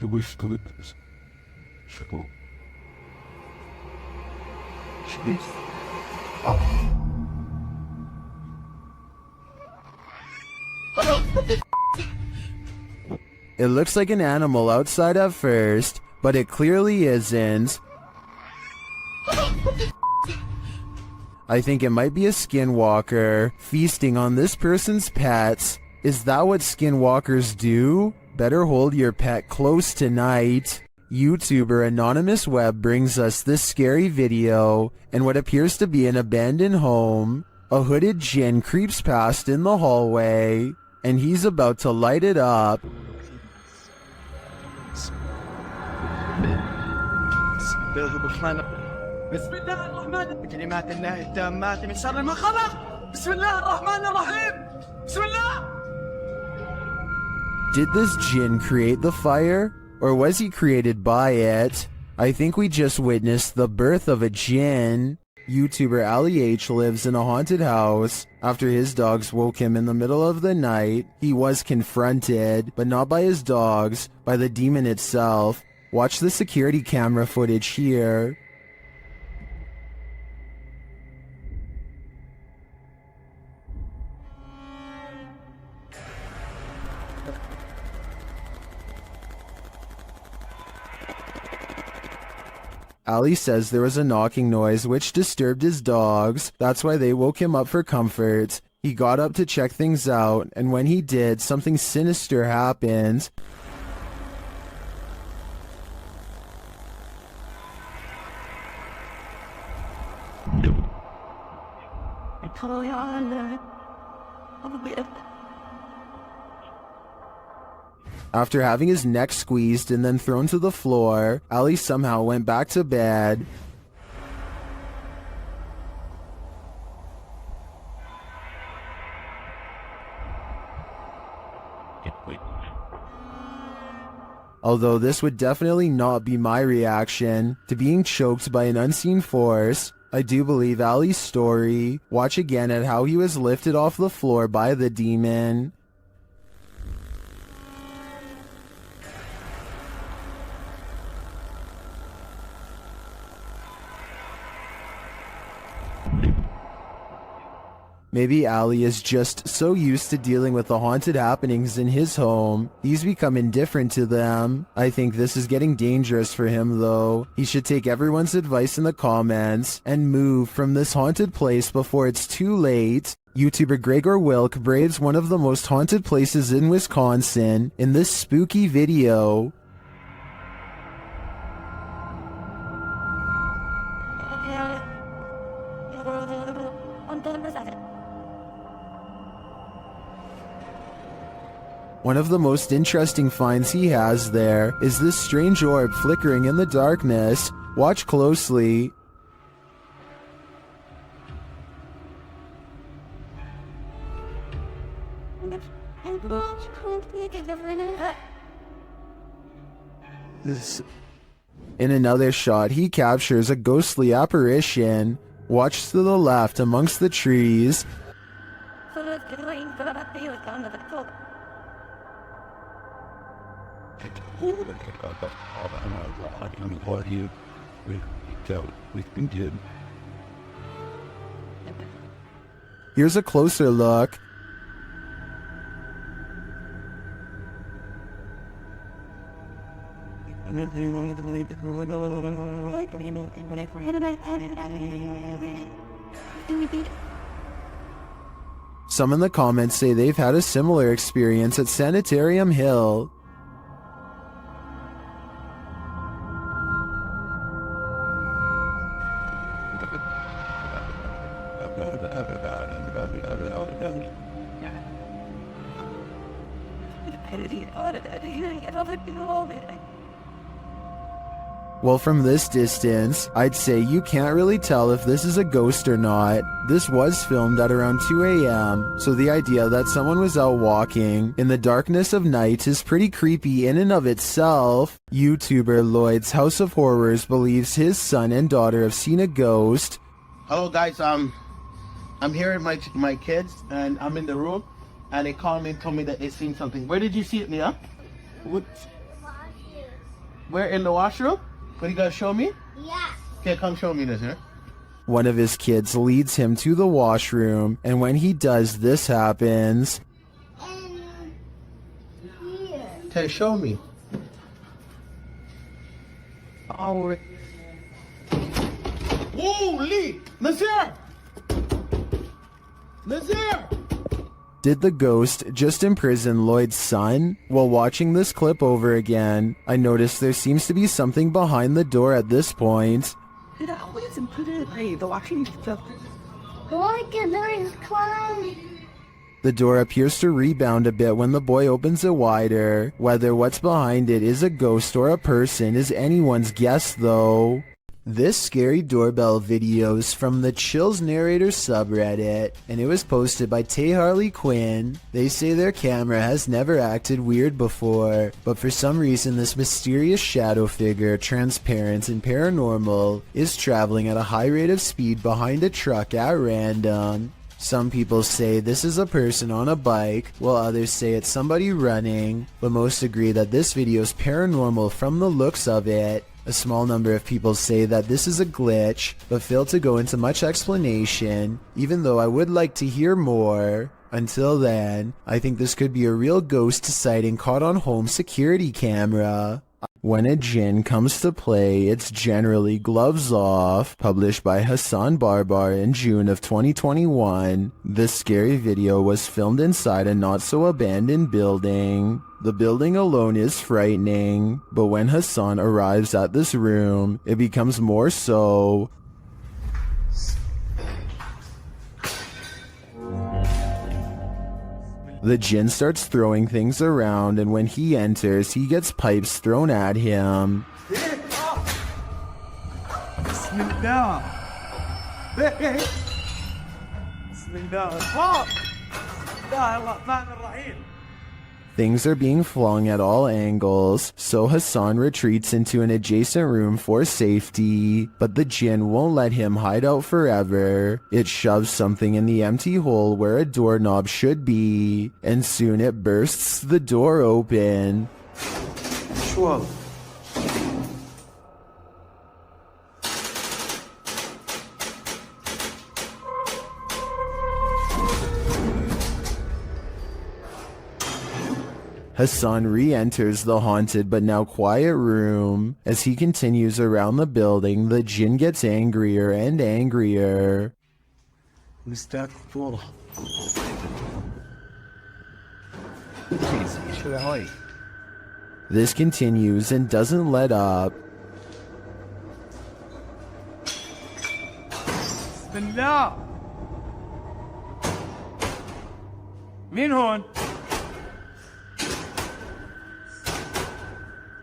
You wish to look at this. Sure. It looks like an animal outside at first, but it clearly isn't. I think it might be a skinwalker feasting on this person's pets. Is that what skinwalkers do? Better hold your pet close tonight. YouTuber Anonymous Web brings us this scary video in what appears to be an abandoned home. A hooded djinn creeps past in the hallway, and he's about to light it up. بسم الله الرحمن بكلمات الله التامات من شر ما خلق بسم الله الرحمن الرحيم بسم الله. Did this djinn create the fire, or was he created by it? I think we just witnessed the birth of a djinn. YouTuber Ali H lives in a haunted house. After his dogs woke him in the middle of the night, he was confronted, but not by his dogs, by the demon itself. Watch the security camera footage here. Ali says there was a knocking noise which disturbed his dogs. That's why they woke him up for comfort. He got up to check things out, and when he did, something sinister happened. After having his neck squeezed and then thrown to the floor, Ali somehow went back to bed. Although this would definitely not be my reaction to being choked by an unseen force, I do believe Ali's story. Watch again at how he was lifted off the floor by the demon. Maybe Ali is just so used to dealing with the haunted happenings in his home, he's become indifferent to them. I think this is getting dangerous for him though. He should take everyone's advice in the comments and move from this haunted place before it's too late. YouTuber Gregor Wilk braves one of the most haunted places in Wisconsin in this spooky video. One of the most interesting finds he has there is this strange orb flickering in the darkness. Watch closely. In another shot, he captures a ghostly apparition. Watch to the left amongst the trees. Here's a closer look. Some in the comments say they've had a similar experience at Sanitarium Hill. Well, from this distance, I'd say you can't really tell if this is a ghost or not. This was filmed at around 2 a.m., so the idea that someone was out walking in the darkness of night is pretty creepy in and of itself. YouTuber Lloyd's House of Horrors believes his son and daughter have seen a ghost. Hello guys, I'm here with my kids, and I'm in the room, and they called me and told me that they seen something. Where did you see it, Nia? What? Where, in the washroom? What, you gotta show me? Yeah. Okay, come show me this, here. One of his kids leads him to the washroom, and when he does, this happens. Okay, show me. Oh, holy! Nazir! Nazir! Did the ghost just imprison Lloyd's son? While watching this clip over again, I noticed there seems to be something behind the door at this point. It always improved the watching stuff. Look at those clowns. The door appears to rebound a bit when the boy opens it wider. Whether what's behind it is a ghost or a person is anyone's guess though. This scary doorbell video is from the Chills Narrator subreddit, and it was posted by Tay Harley Quinn. They say their camera has never acted weird before, but for some reason this mysterious shadow figure, transparent and paranormal, is traveling at a high rate of speed behind a truck at random. Some people say this is a person on a bike, while others say it's somebody running, but most agree that this video is paranormal from the looks of it. A small number of people say that this is a glitch, but fail to go into much explanation, even though I would like to hear more. Until then, I think this could be a real ghost sighting caught on home security camera. When a jinn comes to play, it's generally Gloves Off, published by Hassan Barbar in June of 2021. This scary video was filmed inside a not-so-abandoned building. The building alone is frightening, but when Hassan arrives at this room, it becomes more so. The jinn starts throwing things around, and when he enters, he gets pipes thrown at him. Things are being flung at all angles, so Hassan retreats into an adjacent room for safety, but the jinn won't let him hide out forever. It shoves something in the empty hole where a doorknob should be, and soon it bursts the door open. Sure. Hassan re-enters the haunted but now quiet room. As he continues around the building, the jinn gets angrier and angrier. This continues and doesn't let up.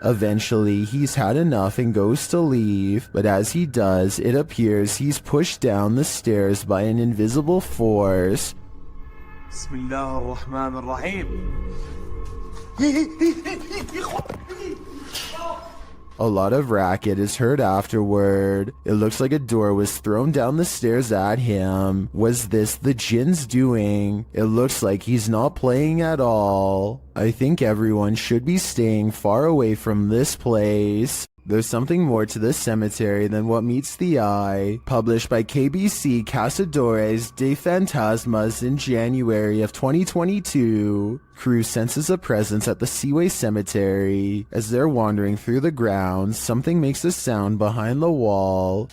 Eventually, he's had enough and goes to leave, but as he does, it appears he's pushed down the stairs by an invisible force. A lot of racket is heard afterward. It looks like a door was thrown down the stairs at him. Was this the jinn's doing? It looks like he's not playing at all. I think everyone should be staying far away from this place. There's something more to this cemetery than what meets the eye. Published by KBC Cazadores de Fantasmas in January of 2022. Crew senses a presence at the Seaway Cemetery. As they're wandering through the grounds, something makes a sound behind the wall.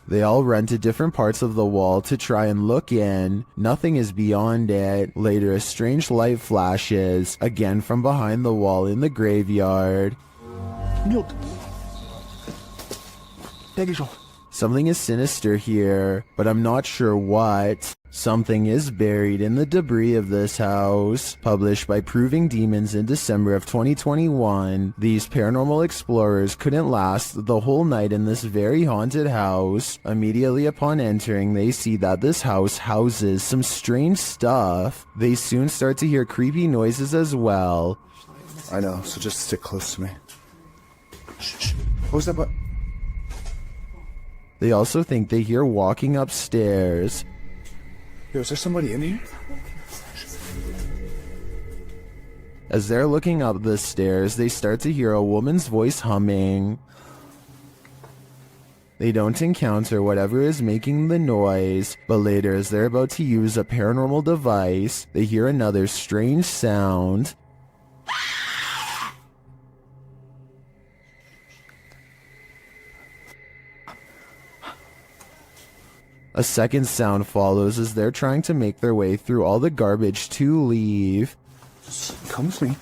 They all run to different parts of the wall to try and look in. Nothing is beyond it. Later, a strange light flashes, again from behind the wall in the graveyard. Something is sinister here, but I'm not sure what. Something is buried in the debris of this house. Published by Proving Demons in December of 2021, these paranormal explorers couldn't last the whole night in this very haunted house. Immediately upon entering, they see that this house houses some strange stuff. They soon start to hear creepy noises as well. I know, so just stick close to me. Shh. What was that button? They also think they hear walking upstairs. Yo, is there somebody in here? As they're looking up the stairs, they start to hear a woman's voice humming. They don't encounter whatever is making the noise, but later as they're about to use a paranormal device, they hear another strange sound. A second sound follows as they're trying to make their way through all the garbage to leave. Come with me.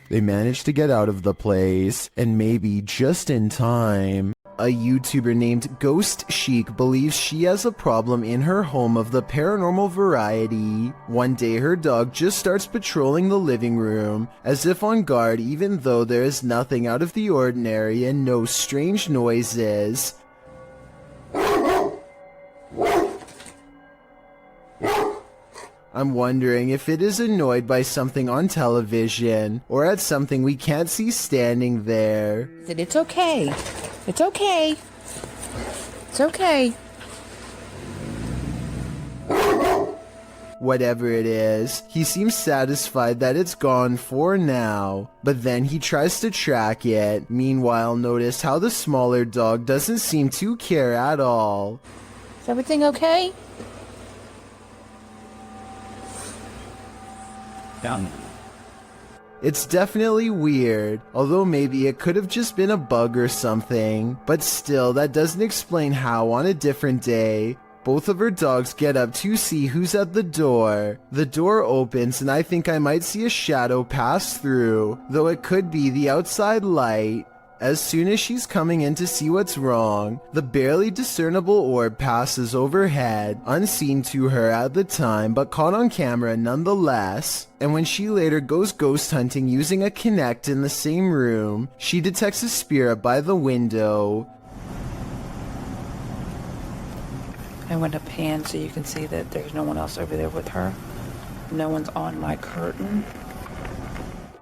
They manage to get out of the place, and maybe just in time. A YouTuber named Ghost Chic believes she has a problem in her home of the paranormal variety. One day her dog just starts patrolling the living room, as if on guard even though there is nothing out of the ordinary and no strange noises. I'm wondering if it is annoyed by something on television, or at something we can't see standing there. It's okay. It's okay. It's okay. Whatever it is, he seems satisfied that it's gone for now, but then he tries to track it. Meanwhile, notice how the smaller dog doesn't seem to care at all. Is everything okay? Down. It's definitely weird, although maybe it could have just been a bug or something, but still that doesn't explain how on a different day, both of her dogs get up to see who's at the door. The door opens and I think I might see a shadow pass through, though it could be the outside light. As soon as she's coming in to see what's wrong, the barely discernible orb passes overhead, unseen to her at the time but caught on camera nonetheless. And when she later goes ghost hunting using a Kinect in the same room, she detects a spirit by the window. I went to pan so you can see that there's no one else over there with her. No one's on my curtain.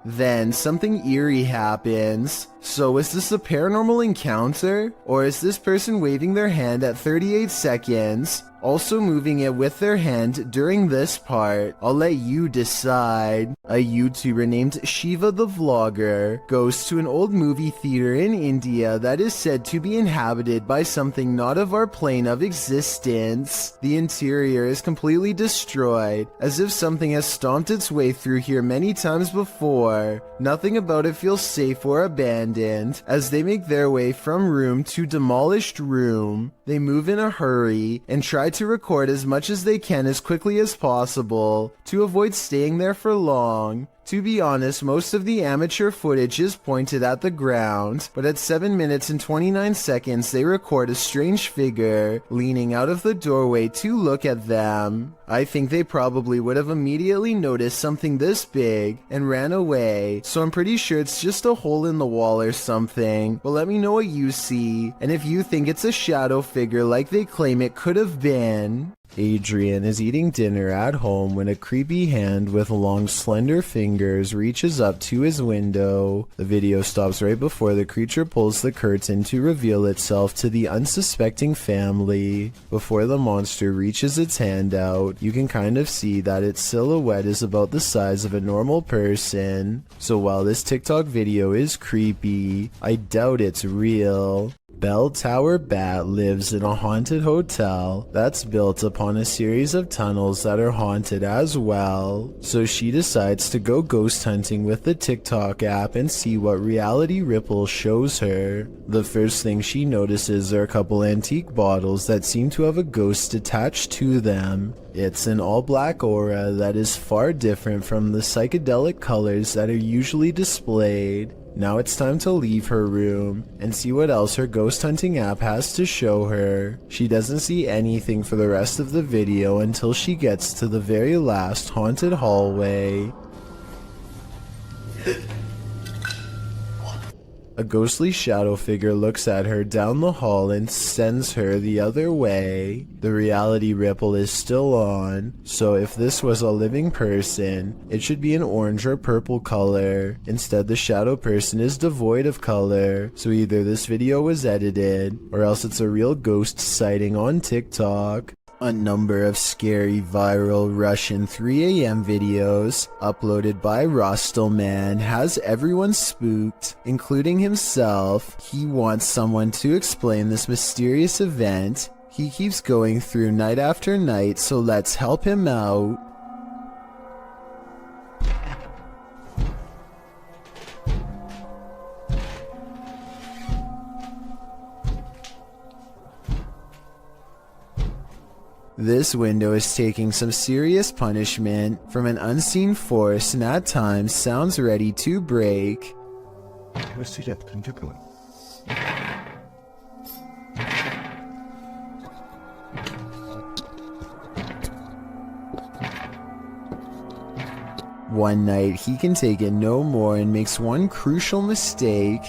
Then something eerie happens. So is this a paranormal encounter? Or is this person waving their hand at 38 seconds, also moving it with their hand during this part? I'll let you decide. A YouTuber named Shiva the Vlogger goes to an old movie theater in India that is said to be inhabited by something not of our plane of existence. The interior is completely destroyed, as if something has stomped its way through here many times before. Nothing about it feels safe or abandoned. As they make their way from room to demolished room, they move in a hurry and try to record as much as they can as quickly as possible to avoid staying there for long. To be honest, most of the amateur footage is pointed at the ground, but at 7 minutes and 29 seconds they record a strange figure leaning out of the doorway to look at them. I think they probably would have immediately noticed something this big and ran away, so I'm pretty sure it's just a hole in the wall or something, but let me know what you see, and if you think it's a shadow figure like they claim it could have been. Adrian is eating dinner at home when a creepy hand with long slender fingers reaches up to his window. The video stops right before the creature pulls the curtain to reveal itself to the unsuspecting family. Before the monster reaches its hand out, you can kind of see that its silhouette is about the size of a normal person. So while this TikTok video is creepy, I doubt it's real. Bell Tower Bat lives in a haunted hotel that's built upon a series of tunnels that are haunted as well. So she decides to go ghost hunting with the TikTok app and see what reality ripple shows her. The first thing she notices are a couple antique bottles that seem to have a ghost attached to them. It's an all-black aura that is far different from the psychedelic colors that are usually displayed. Now it's time to leave her room and see what else her ghost hunting app has to show her. She doesn't see anything for the rest of the video until she gets to the very last haunted hallway. A ghostly shadow figure looks at her down the hall and sends her the other way. The reality ripple is still on, so if this was a living person, it should be an orange or purple color. Instead, the shadow person is devoid of color, so either this video was edited, or else it's a real ghost sighting on TikTok. A number of scary viral Russian 3 a.m. videos uploaded by Rostelman has everyone spooked, including himself. He wants someone to explain this mysterious event. He keeps going through night after night, so let's help him out. This window is taking some serious punishment from an unseen force and at times sounds ready to break. One night he can take it no more and makes one crucial mistake.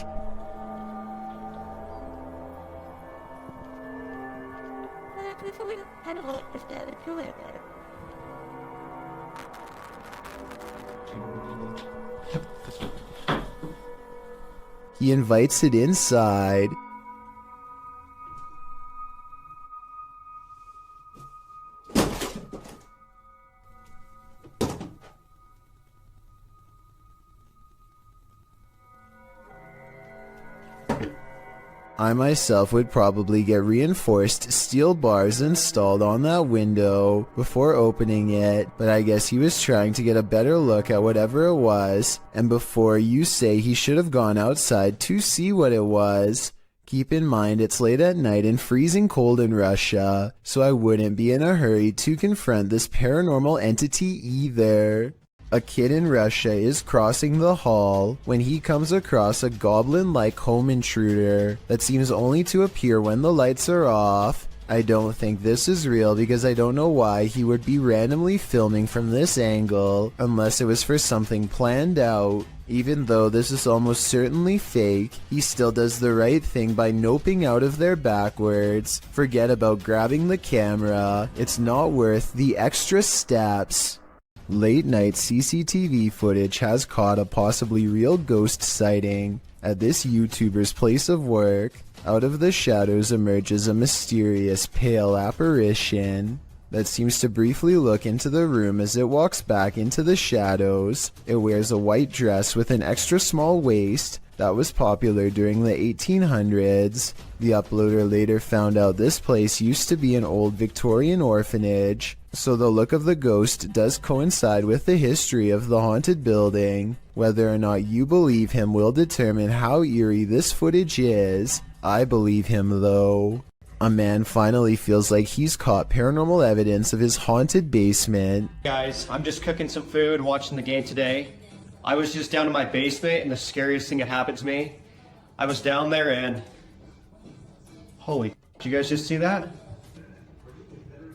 He invites it inside. I myself would probably get reinforced steel bars installed on that window before opening it, but I guess he was trying to get a better look at whatever it was, and before you say he should have gone outside to see what it was, keep in mind it's late at night and freezing cold in Russia, so I wouldn't be in a hurry to confront this paranormal entity either. A kid in Russia is crossing the hall when he comes across a goblin-like home intruder that seems only to appear when the lights are off. I don't think this is real because I don't know why he would be randomly filming from this angle unless it was for something planned out. Even though this is almost certainly fake, he still does the right thing by noping out of there backwards. Forget about grabbing the camera, it's not worth the extra steps. Late night CCTV footage has caught a possibly real ghost sighting at this YouTuber's place of work. Out of the shadows emerges a mysterious pale apparition that seems to briefly look into the room as it walks back into the shadows. It wears a white dress with an extra small waist that was popular during the 1800s. The uploader later found out this place used to be an old Victorian orphanage, so the look of the ghost does coincide with the history of the haunted building. Whether or not you believe him will determine how eerie this footage is. I believe him though. A man finally feels like he's caught paranormal evidence of his haunted basement. Guys, I'm just cooking some food, watching the game today. I was just down in my basement and the scariest thing that happened to me. I was down there and... Holy, did you guys just see that?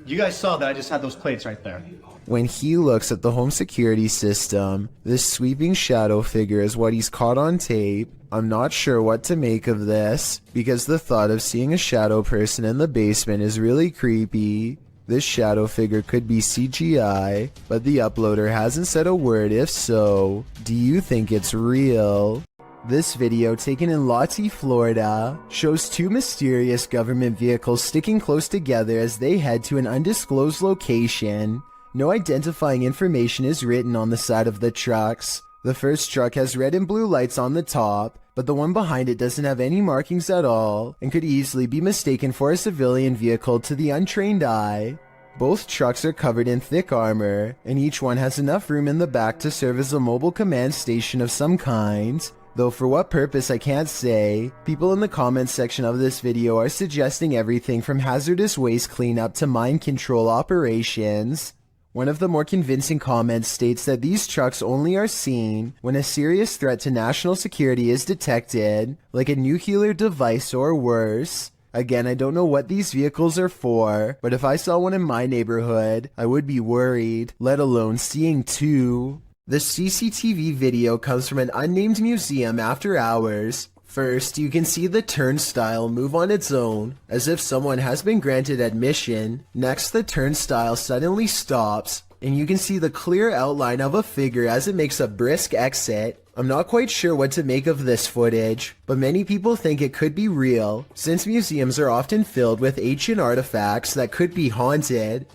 You guys saw that I just had those plates right there. When he looks at the home security system, this sweeping shadow figure is what he's caught on tape. I'm not sure what to make of this, because the thought of seeing a shadow person in the basement is really creepy. This shadow figure could be CGI, but the uploader hasn't said a word if so. Do you think it's real? This video, taken in Lottie, Florida, shows two mysterious government vehicles sticking close together as they head to an undisclosed location. No identifying information is written on the side of the trucks. The first truck has red and blue lights on the top, but the one behind it doesn't have any markings at all and could easily be mistaken for a civilian vehicle to the untrained eye. Both trucks are covered in thick armor, and each one has enough room in the back to serve as a mobile command station of some kind. Though for what purpose I can't say. People in the comments section of this video are suggesting everything from hazardous waste cleanup to mind control operations. One of the more convincing comments states that these trucks only are seen when a serious threat to national security is detected, like a nuclear device or worse. Again, I don't know what these vehicles are for, but if I saw one in my neighborhood, I would be worried, let alone seeing two. The CCTV video comes from an unnamed museum after hours. First, you can see the turnstile move on its own, as if someone has been granted admission. Next, the turnstile suddenly stops, and you can see the clear outline of a figure as it makes a brisk exit. I'm not quite sure what to make of this footage, but many people think it could be real, since museums are often filled with ancient artifacts that could be haunted.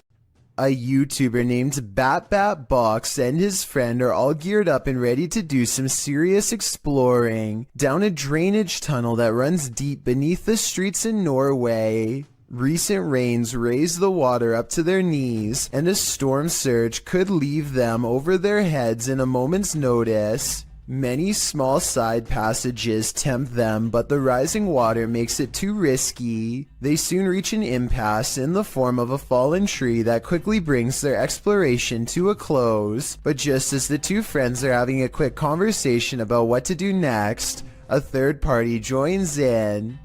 A YouTuber named BatBatBox and his friend are all geared up and ready to do some serious exploring down a drainage tunnel that runs deep beneath the streets in Norway. Recent rains raise the water up to their knees, and a storm surge could leave them over their heads in a moment's notice. Many small side passages tempt them, but the rising water makes it too risky. They soon reach an impasse in the form of a fallen tree that quickly brings their exploration to a close. But just as the two friends are having a quick conversation about what to do next, a third party joins in.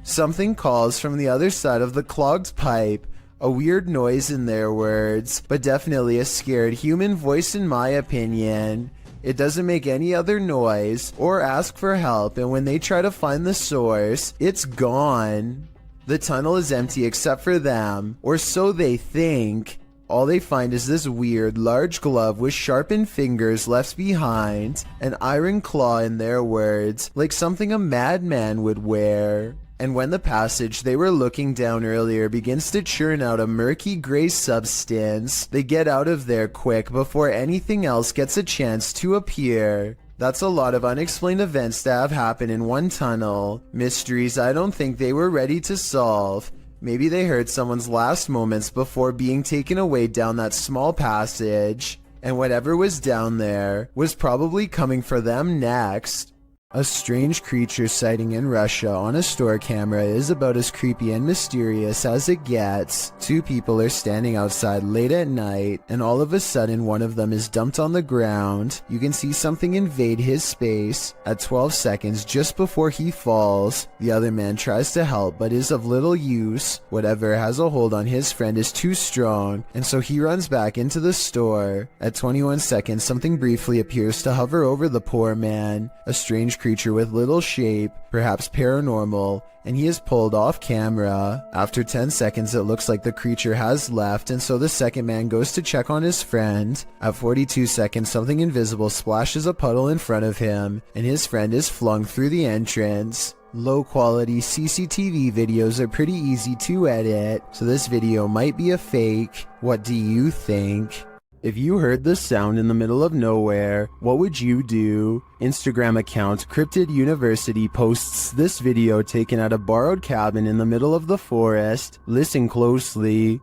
Something calls from the other side of the clogged pipe. A weird noise in their words, but definitely a scared human voice in my opinion. It doesn't make any other noise or ask for help, and when they try to find the source, it's gone. The tunnel is empty except for them, or so they think. All they find is this weird, large glove with sharpened fingers left behind, an iron claw in their words, like something a madman would wear. And when the passage they were looking down earlier begins to churn out a murky gray substance, they get out of there quick before anything else gets a chance to appear. That's a lot of unexplained events that have happened in one tunnel. Mysteries I don't think they were ready to solve. Maybe they heard someone's last moments before being taken away down that small passage. And whatever was down there was probably coming for them next. A strange creature sighting in Russia on a store camera is about as creepy and mysterious as it gets. Two people are standing outside late at night, and all of a sudden one of them is dumped on the ground. You can see something invade his space. At 12 seconds just before he falls, the other man tries to help but is of little use. Whatever has a hold on his friend is too strong, and so he runs back into the store. At 21 seconds, something briefly appears to hover over the poor man. A strange creature with little shape, perhaps paranormal, and he is pulled off camera. After 10 seconds it looks like the creature has left, and so the second man goes to check on his friend. At 42 seconds something invisible splashes a puddle in front of him, and his friend is flung through the entrance. Low quality CCTV videos are pretty easy to edit, so this video might be a fake. What do you think? If you heard this sound in the middle of nowhere, what would you do? Instagram account Cryptid University posts this video taken at a borrowed cabin in the middle of the forest. Listen closely.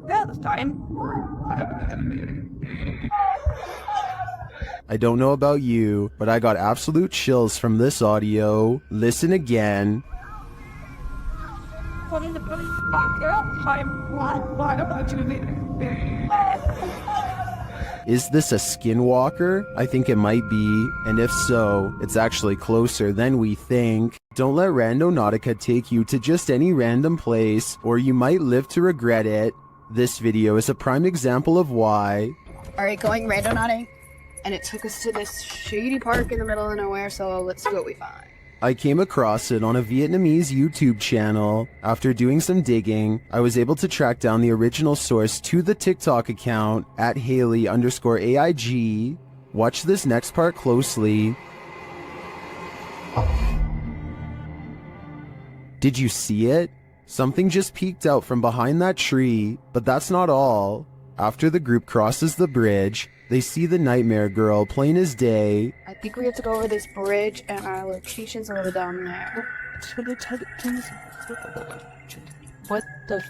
This time. I don't know about you, but I got absolute chills from this audio. Listen again. What in the time? Why don't you Is this a skinwalker? I think it might be, and if so, it's actually closer than we think. Don't let Randonautica take you to just any random place, or you might live to regret it. This video is a prime example of why. Alright, going randonauting, and it took us to this shady park in the middle of nowhere, so let's see what we find. I came across it on a Vietnamese YouTube channel. After doing some digging, I was able to track down the original source to the TikTok account at Haley_AIG. Watch this next part closely. Did you see it? Something just peeked out from behind that tree, but that's not all. After the group crosses the bridge, they see the Nightmare Girl plain as day. I think we have to go over this bridge, and our location's over down there. What the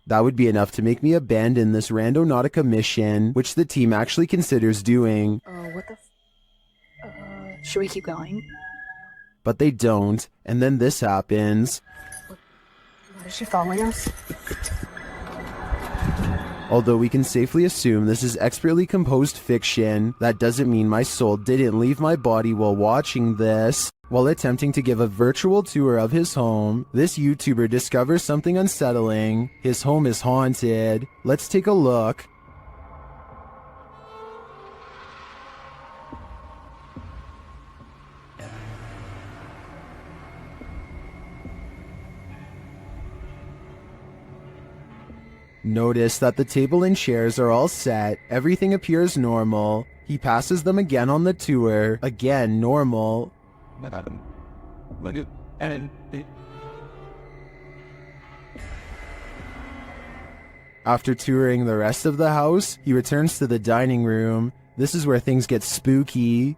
That would be enough to make me abandon this Randonautica mission, which the team actually considers doing. what the should we keep going? but they don't, and then this happens. Is she following us? Although we can safely assume this is expertly composed fiction, that doesn't mean my soul didn't leave my body while watching this. While attempting to give a virtual tour of his home, this YouTuber discovers something unsettling. His home is haunted. Let's take a look. Notice that the table and chairs are all set, everything appears normal. He passes them again on the tour, again normal. After touring the rest of the house, he returns to the dining room. This is where things get spooky.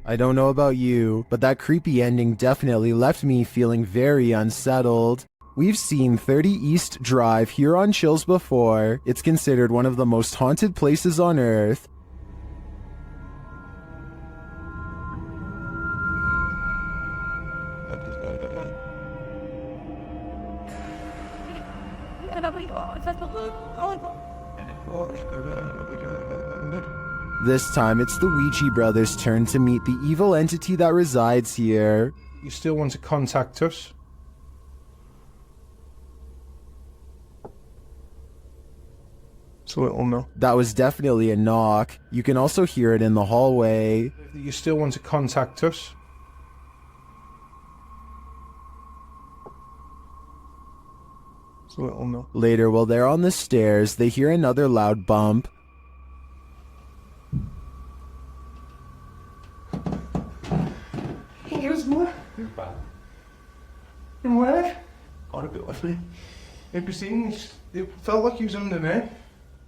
I don't know about you, but that creepy ending definitely left me feeling very unsettled. We've seen 30 East Drive here on Chills before. It's considered one of the most haunted places on Earth. This time, it's the Ouija brothers' turn to meet the evil entity that resides here. You still want to contact us? It's a little no. That was definitely a knock. You can also hear it in the hallway. You still want to contact us? It's a little no. Later, while they're on the stairs, they hear another loud bump. Here's more. And where? Got a bit with me. Have you seen this? It felt like he was under me.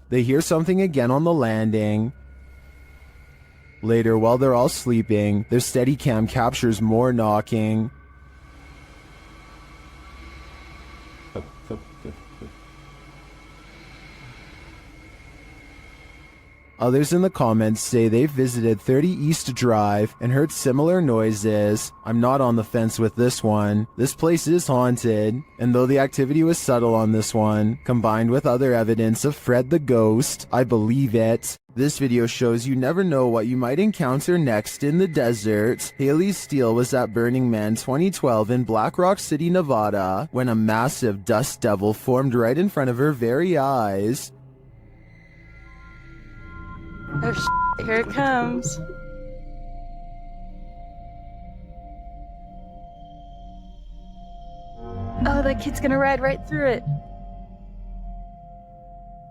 They hear something again on the landing. Later, while they're all sleeping, their Steadicam captures more knocking. Others in the comments say they've visited 30 East Drive and heard similar noises. I'm not on the fence with this one. This place is haunted, and though the activity was subtle on this one, combined with other evidence of Fred the Ghost, I believe it. This video shows you never know what you might encounter next in the desert. Haley Steele was at Burning Man 2012 in Black Rock City, Nevada, when a massive dust devil formed right in front of her very eyes. Oh, here it comes. Oh, that kid's gonna ride right through it.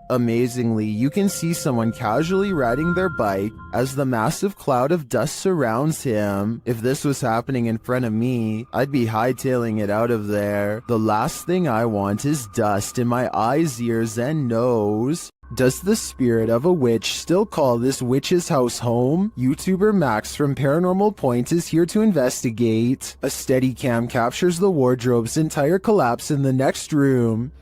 Amazingly, you can see someone casually riding their bike as the massive cloud of dust surrounds him. If this was happening in front of me, I'd be hightailing it out of there. The last thing I want is dust in my eyes, ears, and nose. Does the spirit of a witch still call this witch's house home? YouTuber Max from Paranormal Point is here to investigate. A Steadicam captures the wardrobe's entire collapse in the next room.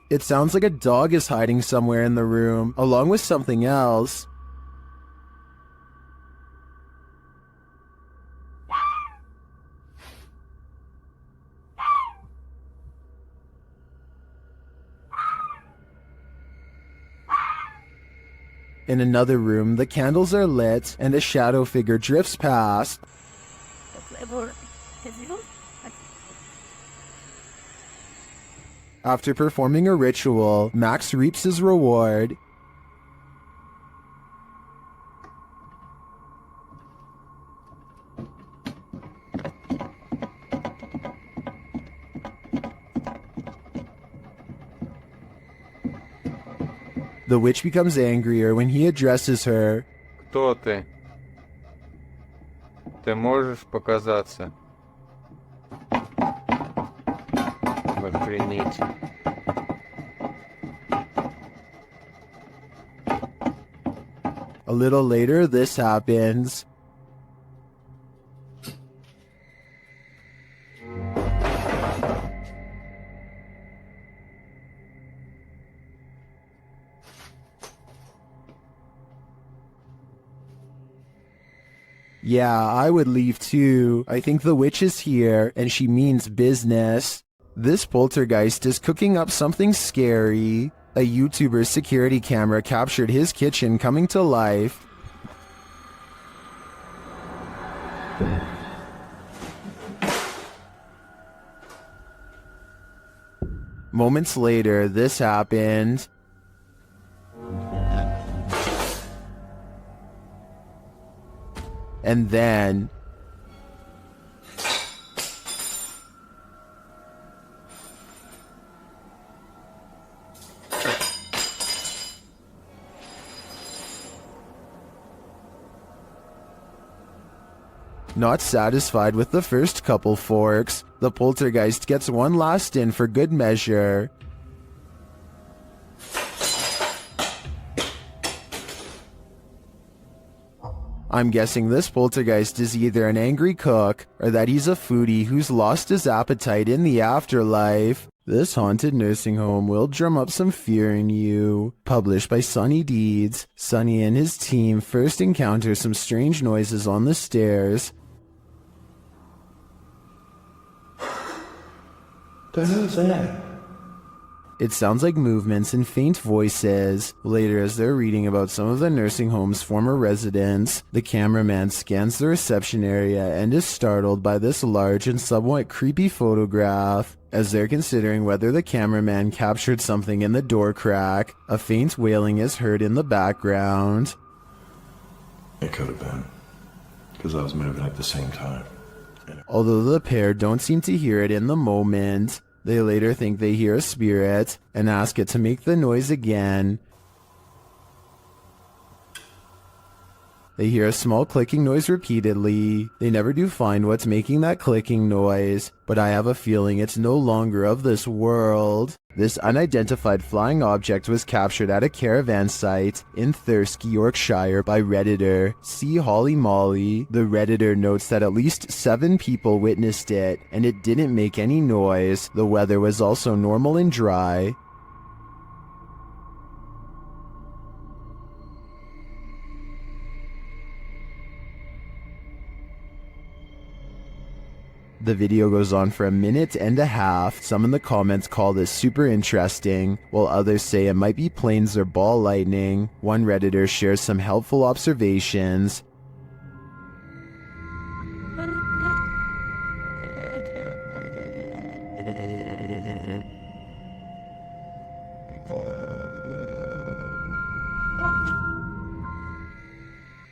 It sounds like a dog is hiding somewhere in the room, along with something else. In another room, the candles are lit, and a shadow figure drifts past. After performing a ritual, Max reaps his reward. The witch becomes angrier when he addresses her. Кто ты? Ты можешь показаться? Охренеть. A little later, this happens. Yeah, I would leave too. I think the witch is here, and she means business. This poltergeist is cooking up something scary. A YouTuber's security camera captured his kitchen coming to life. Moments later, this happened. And then... Not satisfied with the first couple forks, the poltergeist gets one last in for good measure. I'm guessing this poltergeist is either an angry cook or that he's a foodie who's lost his appetite in the afterlife. This haunted nursing home will drum up some fear in you. Published by Sunny Deeds. Sunny and his team first encounter some strange noises on the stairs. Who's that? It sounds like movements and faint voices. Later, as they're reading about some of the nursing home's former residents, the cameraman scans the reception area and is startled by this large and somewhat creepy photograph. As they're considering whether the cameraman captured something in the door crack, a faint wailing is heard in the background. It could have been, because I was moving at the same time. Although the pair don't seem to hear it in the moment, they later think they hear a spirit and ask it to make the noise again. They hear a small clicking noise repeatedly. They never do find what's making that clicking noise, but I have a feeling it's no longer of this world. This unidentified flying object was captured at a caravan site in Thirsk, Yorkshire by Redditor C. Holly Molly. The Redditor notes that at least 7 people witnessed it, and it didn't make any noise. The weather was also normal and dry. The video goes on for a minute and a half. Some in the comments call this super interesting, while others say it might be planes or ball lightning. One Redditor shares some helpful observations.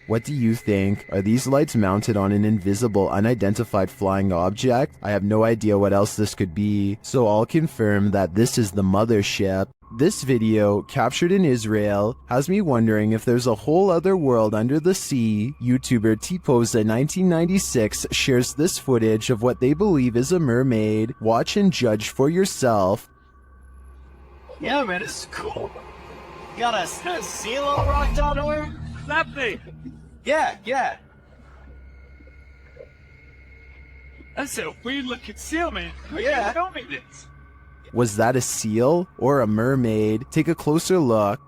What do you think? Are these lights mounted on an invisible, unidentified flying object? I have no idea what else this could be, so I'll confirm that this is the mothership. This video, captured in Israel, has me wondering if there's a whole other world under the sea. YouTuber T-Posa1996 shares this footage of what they believe is a mermaid. Watch and judge for yourself. Yeah, man, this is cool. You got a seal on the rock down there? That thing. Yeah. That's a weird looking seal, man. Yeah. Tell me this. Was that a seal or a mermaid? Take a closer look.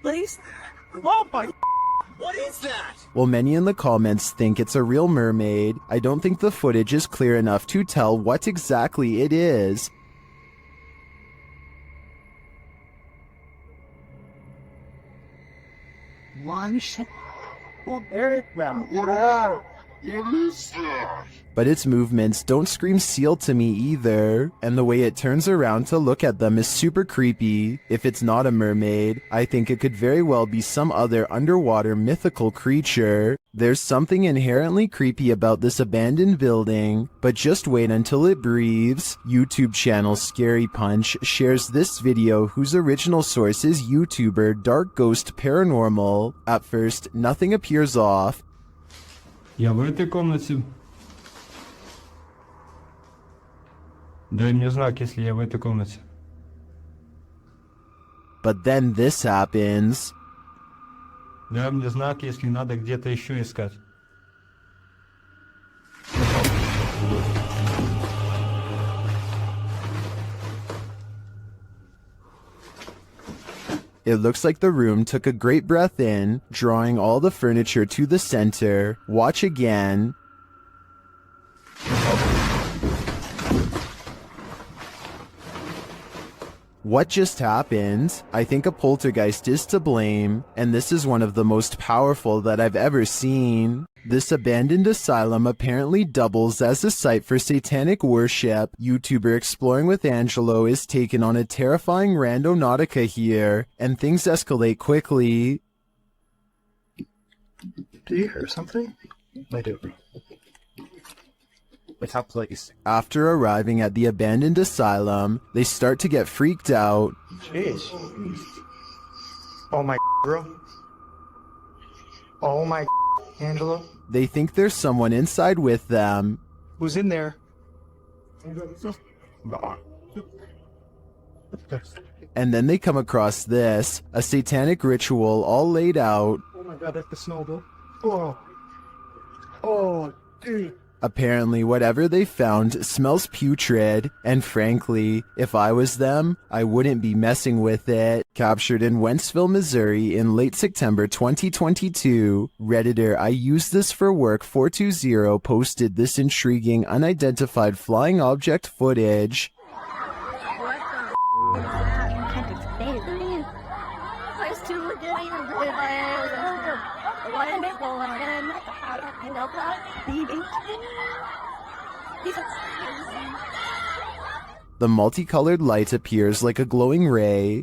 Please? Oh my, what is that? Well, many in the comments think it's a real mermaid. I don't think the footage is clear enough to tell what exactly it is. But its movements don't scream seal to me either, and the way it turns around to look at them is super creepy. If it's not a mermaid, I think it could very well be some other underwater mythical creature. There's something inherently creepy about this abandoned building, but just wait until it breathes. YouTube channel Scary Punch shares this video whose original source is YouTuber Dark Ghost Paranormal. At first, nothing appears off. Я в этой комнате. Дай мне знак, если я в этой комнате. But then this happens. Дай мне знак, если надо где-то еще искать. It looks like the room took a great breath in, drawing all the furniture to the center. Watch again. What just happened? I think a poltergeist is to blame, and this is one of the most powerful that I've ever seen. This abandoned asylum apparently doubles as a site for satanic worship. YouTuber Exploring with Angelo is taken on a terrifying randonautica here, and things escalate quickly. Do you hear something? I do. It's a place. After arriving at the abandoned asylum, they start to get freaked out. Jeez. Oh my bro. Oh my Angelo. They think there's someone inside with them. Who's in there? And then they come across this, a satanic ritual all laid out. Oh my god, that's the snowball. Oh. Oh, dude. Apparently, whatever they found smells putrid, and frankly, if I was them, I wouldn't be messing with it. Captured in Wentzville, Missouri in late September 2022, Redditor I Use This For Work 420 posted this intriguing unidentified flying object footage. The multicolored light appears like a glowing ray.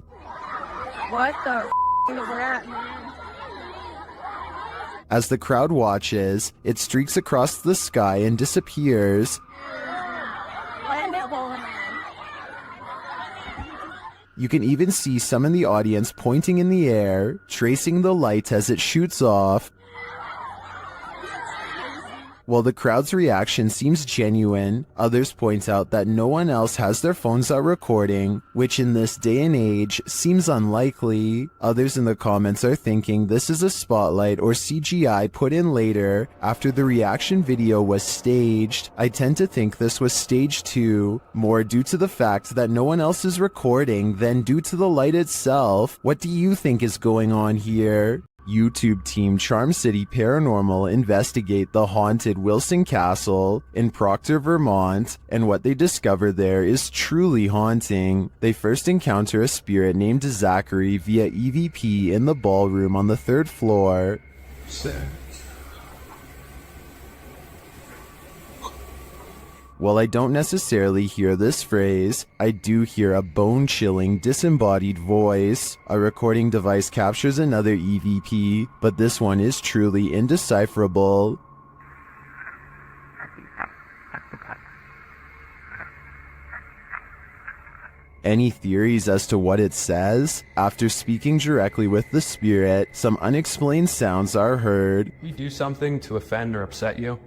What the is that? As the crowd watches, it streaks across the sky and disappears. You can even see some in the audience pointing in the air, tracing the light as it shoots off. While the crowd's reaction seems genuine, others point out that no one else has their phones out recording, which in this day and age seems unlikely. Others in the comments are thinking this is a spotlight or CGI put in later after the reaction video was staged. I tend to think this was staged too, more due to the fact that no one else is recording than due to the light itself. What do you think is going on here? YouTube team Charm City Paranormal investigate the haunted Wilson Castle in Proctor, Vermont, and what they discover there is truly haunting. They first encounter a spirit named Zachary via EVP in the ballroom on the 3rd floor. While I don't necessarily hear this phrase, I do hear a bone-chilling, disembodied voice. A recording device captures another EVP, but this one is truly indecipherable. Any theories as to what it says? After speaking directly with the spirit, some unexplained sounds are heard. We do something to offend or upset you?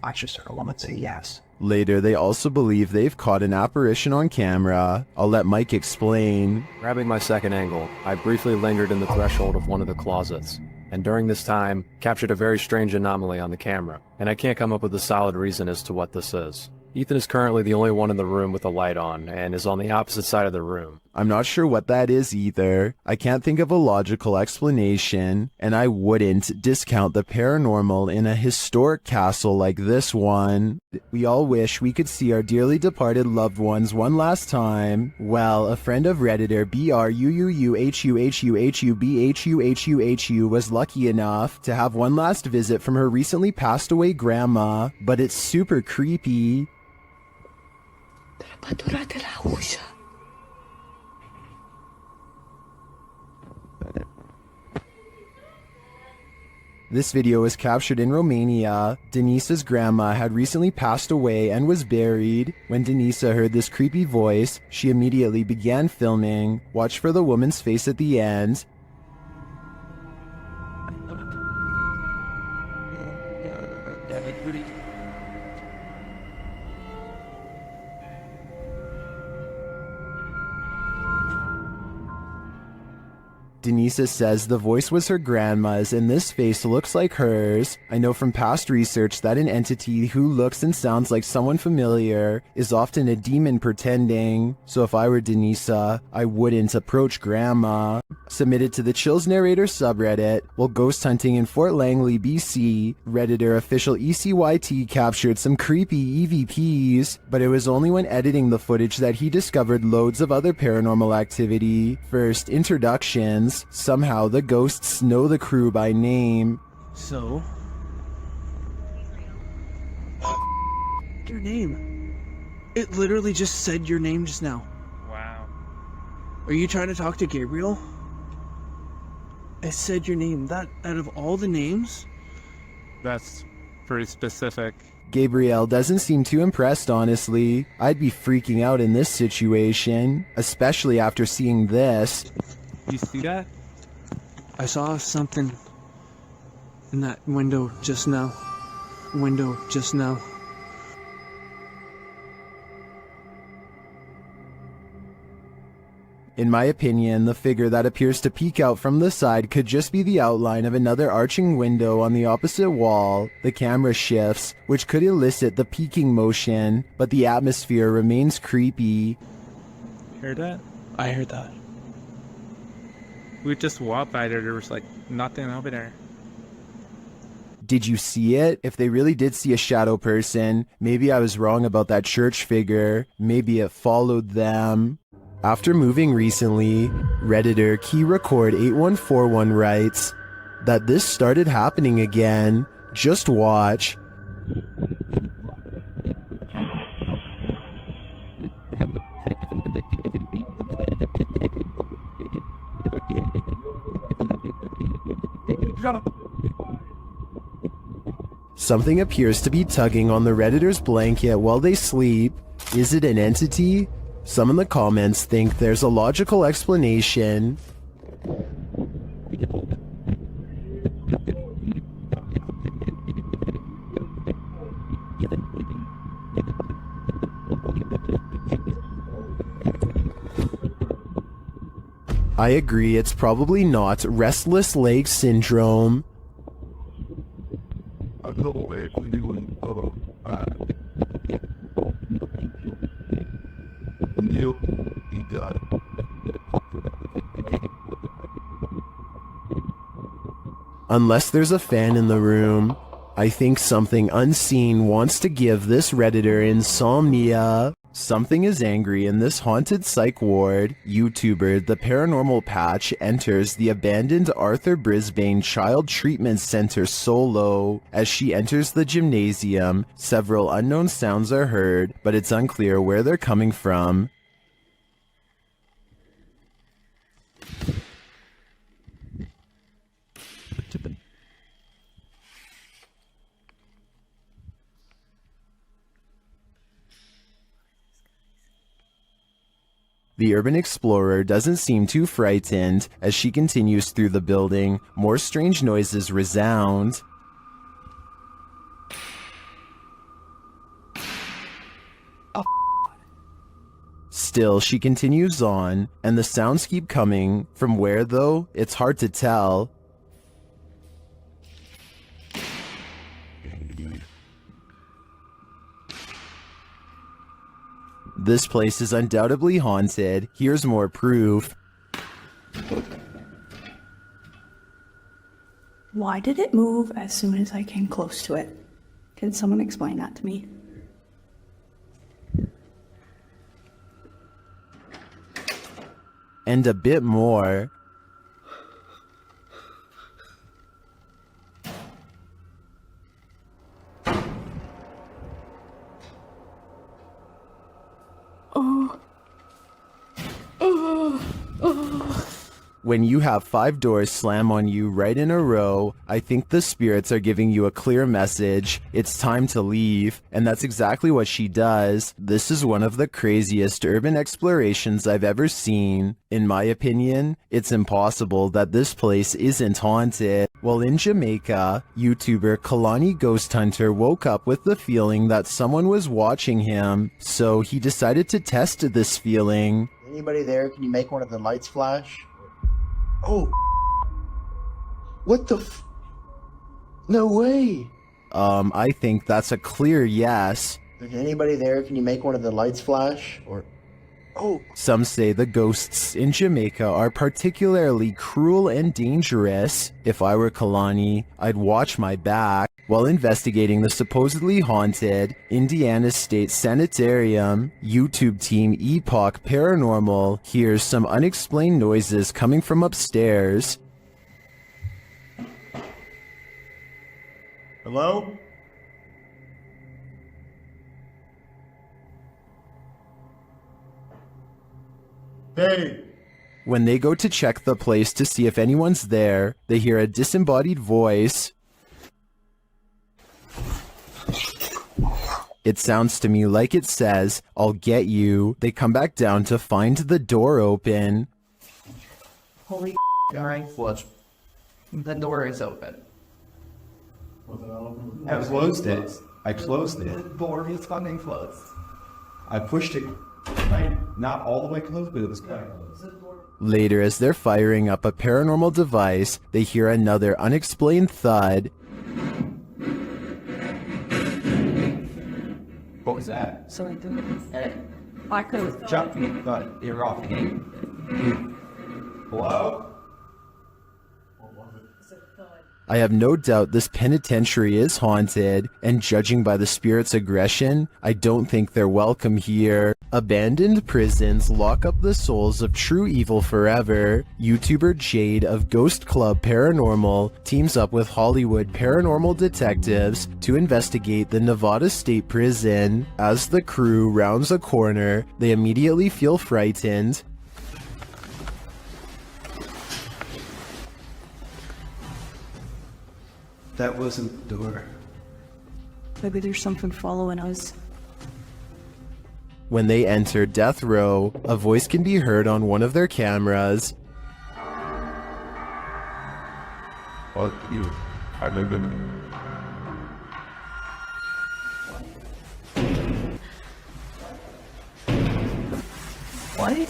I just heard a woman say yes. Later, they also believe they've caught an apparition on camera. I'll let Mike explain. Grabbing my second angle, I briefly lingered in the threshold of one of the closets, and during this time, captured a very strange anomaly on the camera, and I can't come up with a solid reason as to what this is. Ethan is currently the only one in the room with a light on, and is on the opposite side of the room. I'm not sure what that is either. I can't think of a logical explanation, and I wouldn't discount the paranormal in a historic castle like this one. We all wish we could see our dearly departed loved ones one last time. Well, a friend of Redditor BRUUHUHUHUBHUHUHU was lucky enough to have one last visit from her recently passed away grandma, but it's super creepy. This video was captured in Romania. Denise's grandma had recently passed away and was buried. When Denise heard this creepy voice, she immediately began filming. Watch for the woman's face at the end. Denisa says the voice was her grandma's and this face looks like hers. I know from past research that an entity who looks and sounds like someone familiar is often a demon pretending. So if I were Denisa, I wouldn't approach grandma. Submitted to the Chills Narrator subreddit. While ghost hunting in Fort Langley, BC, Redditor official ECYT captured some creepy EVPs, but it was only when editing the footage that he discovered loads of other paranormal activity. First, introductions. Somehow the ghosts know the crew by name. So? Your name. It literally just said your name just now. Wow. Are you trying to talk to Gabriel? It said your name. That, out of all the names? That's pretty specific. Gabriel doesn't seem too impressed, honestly. I'd be freaking out in this situation, especially after seeing this. You see that? I saw something in that window just now. In my opinion, the figure that appears to peek out from the side could just be the outline of another arching window on the opposite wall. The camera shifts, which could elicit the peeking motion, but the atmosphere remains creepy. Heard that? I heard that. We just walked by there was like nothing over there. Did you see it? If they really did see a shadow person, maybe I was wrong about that church figure. Maybe it followed them. After moving recently, Redditor KeyRecord8141 writes that this started happening again. Just watch. Something appears to be tugging on the Redditor's blanket while they sleep. Is it an entity? Some in the comments think there's a logical explanation. I agree, it's probably not restless leg syndrome. Unless there's a fan in the room, I think something unseen wants to give this Redditor insomnia. Something is angry in this haunted psych ward. YouTuber The Paranormal Patch enters the abandoned Arthur Brisbane Child Treatment Center solo. As she enters the gymnasium, several unknown sounds are heard, but it's unclear where they're coming from. The urban explorer doesn't seem too frightened. As she continues through the building, more strange noises resound. Still, she continues on, and the sounds keep coming. From where, though, it's hard to tell. This place is undoubtedly haunted. Here's more proof. Why did it move as soon as I came close to it? Can someone explain that to me? And a bit more. When you have 5 doors slam on you right in a row, I think the spirits are giving you a clear message. It's time to leave. And that's exactly what she does. This is one of the craziest urban explorations I've ever seen. In my opinion, it's impossible that this place isn't haunted. While in Jamaica, YouTuber Kalani Ghost Hunter woke up with the feeling that someone was watching him, so he decided to test this feeling. Anybody there? Can you make one of the lights flash? Oh. What the f... No way. I think that's a clear yes. Is anybody there? Can you make one of the lights flash? Or... Oh. Some say the ghosts in Jamaica are particularly cruel and dangerous. If I were Kalani, I'd watch my back. While investigating the supposedly haunted Indiana State Sanitarium, YouTube team Epoch Paranormal hears some unexplained noises coming from upstairs. Hello? Hey! When they go to check the place to see if anyone's there, they hear a disembodied voice. It sounds to me like it says, "I'll get you." They come back down to find the door open. Holy alright. What? The door is open. I closed it. I closed The it. door is fucking closed. I pushed it. Right? Not all the way closed, but it was kind of close. Later, as they're firing up a paranormal device, they hear another unexplained thud. What was that? So I could have Jump me, but you're off. Hello? I have no doubt this penitentiary is haunted, and judging by the spirit's aggression, I don't think they're welcome here. Abandoned prisons lock up the souls of true evil forever. YouTuber Jade of Ghost Club Paranormal teams up with Hollywood paranormal detectives to investigate the Nevada State Prison. As the crew rounds a corner, they immediately feel frightened. That wasn't the door. Maybe there's something following us. When they enter death row, a voice can be heard on one of their cameras. Fuck you. I live in. What?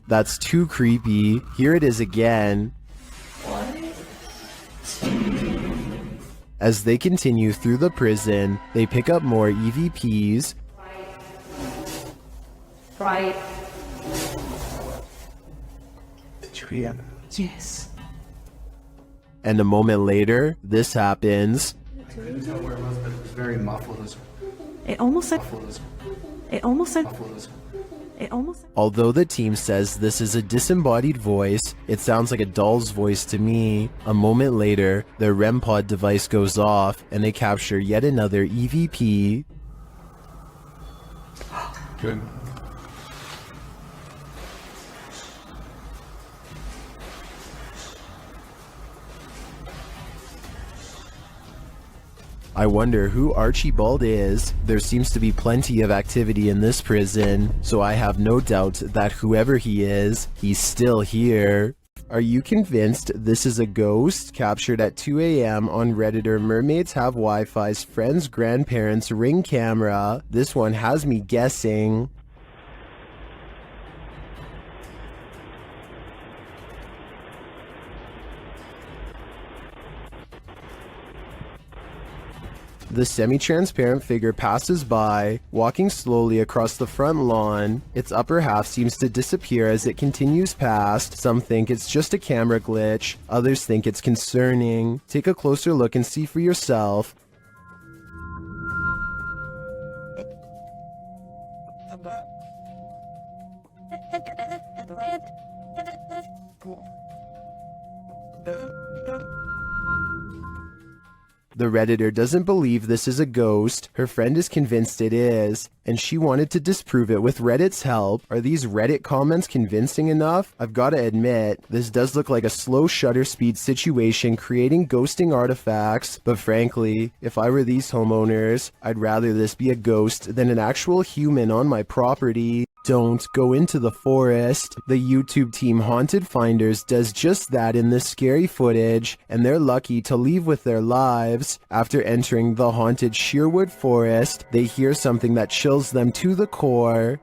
That's too creepy. Here it is again. As they continue through the prison, they pick up more EVPs. Right. Did you hear? Yes. And a moment later, this happens. I couldn't tell where it was, but it was very muffled. It almost like. It almost like. It almost. Although the team says this is a disembodied voice, it sounds like a doll's voice to me. A moment later, their REM pod device goes off, and they capture yet another EVP. Good. I wonder who Archibald is. There seems to be plenty of activity in this prison, so I have no doubt that whoever he is, he's still here. Are you convinced this is a ghost? Captured at 2 a.m. on Redditor Mermaids Have Wi-Fi's friend's grandparents' Ring camera. This one has me guessing. The semi-transparent figure passes by, walking slowly across the front lawn. Its upper half seems to disappear as it continues past. Some think it's just a camera glitch, others think it's concerning. Take a closer look and see for yourself. The Redditor doesn't believe this is a ghost. Her friend is convinced it is, and she wanted to disprove it with Reddit's help. Are these Reddit comments convincing enough? I've got to admit, this does look like a slow shutter speed situation creating ghosting artifacts, but frankly, if I were these homeowners, I'd rather this be a ghost than an actual human on my property. Don't go into the forest. The YouTube team Haunted Finders does just that in this scary footage, and they're lucky to leave with their lives. After entering the haunted Sherwood Forest, they hear something that chills them to the core.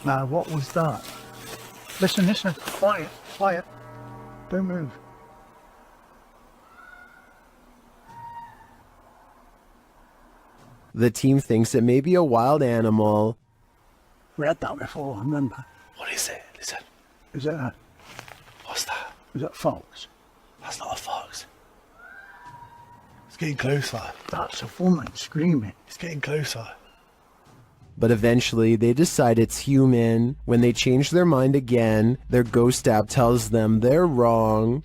Now, what was that? Listen, listen. Quiet, quiet. Don't move. The team thinks it may be a wild animal. Read that before, remember? What is it? Listen. Is that? What's that? Is that fox? That's not a fox. It's getting closer. That's a woman screaming. It's getting closer. But eventually they decide it's human. When they change their mind again, their ghost app tells them they're wrong.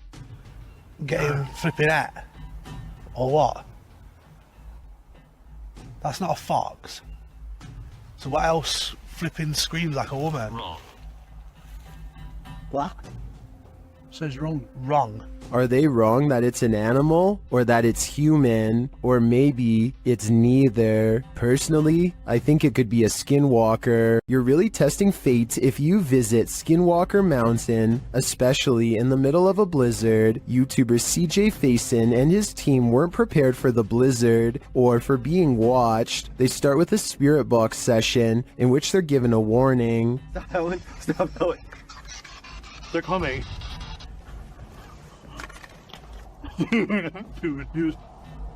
Getting flipping out. Or what? That's not a fox. So what else flipping screams like a woman? Wrong. What? Says wrong. Wrong. Are they wrong that it's an animal, or that it's human, or maybe it's neither? Personally, I think it could be a skinwalker. You're really testing fate if you visit Skinwalker Mountain, especially in the middle of a blizzard. YouTuber CJ Faison and his team weren't prepared for the blizzard, or for being watched. They start with a spirit box session, in which they're given a warning. Stop going. Stop going. They're coming.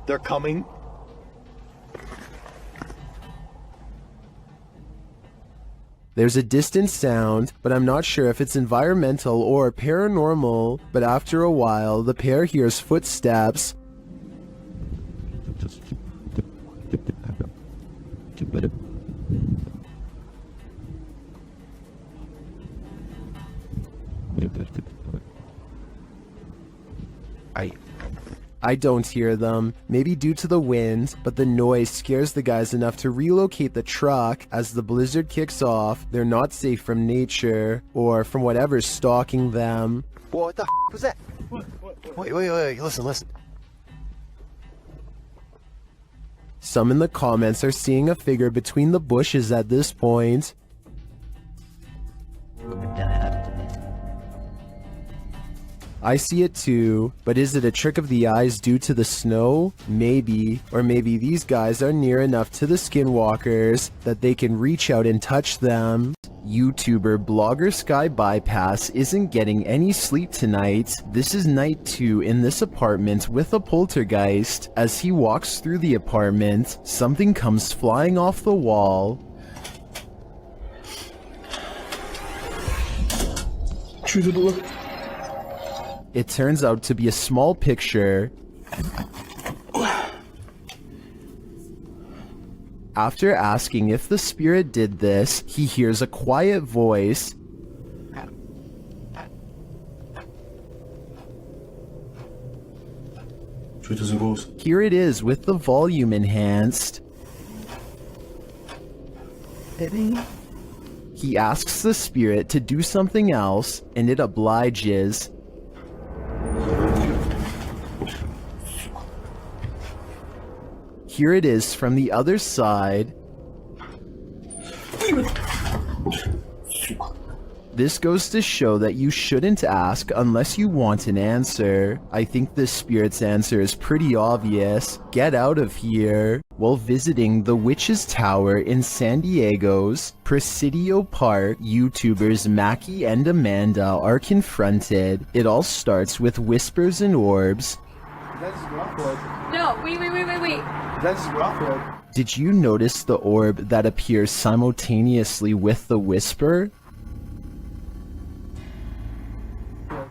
They're coming. There's a distant sound, but I'm not sure if it's environmental or paranormal. But after a while, the pair hears footsteps. I don't hear them, maybe due to the wind, but the noise scares the guys enough to relocate the truck. As the blizzard kicks off, they're not safe from nature, or from whatever's stalking them. What the f was that? Wait, listen. Some in the comments are seeing a figure between the bushes at this point. I see it too, but is it a trick of the eyes due to the snow? Maybe. Or maybe these guys are near enough to the skinwalkers that they can reach out and touch them. YouTuber Blogger Sky Bypass isn't getting any sleep tonight. This is night 2 in this apartment with a poltergeist. As he walks through the apartment, something comes flying off the wall. Through the door. It turns out to be a small picture. After asking if the spirit did this, he hears a quiet voice. Here it is with the volume enhanced. He asks the spirit to do something else, and it obliges. Here it is from the other side. This goes to show that you shouldn't ask unless you want an answer. I think this spirit's answer is pretty obvious. Get out of here. While visiting the Witch's Tower in San Diego's Presidio Park, YouTubers Mackie and Amanda are confronted. It all starts with whispers and orbs. That's Rockwood. No, wait. That's Rockwood. Did you notice the orb that appears simultaneously with the whisper?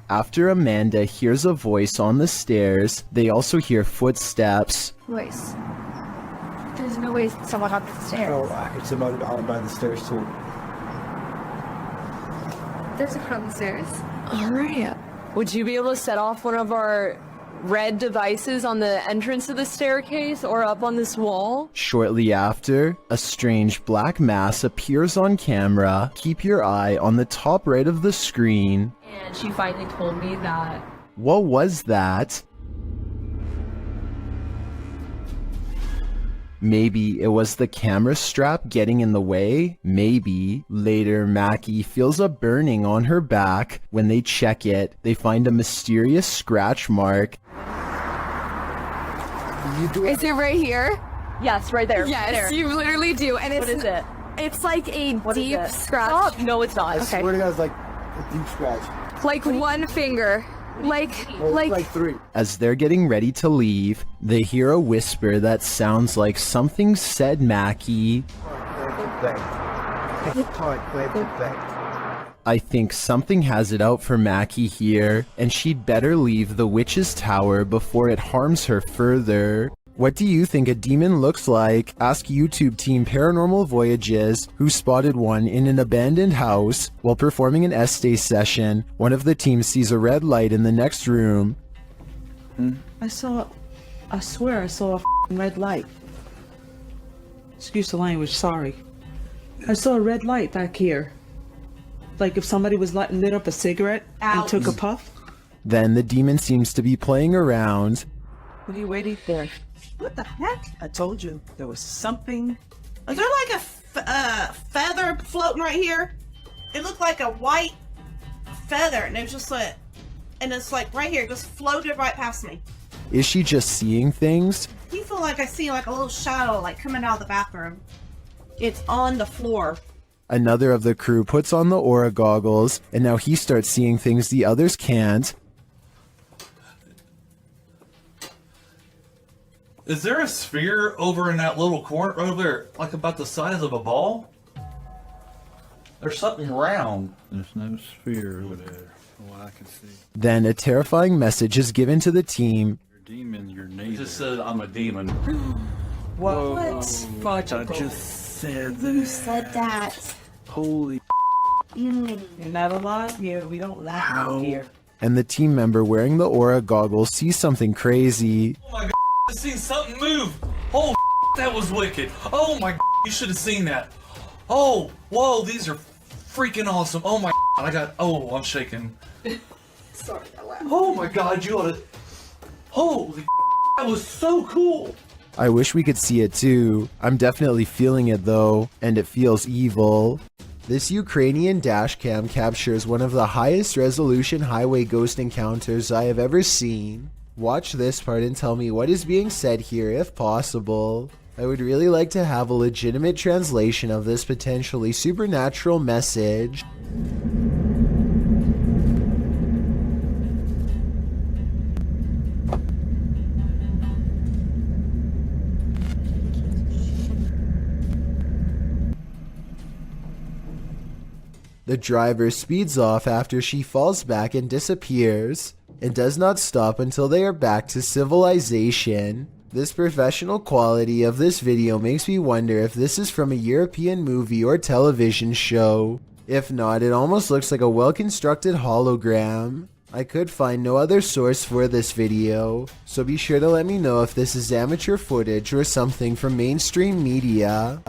After Amanda hears a voice on the stairs, they also hear footsteps. Voice. There's no way someone up the stairs. Oh, it's about by the stairs too. There's a on the stairs. Alright. Would you be able to set off one of our red devices on the entrance of the staircase or up on this wall. Shortly after, a strange black mass appears on camera. Keep your eye on the top right of the screen. And she finally told me that. What was that? Maybe it was the camera strap getting in the way? Maybe. Later, Mackie feels a burning on her back. When they check it, they find a mysterious scratch mark. Is it right here? Yes, right there. Yes, there. you literally do. And it's, What is it? It's like a deep it? scratch. Stop. No, it's not. Okay. Swear to God, it's like a deep scratch. Like one finger. Like three. As they're getting ready to leave, they hear a whisper that sounds like something said Mackie. I think something has it out for Mackie here, and she'd better leave the witch's tower before it harms her further. What do you think a demon looks like? Ask YouTube team Paranormal Voyages, who spotted one in an abandoned house. While performing an essay session, one of the team sees a red light in the next room. I swear I saw a red light. Excuse the language, sorry. I saw a red light back here. Like if somebody was lit up a cigarette and took a puff. Then the demon seems to be playing around. What are you waiting for? What the heck? I told you there was something. Is there like a feather floating right here? It looked like a white feather, and it was just like, and it's like right here, just floated right past me. Is she just seeing things? Do you feel like I see like a little shadow like coming out of the bathroom? It's on the floor. Another of the crew puts on the aura goggles, and now he starts seeing things the others can't. Is there a sphere over in that little corner over there, like about the size of a ball? There's something round. There's no sphere over there, from what I can see. Then a terrifying message is given to the team. You're a demon, you're It neither. just said I'm a demon. What? I just said that. Who said that? Holy You're not alive? Yeah, we don't laugh out here. And the team member wearing the aura goggles sees something crazy. Oh my god, I seen something move. Oh, that was wicked. Oh my, you should have seen that. Oh, whoa, these are freaking awesome. Oh my, I'm shaking. Sorry, I laughed. Oh my god, you ought to. Holy, that was so cool. I wish we could see it too. I'm definitely feeling it though, and it feels evil. This Ukrainian dashcam captures one of the highest resolution highway ghost encounters I have ever seen. Watch this part and tell me what is being said here if possible. I would really like to have a legitimate translation of this potentially supernatural message. The driver speeds off after she falls back and disappears, and does not stop until they are back to civilization. This professional quality of this video makes me wonder if this is from a European movie or television show. If not, it almost looks like a well-constructed hologram. I could find no other source for this video, so be sure to let me know if this is amateur footage or something from mainstream media.